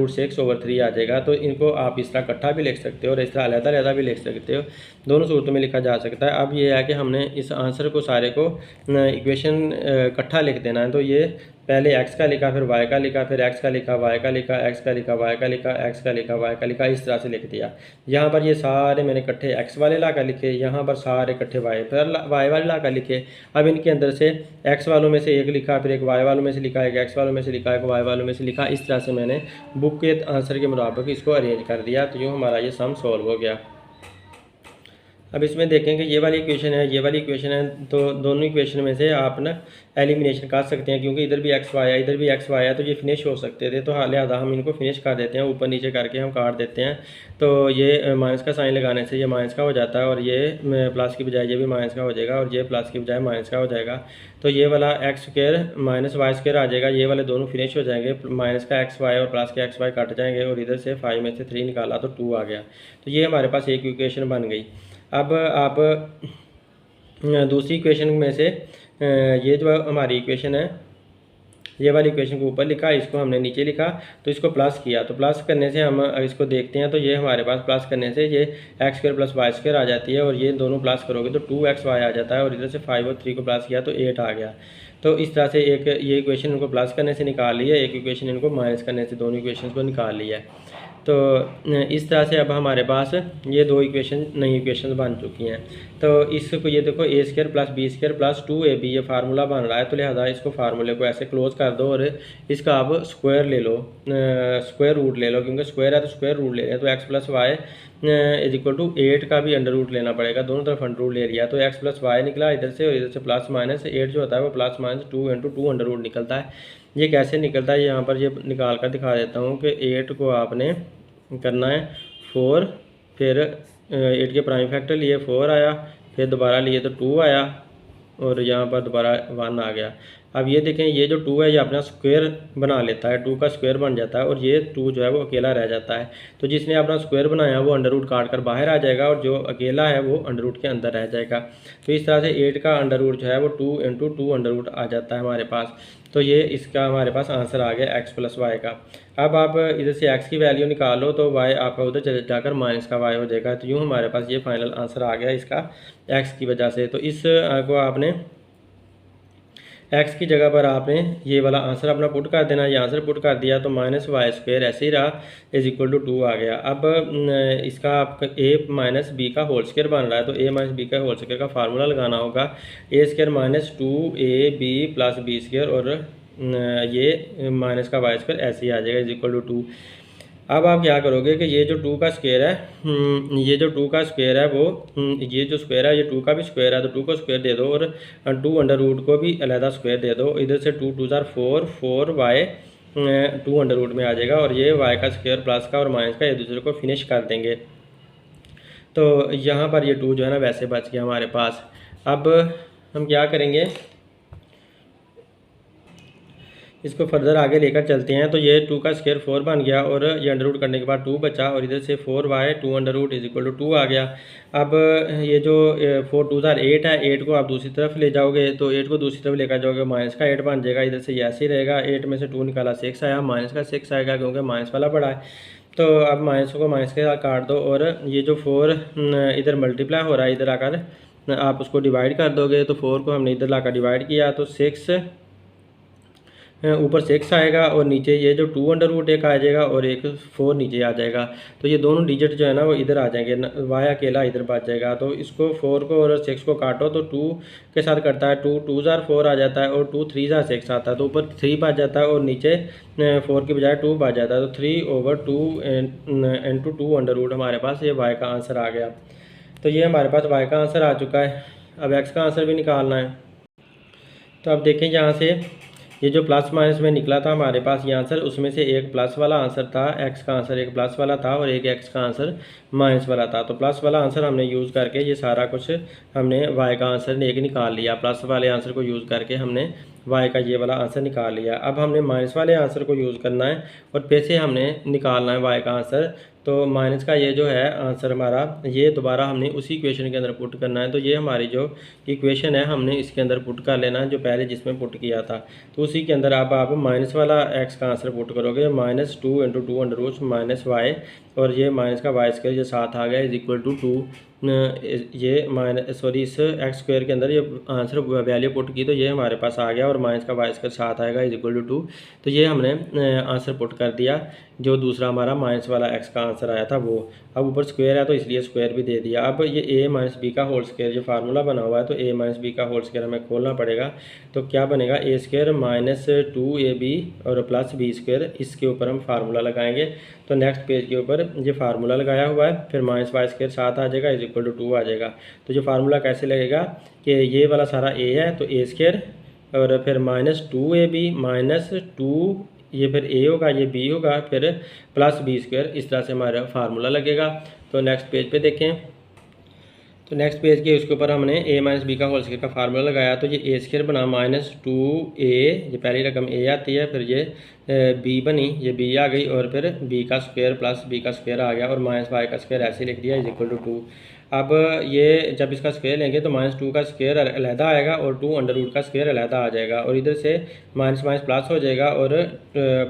6 ओवर 3 आ जाएगा। तो इनको आप इस तरह इकट्ठा भी लिख सकते हो और इस तरह अलग-अलग भी लिख सकते हो, दोनों सूरतों में लिखा जा सकता है। अब ये है कि हमने इस आंसर को सारे को इक्वेशन इकट्ठा लिख देना है। तो ये पहले x का लिखा, फिर y का लिखा, फिर x का लिखा, y का लिखा, x का लिखा, y का लिखा, x का लिखा, y का लिखा, इस तरह से लिख दिया। यहाँ पर ये सारे मैंने इकट्ठे x वाले ला कर लिखे, यहाँ पर सारे इकट्ठे y पर y वाले ला कर लिखे। अब इनके अंदर से x वालों में से एक लिखा, फिर एक y वालों में से लिखा, एक x वालों में से लिखा, एक y वालों में से लिखा। इस तरह से मैंने बुक के आंसर के मुताबिक इसको अरेंज कर दिया। तो यूँ हमारा ये सम सॉल्व हो गया। अब इसमें देखें कि ये वाली इक्वेशन है, ये वाली इक्वेशन है, तो दोनों इक्वेशन में से आप ना एलिमिनेशन कर सकते हैं, क्योंकि इधर भी एक्स वाई है, इधर भी एक्स वाई है, तो ये फिनिश हो सकते थे। तो लिहाजा हम इनको फिनिश कर देते हैं, ऊपर नीचे करके हम काट देते हैं। तो ये माइनस का साइन लगाने से ये माइनस का हो जाता है, और ये प्लस की बजाय ये भी माइनस का हो जाएगा, और ये प्लस की बजाय माइनस का हो जाएगा। तो ये वाला x² माइनस y² आ जाएगा। ये वाले दोनों फिनिश हो जाएंगे, माइनस का xy और प्लस के xy कट जाएंगे, और इधर से 5 में से 3 निकाला तो 2 आ गया। तो ये हमारे पास एक इक्वेशन बन गई। अब आप दूसरी इक्वेशन में से ये जो हमारी इक्वेशन है, ये वाली इक्वेशन को ऊपर लिखा, इसको हमने नीचे लिखा, तो इसको प्लस किया। तो प्लस करने से हम इसको देखते हैं, तो ये हमारे पास प्लस करने से ये x² + y² आ जाती है, और ये दोनों प्लस करोगे तो 2xy आ जाता है, और इधर से 5 और 3 को प्लस किया तो 8 आ गया। तो इस तरह से एक ये इक्वेशन इनको प्लस करने से निकाल लिया, एक इक्वेशन इनको माइनस करने से, दोनों इक्वेशन को निकाल लिया है। तो इस तरह से अब हमारे पास ये दो इक्वेशन नई इक्वेशन बन चुकी हैं। तो इसको ये देखो a square plus b square plus 2ab ये फार्मूला बन रहा है। तो लिहाजा इसको फार्मूले को ऐसे क्लोज कर दो और इसका अब स्क्वायर ले लो, स्क्वायर रूट ले लो, क्योंकि स्क्वायर है तो स्क्वायर रूट ले लें। तो x plus y is equal to 8 का भी अंडर रूट लेना पड़ेगा, दोनों तरफ अंडर रूट ले लिया। तो x प्लस वाई निकला इधर से, और इधर से प्लस माइनस 8 जो होता है वो plus minus 2 into 2 under root निकलता है। ये कैसे निकलता है यहाँ पर ये निकाल कर दिखा देता हूँ कि 8 को आपने करना है 4, फिर 8 के प्राइम फैक्टर लिए 4 आया, फिर दोबारा लिए तो 2 आया, और यहाँ पर दोबारा 1 आ गया। अब ये देखें ये जो 2 है ये अपना स्क्वायर बना लेता है, 2 का स्क्वायर बन जाता है, और ये 2 जो है वो अकेला रह जाता है। तो जिसने अपना स्क्वायर बनाया वो अंडर रूट काट कर बाहर आ जाएगा, और जो अकेला है वो अंडर रूट के अंदर रह जाएगा। तो इस तरह से 8 का अंडर रूट जो है वो 2 इंटू 2 अंडर रूट आ जाता है हमारे पास। तो ये इसका हमारे पास आंसर आ गया x प्लस वाई का। अब आप इधर से x की वैल्यू निकालो तो y आपका उधर जाकर माइनस का y हो जाएगा। तो यूँ हमारे पास ये फाइनल आंसर आ गया इसका x की वजह से। तो इस को आपने x की जगह पर आपने ये वाला आंसर अपना पुट कर देना। ये आंसर पुट कर दिया तो माइनस वाई स्क्वायर ऐसे ही रहा इज इक्वल टू 2 आ गया। अब इसका आपका a माइनस बी का होल स्क्वायर बन रहा है, तो a माइनस बी का होल स्क्वायर का फार्मूला लगाना होगा a square minus 2ab plus b square, और ये माइनस का वाई स्क्वायर ऐसे ही आ जाएगा इज इक्वल टू 2। अब आप क्या करोगे कि ये जो 2 का स्क्वायर है, ये जो 2 का स्क्वायर है वो ये जो स्क्वायर है ये 2 का भी स्क्वायर है, तो 2 को स्क्वायर दे दो, और 2 अंडर रूट को भी अलहदा स्क्वायर दे दो। इधर से 2 2 जार 4, 4y 2 अंडर रूट में आ जाएगा, और ये y का स्क्वायर प्लस का और माइनस का एक दूसरे को फिनिश कर देंगे। तो यहाँ पर ये 2 जो है ना वैसे बच गया हमारे पास। अब हम क्या करेंगे, इसको फर्दर आगे लेकर चलते हैं। तो ये 2 का स्क्वायर 4 बन गया, और ये अंडर रूट करने के बाद 2 बचा, और इधर से 4y 2 under root is equal to 2 आ गया। अब ये जो 4 2 जार 8 है, 8 को आप दूसरी तरफ ले जाओगे, तो 8 को दूसरी तरफ लेकर जाओगे माइनस का 8 बन जाएगा। इधर से ये ऐसे ही रहेगा, 8 में से 2 निकाला 6 आया, माइनस का 6 आएगा क्योंकि माइनस वाला बड़ा है। तो अब माइनस को माइनस के साथ काट दो, और ये जो 4 इधर मल्टीप्लाई हो रहा है इधर आकर आप उसको डिवाइड कर दोगे। तो 4 को हमने इधर लाकर डिवाइड किया तो 6 ऊपर 6 आएगा, और नीचे ये जो 2 अंडर रूट एक आ जाएगा और एक 4 नीचे आ जाएगा। तो ये दोनों डिजिट जो है ना वो इधर आ जाएंगे, वाई अकेला इधर बच जाएगा। तो इसको 4 को और 6 को काटो तो 2 के साथ करता है 2 2 जार 4 आ जाता है, और 2 3 जार 6 आता है, तो ऊपर 3 बच जाता है, और नीचे 4 की बजाय 2 बच जाता है। तो 3/2 इंटू 2 अंडर रूट हमारे पास ये वाई का आंसर आ गया। तो ये हमारे पास वाई का आंसर आ चुका है। अब एक्स का आंसर भी निकालना है। तो अब देखें यहाँ से ये जो प्लस माइनस में निकला था हमारे पास ये आंसर, उसमें से एक प्लस वाला आंसर था, एक्स का आंसर एक प्लस वाला था और एक एक्स का आंसर माइनस वाला था। तो प्लस वाला आंसर हमने यूज़ करके ये सारा कुछ हमने वाई का आंसर एक निकाल लिया। प्लस वाले आंसर को यूज़ करके हमने वाई का ये वाला आंसर निकाल लिया। अब हमने माइनस वाले आंसर को यूज़ करना है और फिर से हमने निकालना है वाई का आंसर। तो माइनस का ये जो है आंसर हमारा, ये दोबारा हमने उसी इक्वेशन के अंदर पुट करना है। तो ये हमारी जो इक्वेशन है हमने इसके अंदर पुट कर लेना है जो पहले जिसमें पुट किया था। तो उसी के अंदर अब आप माइनस वाला एक्स का आंसर पुट करोगे, -2 × 2 अंडर रूट माइनस वाई, और ये माइनस का वाई स्क्वायर जो साथ आ गया इज इक्वल टू 2। ये इस एक्स स्क्वायर के अंदर ये आंसर वैल्यू पुट की तो ये हमारे पास आ गया, और माइनस का वाई स्क्वायर साथ आएगा इज इक्वल टू 2। तो ये हमने आंसर पुट कर दिया जो दूसरा हमारा माइनस वाला एक्स का आंसर आया था वो। अब ऊपर स्क्वायर है तो इसलिए स्क्वायर भी दे दिया। अब ये a माइनस बी का होल स्क्वायर जो फार्मूला बना हुआ है, तो a माइनस बी का होल स्क्वायर हमें खोलना पड़ेगा। तो क्या बनेगा, a स्क्वायर -2ab और प्लस बी स्क्वायर, इसके ऊपर हम फार्मूला लगाएंगे। तो नेक्स्ट पेज के ऊपर ये फार्मूला लगाया हुआ है, फिर माइनस वाई स्क्वायर साथ आ जाएगा इज इक्वल टू 2 आ जाएगा। तो जो फार्मूला कैसे लगेगा कि ये वाला सारा a है तो a स्क्वायर और फिर -2ab -2 ये फिर a होगा, ये b होगा, फिर प्लस बी स्क्वायर, इस तरह से हमारा फार्मूला लगेगा। तो नेक्स्ट पेज पे देखें, तो नेक्स्ट पेज के उसके ऊपर हमने a माइनस बी का होल स्क्वायर का फार्मूला लगाया। तो ये a स्क्वायर बना -2a, ये पहली रकम a आती है, फिर ये b बनी, ये b आ गई, और फिर b का स्क्वायर प्लस b का स्क्वायर आ गया, और माइनस वाई का स्क्वायर ऐसे लिख दिया इज इक्वल टू 2। अब ये जब इसका स्क्वायर लेंगे तो -2 का स्क्वायर अलहदा आएगा और 2 अंडर रूट का स्क्वायर अलहदा आ जाएगा, और इधर से माइनस माइनस प्लस हो जाएगा, और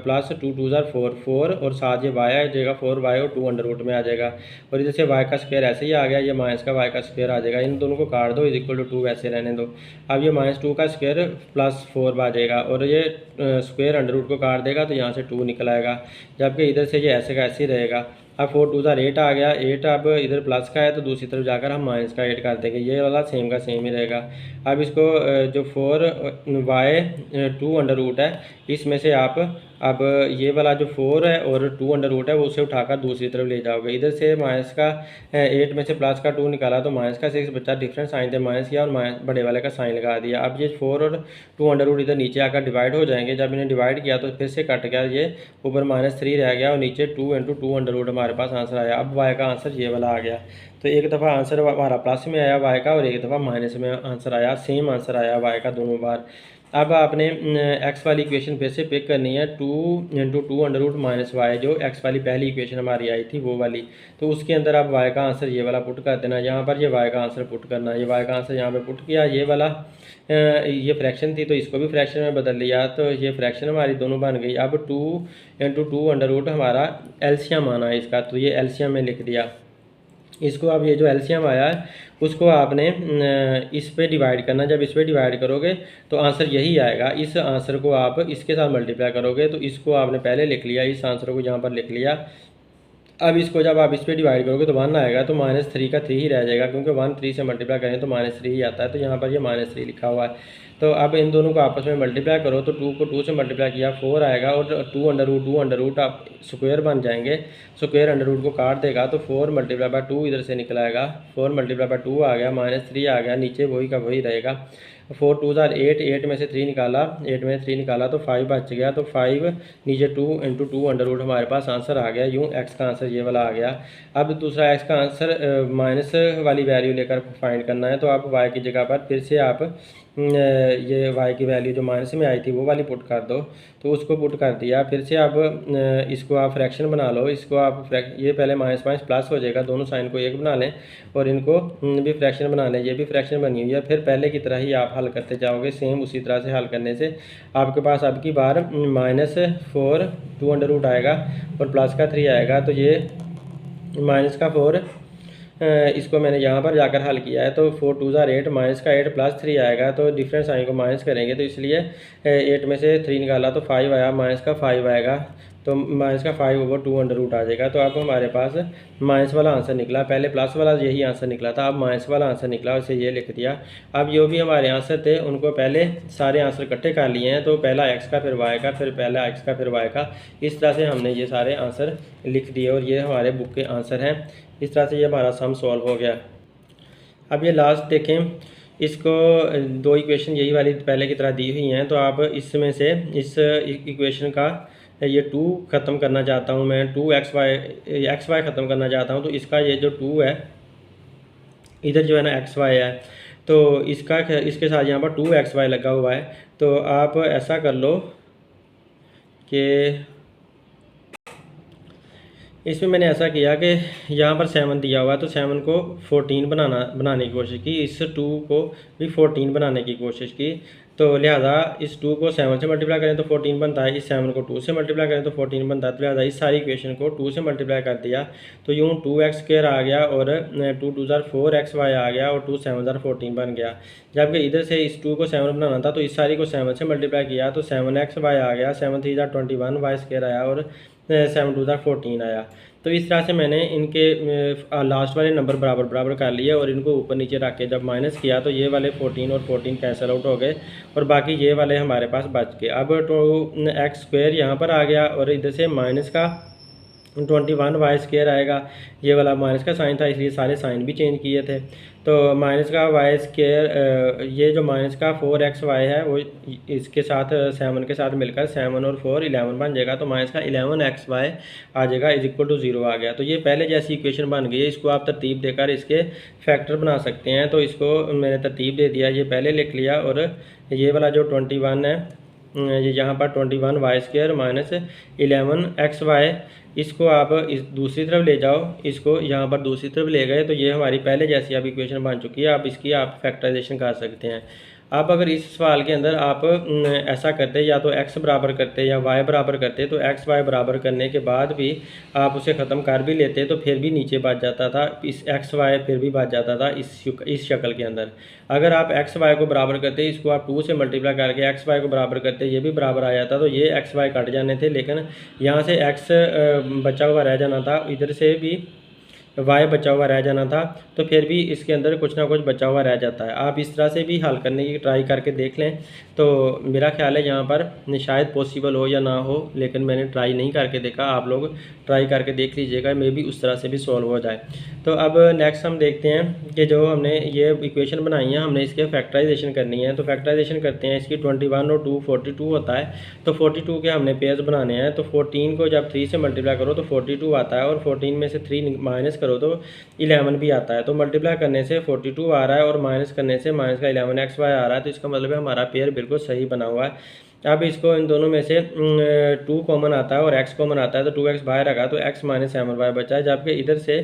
प्लस 2 2 ज़ार 4 और साथ ये वाई आ जाएगा, 4y और 2 अंडर रूट में आ जाएगा, और इधर से वाई का स्क्वायर ऐसे ही आ गया, ये माइनस का वाई का स्क्वायर आ जाएगा। इन दोनों को काट दो, इज इक्वल टू 2 वैसे रहने दो। अब ये -2 का स्क्वायर प्लस 4 आ जाएगा, और ये स्क्वायर अंडर रूट को काट देगा तो यहाँ से 2 निकल आएगा, जबकि इधर से ये ऐसे का ऐसे ही रहेगा। अब 4 2 ज़ार 8 आ गया, 8 अब इधर प्लस का है तो दूसरी तरफ जाकर हम माइनस का 8 कर देंगे, ये वाला सेम का सेम ही रहेगा। अब इसको जो 4y 2 अंडर रूट है, इसमें से आप अब ये वाला जो 4 है और 2 अंडर रूट है वो उसे उठाकर दूसरी तरफ ले जाओगे। इधर से माइनस का 8 में से प्लस का 2 निकाला तो माइनस का 6 बच्चा, डिफरेंस साइन थे माइनस किया और बड़े वाले का साइन लगा दिया। अब ये 4 और 2 अंडर रूट इधर नीचे आकर डिवाइड हो जाएंगे, जब इन्हें डिवाइड किया तो फिर से कट गया, ये ऊपर -3 रह गया और नीचे 2 × 2 अंडर रूट हमारे पास आंसर आया। अब वाई का आंसर ये वाला आ गया, तो एक दफ़ा आंसर हमारा प्लस में आया वाई का और एक दफ़ा माइनस में आंसर आया, सेम आंसर आया वाई का दोनों बार। अब आपने एक्स वाली इक्वेशन फिर से पिक करनी है, 2 × 2 अंडर रूट माइनस वाई, जो एक्स वाली पहली इक्वेशन हमारी आई थी वो वाली, तो उसके अंदर आप वाई का आंसर ये वाला पुट कर देना, यहाँ पर ये वाई का आंसर पुट करना, ये वाई का आंसर यहाँ पे पुट किया, ये वाला ये फ्रैक्शन थी तो इसको भी फ्रैक्शन में बदल लिया, तो ये फ्रैक्शन हमारी दोनों बन गई। अब 2 × 2 अंडर रूट हमारा एलसीएम आना है इसका, तो ये एलसीएम में लिख दिया इसको। अब ये जो एलसीएम आया है उसको आपने इस पे डिवाइड करना, जब इस पे डिवाइड करोगे तो आंसर यही आएगा। इस आंसर को आप इसके साथ मल्टीप्लाई करोगे तो इसको आपने पहले लिख लिया, इस आंसर को यहाँ पर लिख लिया। अब इसको जब आप इस पे डिवाइड करोगे तो 1 आएगा, तो -3 का 3 ही रह जाएगा, क्योंकि 1 3 से मल्टीप्लाई करें तो -3 ही आता है, तो यहाँ पर ये -3 लिखा हुआ है। तो अब इन दोनों को आपस में मल्टीप्लाई करो तो 2 को 2 से मल्टीप्लाई किया 4 आएगा, और 2 अंडर रूट आप स्क्वायर बन जाएंगे, स्क्वायर अंडर रूट को काट देगा तो 4 × 2 इधर से निकल आएगा, 4 × 2 आ गया, -3 आ गया, नीचे वही का वही रहेगा। 4 2 ज़ार 8, 8 में से 3 निकाला, 8 में से 3 निकाला तो 5 बच गया, तो 5 नीचे 2 × 2 अंडर रूट हमारे पास आंसर आ गया। यूँ एक्स का आंसर ये वाला आ गया। अब दूसरा एक्स का आंसर माइनस वाली वैल्यू लेकर फाइंड करना है, तो आप वाई की जगह पर फिर से आप ये वाई की वैल्यू जो माइनस में आई थी वो वाली पुट कर दो, तो उसको पुट कर दिया। फिर से अब इसको आप फ्रैक्शन बना लो, इसको आप ये पहले माइनस माइनस प्लस हो जाएगा, दोनों साइन को एक बना लें और इनको भी फ्रैक्शन बना लें, ये भी फ्रैक्शन बनी हुई है। फिर पहले की तरह ही आप हल करते जाओगे, सेम उसी तरह से हल करने से आपके पास अब की बार -4 2 अंडर रूट आएगा और प्लस का 3 आएगा, तो ये माइनस का 4 इसको मैंने यहाँ पर जाकर हल किया है, तो 4 2 ज़ार 8 माइनस का 8 प्लस 3 आएगा, तो डिफरेंस साइन को माइनस करेंगे तो इसलिए 8 में से 3 निकाला तो 5 आया, माइनस का 5 आएगा, तो माइनस का 5/2 अंडर रूट आ जाएगा। तो अब हमारे पास माइनस वाला आंसर निकला, पहले प्लस वाला यही आंसर निकला था, अब माइनस वाला आंसर निकला, उसे ये लिख दिया। अब जो भी हमारे आंसर थे उनको पहले सारे आंसर इकट्ठे कर लिए हैं, तो पहला एक्स का, फिर वाई का, फिर पहला एक्स का, फिर वाई का, इस तरह से हमने ये सारे आंसर लिख दिए और ये हमारे बुक के आंसर हैं। इस तरह से ये हमारा सम सॉल्व हो गया। अब ये लास्ट देखें, इसको 2 इक्वेशन यही वाली पहले की तरह दी हुई हैं, तो आप इसमें से इस इक्वेशन का ये 2 ख़त्म करना चाहता हूँ मैं, 2xy ख़त्म करना चाहता हूँ, तो इसका ये जो 2 है इधर जो है ना xy है, तो इसके साथ यहाँ पर 2xy लगा हुआ है, तो आप ऐसा कर लो कि इसमें मैंने ऐसा किया कि यहाँ पर 7 दिया हुआ है, तो 7 को 14 बनाने की कोशिश की, इस 2 को भी 14 बनाने की कोशिश की, तो लिहाजा इस 2 को 7 से मल्टीप्लाई करें तो 14 बनता है, इस 7 को 2 से मल्टीप्लाई करें तो 14 बनता है, तो लिहाजा इस सारी इक्वेशन को 2 से मल्टीप्लाई कर दिया, तो यूँ 2x² आ गया और 2 2 ज़ार 4xy आ गया और 2 7 ज़ार 14 बन गया। जबकि इधर से इस 2 को 7 बनाना था, तो इस सारी को 7 से मल्टीप्लाई किया तो 7xy आ गया, 7 3 ज़ार 21 y² आया और 7 2 ज़ार 14 आया। तो इस तरह से मैंने इनके लास्ट वाले नंबर बराबर कर लिए और इनको ऊपर नीचे रख के जब माइनस किया तो ये वाले 14 और 14 कैंसिल आउट हो गए और बाकी ये वाले हमारे पास बच गए। अब तो x² यहाँ पर आ गया और इधर से माइनस का 21 y² आएगा, ये वाला माइनस का साइन था इसलिए सारे साइन भी चेंज किए थे, तो माइनस का y², ये जो माइनस का 4xy है वो इसके साथ 7 के साथ मिलकर 7 और 4 11 बन जाएगा, तो माइनस का 11xy आ जाएगा =0 आ गया। तो ये पहले जैसी इक्वेशन बन गई है, इसको आप तरतीब देकर इसके फैक्टर बना सकते हैं, तो इसको मैंने तरतीब दे दिया, ये पहले लिख लिया और ये वाला जो 21 है ये यहाँ पर 21 y² - 11xy इसको आप इस दूसरी तरफ ले जाओ, इसको यहाँ पर दूसरी तरफ ले गए तो ये हमारी पहले जैसी अब इक्वेशन बन चुकी है। अब इसकी आप फैक्टराइजेशन कर सकते हैं। अब अगर इस सवाल के अंदर आप ऐसा करते या तो x बराबर करते या y बराबर करते, तो x y बराबर करने के बाद भी आप उसे ख़त्म कर भी लेते तो फिर भी नीचे बच जाता था, इस x y फिर भी बच जाता था इस शक्ल के अंदर। अगर आप x y को बराबर करते, इसको आप 2 से मल्टीप्लाई करके x y को बराबर करते, ये भी बराबर आ जाता, तो ये x y कट जाने थे, लेकिन यहाँ से x बचा हुआ रह जाना था, इधर से भी वाई बचा हुआ रह जाना था, तो फिर भी इसके अंदर कुछ ना कुछ बचा हुआ रह जाता है। आप इस तरह से भी हल करने की ट्राई करके देख लें, तो मेरा ख्याल है यहाँ पर शायद पॉसिबल हो या ना हो, लेकिन मैंने ट्राई नहीं करके देखा। आप लोग ट्राई करके देख लीजिएगा, मे बी उस तरह से भी सॉल्व हो जाए। तो अब नेक्स्ट हम देखते हैं कि जो हमने ये इक्वेशन बनाई है, हमने इसके फैक्टराइजेशन करनी है। तो फैक्टराइजेशन करते हैं इसकी। 21 और 2 42 होता है, तो 42 के हमने पेयर्स बनाने हैं। तो 14 को जब 3 से मल्टीप्लाई करो तो 42 आता है, और 14 में से 3 माइनस करो तो 11 भी आता है। तो मल्टीप्लाई करने से 42 आ रहा है और माइनस करने से माइनस का 11 XY आ रहा है, तो इसका मतलब है हमारा पेयर बिल्कुल सही बना हुआ है। अब इसको इन दोनों में से 2 कॉमन आता है और x कॉमन आता है, तो 2x बाहर रखा तो x माइनस 7y बचा है। जबकि इधर से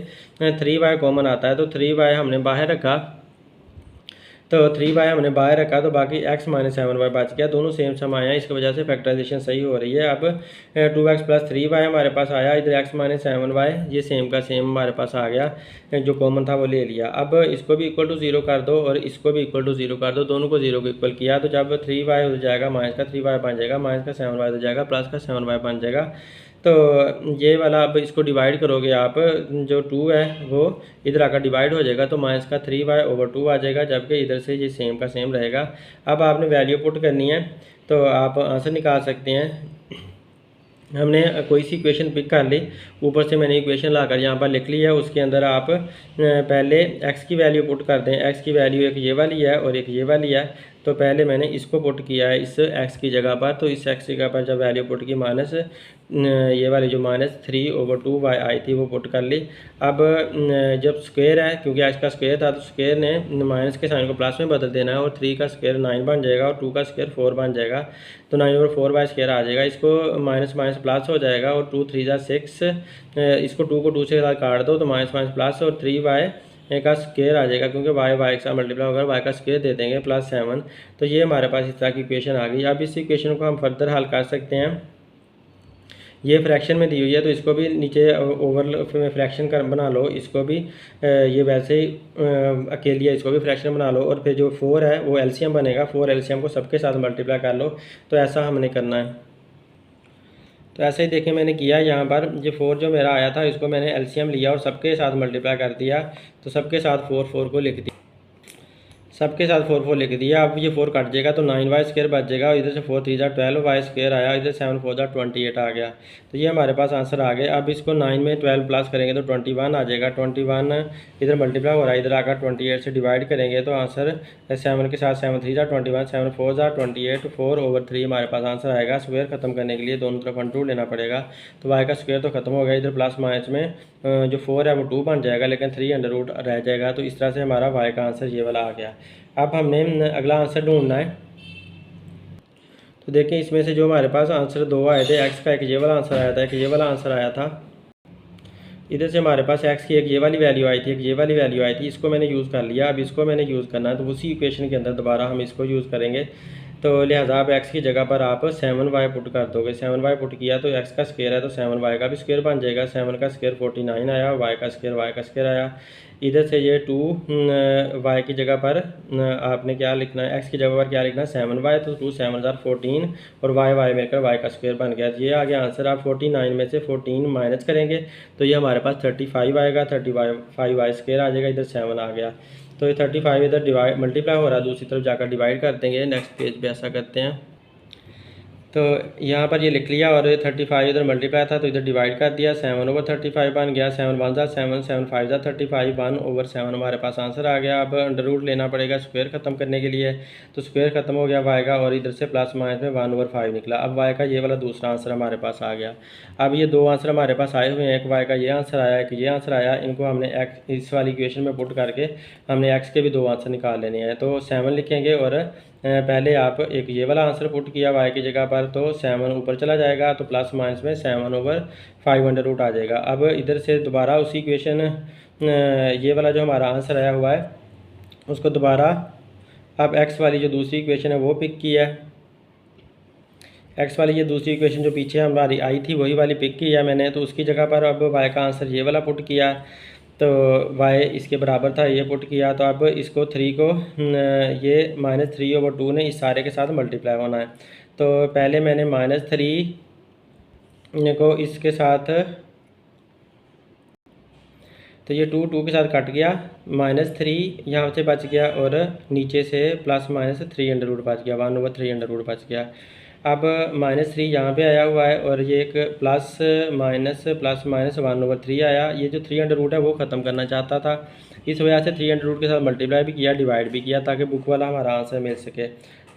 3y कॉमन आता है, तो 3y हमने बाहर रखा, तो 3y हमने बाहर रखा, तो बाकी x माइनस 7y बच गया। दोनों सेम सम आया, इसकी वजह से फैक्टराइजेशन सही हो रही है। अब 2x प्लस 3y हमारे पास आया, इधर x माइनस 7y ये सेम का सेम हमारे पास आ गया, जो कॉमन था वो ले लिया। अब इसको भी इक्वल टू 0 कर दो और इसको भी इक्वल टू 0 कर दो, दोनों को 0 को इक्वल किया, तो जब 3y हो जाएगा माइनस का 3y बन जाएगा, माइनस का 7y हो जाएगा, प्लस का 7y बन जाएगा। तो ये वाला अब इसको डिवाइड करोगे आप, जो 2 है वो इधर आकर डिवाइड हो जाएगा, तो माइनस का 3y/2 आ जाएगा, जबकि इधर से ये सेम का सेम रहेगा। अब आपने वैल्यू पुट करनी है, तो आप आंसर निकाल सकते हैं। हमने कोई सी इक्वेशन पिक कर ली, ऊपर से मैंने इक्वेशन लाकर यहाँ पर लिख ली है। उसके अंदर आप पहले x की वैल्यू पुट कर दें। x की वैल्यू एक ये वाली है और एक ये वाली है, तो पहले मैंने इसको पुट किया है इस x की जगह पर, तो इस x की जगह पर जब वैल्यू पुट की माइनस ये वाली जो -3/2y आई थी वो पुट कर ली। अब जब स्क्वायर है, क्योंकि x का स्क्वायर था, तो स्क्वायर ने माइनस के साइन को प्लस में बदल देना है, और 3 का स्क्वायर 9 बन जाएगा और 2 का स्क्वायर 4 बन जाएगा, तो 9/4 स्क्वायर आ जाएगा। इसको माइनस माइनस प्लस हो जाएगा, और 2 3 6, इसको 2 को 2 से साथ काट दो तो माइनस माइनस प्लस, और 3y का स्क्वायर आ जाएगा, क्योंकि y के साथ मल्टीप्लाई होगा, y का स्क्वायर दे देंगे +7। तो ये हमारे पास इस तरह की इक्वेशन आ गई। अब इस इक्वेशन को हम फर्दर हल कर सकते हैं। ये फ्रैक्शन में दी हुई है, तो इसको भी नीचे ओवर में फ्रैक्शन कर बना लो, इसको भी ये वैसे ही अकेली है, इसको भी फ्रैक्शन बना लो, और फिर जो 4 है वो एलसीएम बनेगा, 4 एलसीएम को सबके साथ मल्टीप्लाई कर लो। तो ऐसा हमने करना है। तो ऐसे ही देखें मैंने किया, यहाँ पर ये 4 जो मेरा आया था, इसको मैंने एलसीएम लिया और सबके साथ मल्टीप्लाई कर दिया, तो सबके साथ 4 को लिख दिया, सबके साथ 4 लिख दिया। अब ये 4 कट जाएगा, तो 9y स्क्वायर बच जाएगा, इधर से 4 3 12y स्क्वायर आया, इधर 7 4 28 आ गया। तो ये हमारे पास आंसर आ गया। अब इसको 9 में 12 प्लस करेंगे तो 21 आ जाएगा, 21 इधर मल्टीप्लाई हो रहा है, इधर आकर 28 से डिवाइड करेंगे, तो आंसर 7 के साथ 7 3 21, 7 4 28, 4/3 हमारे पास आंसर आएगा। स्क्वायर खत्म करने के लिए दोनों तरफ अंडर लेना पड़ेगा, तो y का स्क्वायर तो खत्म हो गया, इधर प्लस माइनस में जो 4 है वो 2 बन जाएगा, लेकिन 3 अंडर रूट रह जाएगा। तो इस तरह से हमारा y का आंसर ये वाला आ गया। अब हमने अगला आंसर ढूंढना है। तो देखें इसमें से जो हमारे पास आंसर 2 आए थे, x का एक ये वाला आंसर आया था, एक ये वाला आंसर आया था, इधर से हमारे पास x की एक ये वाली वैल्यू आई थी, एक ये वाली वैल्यू आई थी, इसको मैंने यूज़ कर लिया। अब इसको मैंने यूज़ करना है, तो उसी इक्वेशन के अंदर दोबारा हम इसको यूज़ करेंगे। तो लिहाजा आप x की जगह पर आप 7y पुट कर दोगे। 7y पुट किया तो x का स्क्वायर है, तो 7y का भी स्क्वायर बन जाएगा। 7 का स्क्वायर 49 आया, y का स्क्वायर आया। इधर से ये 2y की जगह पर आपने क्या लिखना है, x की जगह पर क्या लिखना है 7y, तो 2 7 14 और y मिलकर y का स्क्वायर बन गया। ये आ गया आंसर। आप 49 में से 14 माइनस करेंगे तो ये हमारे पास 35 आएगा, 35y स्क्वायर आ जाएगा, इधर 7 आ गया। तो ये 35 इधर डिवाइड मल्टीप्लाई हो रहा है, दूसरी तरफ जाकर डिवाइड कर देंगे। नेक्स्ट पेज पे ऐसा करते हैं, तो यहाँ पर ये लिख लिया, और 35 इधर मल्टीप्लाई था तो इधर डिवाइड कर दिया, 7/35 बन गया। 7 1 जा 7, 7 5 जा 35, 1/7 हमारे पास आंसर आ गया। अब अंडर रूट लेना पड़ेगा स्क्वायर ख़त्म करने के लिए, तो स्क्वायर ख़त्म हो गया y का, और इधर से प्लस माइनस में 1/5 निकला। अब y का ये वाला दूसरा आंसर हमारे पास आ गया। अब ये 2 आंसर हमारे पास आए हुए हैं, एक y का ये आंसर आया, एक ये आंसर आया। इनको हमने इस वाली इक्वेशन में पुट करके हमने x के भी 2 आंसर निकाल लेने हैं। तो 7 लिखेंगे और पहले आप एक ये वाला आंसर पुट किया y की जगह पर, तो 7 ऊपर चला जाएगा, तो प्लस माइनस में 7/5 अंडर रूट आ जाएगा। अब इधर से दोबारा उसी इक्वेशन ये वाला जो हमारा आंसर आया हुआ है उसको दोबारा अब x वाली जो दूसरी इक्वेशन है वो पिक किया है। x वाली ये दूसरी इक्वेशन जो पीछे हमारी आई थी वही वाली पिक किया मैंने, तो उसकी जगह पर अब y का आंसर ये वाला पुट किया, तो y इसके बराबर था ये पुट किया। तो अब इसको 3 को ये -3/2 ने इस सारे के साथ मल्टीप्लाई होना है। तो पहले मैंने -3 को इसके साथ, तो ये 2 के साथ कट गया, -3 यहाँ से बच गया और नीचे से +-3 अंडर रूट बच गया, 1/3 अंडर रूट बच गया। अब -3 यहाँ पे आया हुआ है और ये एक +-1/3 आया। ये जो 3 अंडर रूट है वो ख़त्म करना चाहता था, इस वजह से 3 अंडर रूट के साथ मल्टीप्लाई भी किया, डिवाइड भी किया, ताकि बुक वाला हमारा आंसर मिल सके।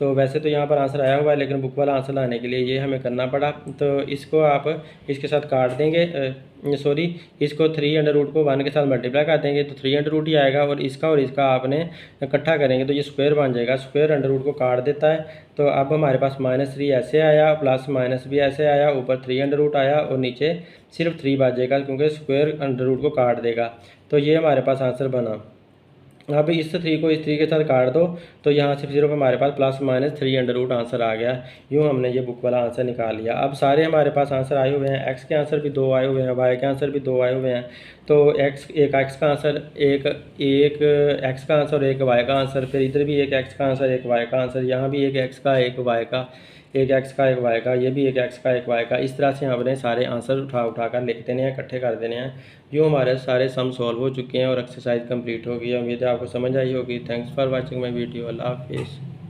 तो वैसे तो यहाँ पर आंसर आया हुआ है, लेकिन बुक वाला आंसर लाने के लिए ये हमें करना पड़ा। तो इसको आप इसके साथ काट देंगे, सॉरी इसको 3 अंडर रूट को 1 के साथ मल्टीप्लाई कर देंगे तो 3 अंडर रूट ही आएगा, और इसका आपने इकट्ठा करेंगे तो ये स्क्वायर बन जाएगा। स्क्वायर अंडर रूट को काट देता है, तो अब हमारे पास -3 ऐसे आया, प्लस माइनस भी ऐसे आया, ऊपर 3 अंडर रूट आया और नीचे सिर्फ 3 बचेगा क्योंकि स्क्वायर अंडर रूट को काट देगा। तो ये हमारे पास आंसर बना। अब इस 3 को इस 3 के साथ काट दो तो यहाँ से सिर्फ हमारे पास +-3 अंडर रूट आंसर आ गया। यूँ हमने ये बुक वाला आंसर निकाल लिया। अब सारे हमारे पास आंसर आए हुए हैं, एक्स के आंसर भी 2 आए हुए हैं, वाई के आंसर भी 2 आए हुए हैं। तो एक एक्स का आंसर, एक एक्स का आंसर और एक वाई का आंसर, फिर इधर भी एक एक्स का आंसर एक वाई का आंसर, यहाँ भी एक एक्स का एक वाई का, एक एक्स का एक वाई का, ये भी एक एक्स का एक वाई का। इस तरह से हमने सारे आंसर उठा कर लिख देने हैं, इकट्ठे कर देने हैं। यूँ हमारे सारे सम सॉल्व हो चुके हैं और एक्सरसाइज कंप्लीट हो गई है। उम्मीद है आपको समझ आई होगी। Thanks for watching my video. अल्लाह हाफिज़।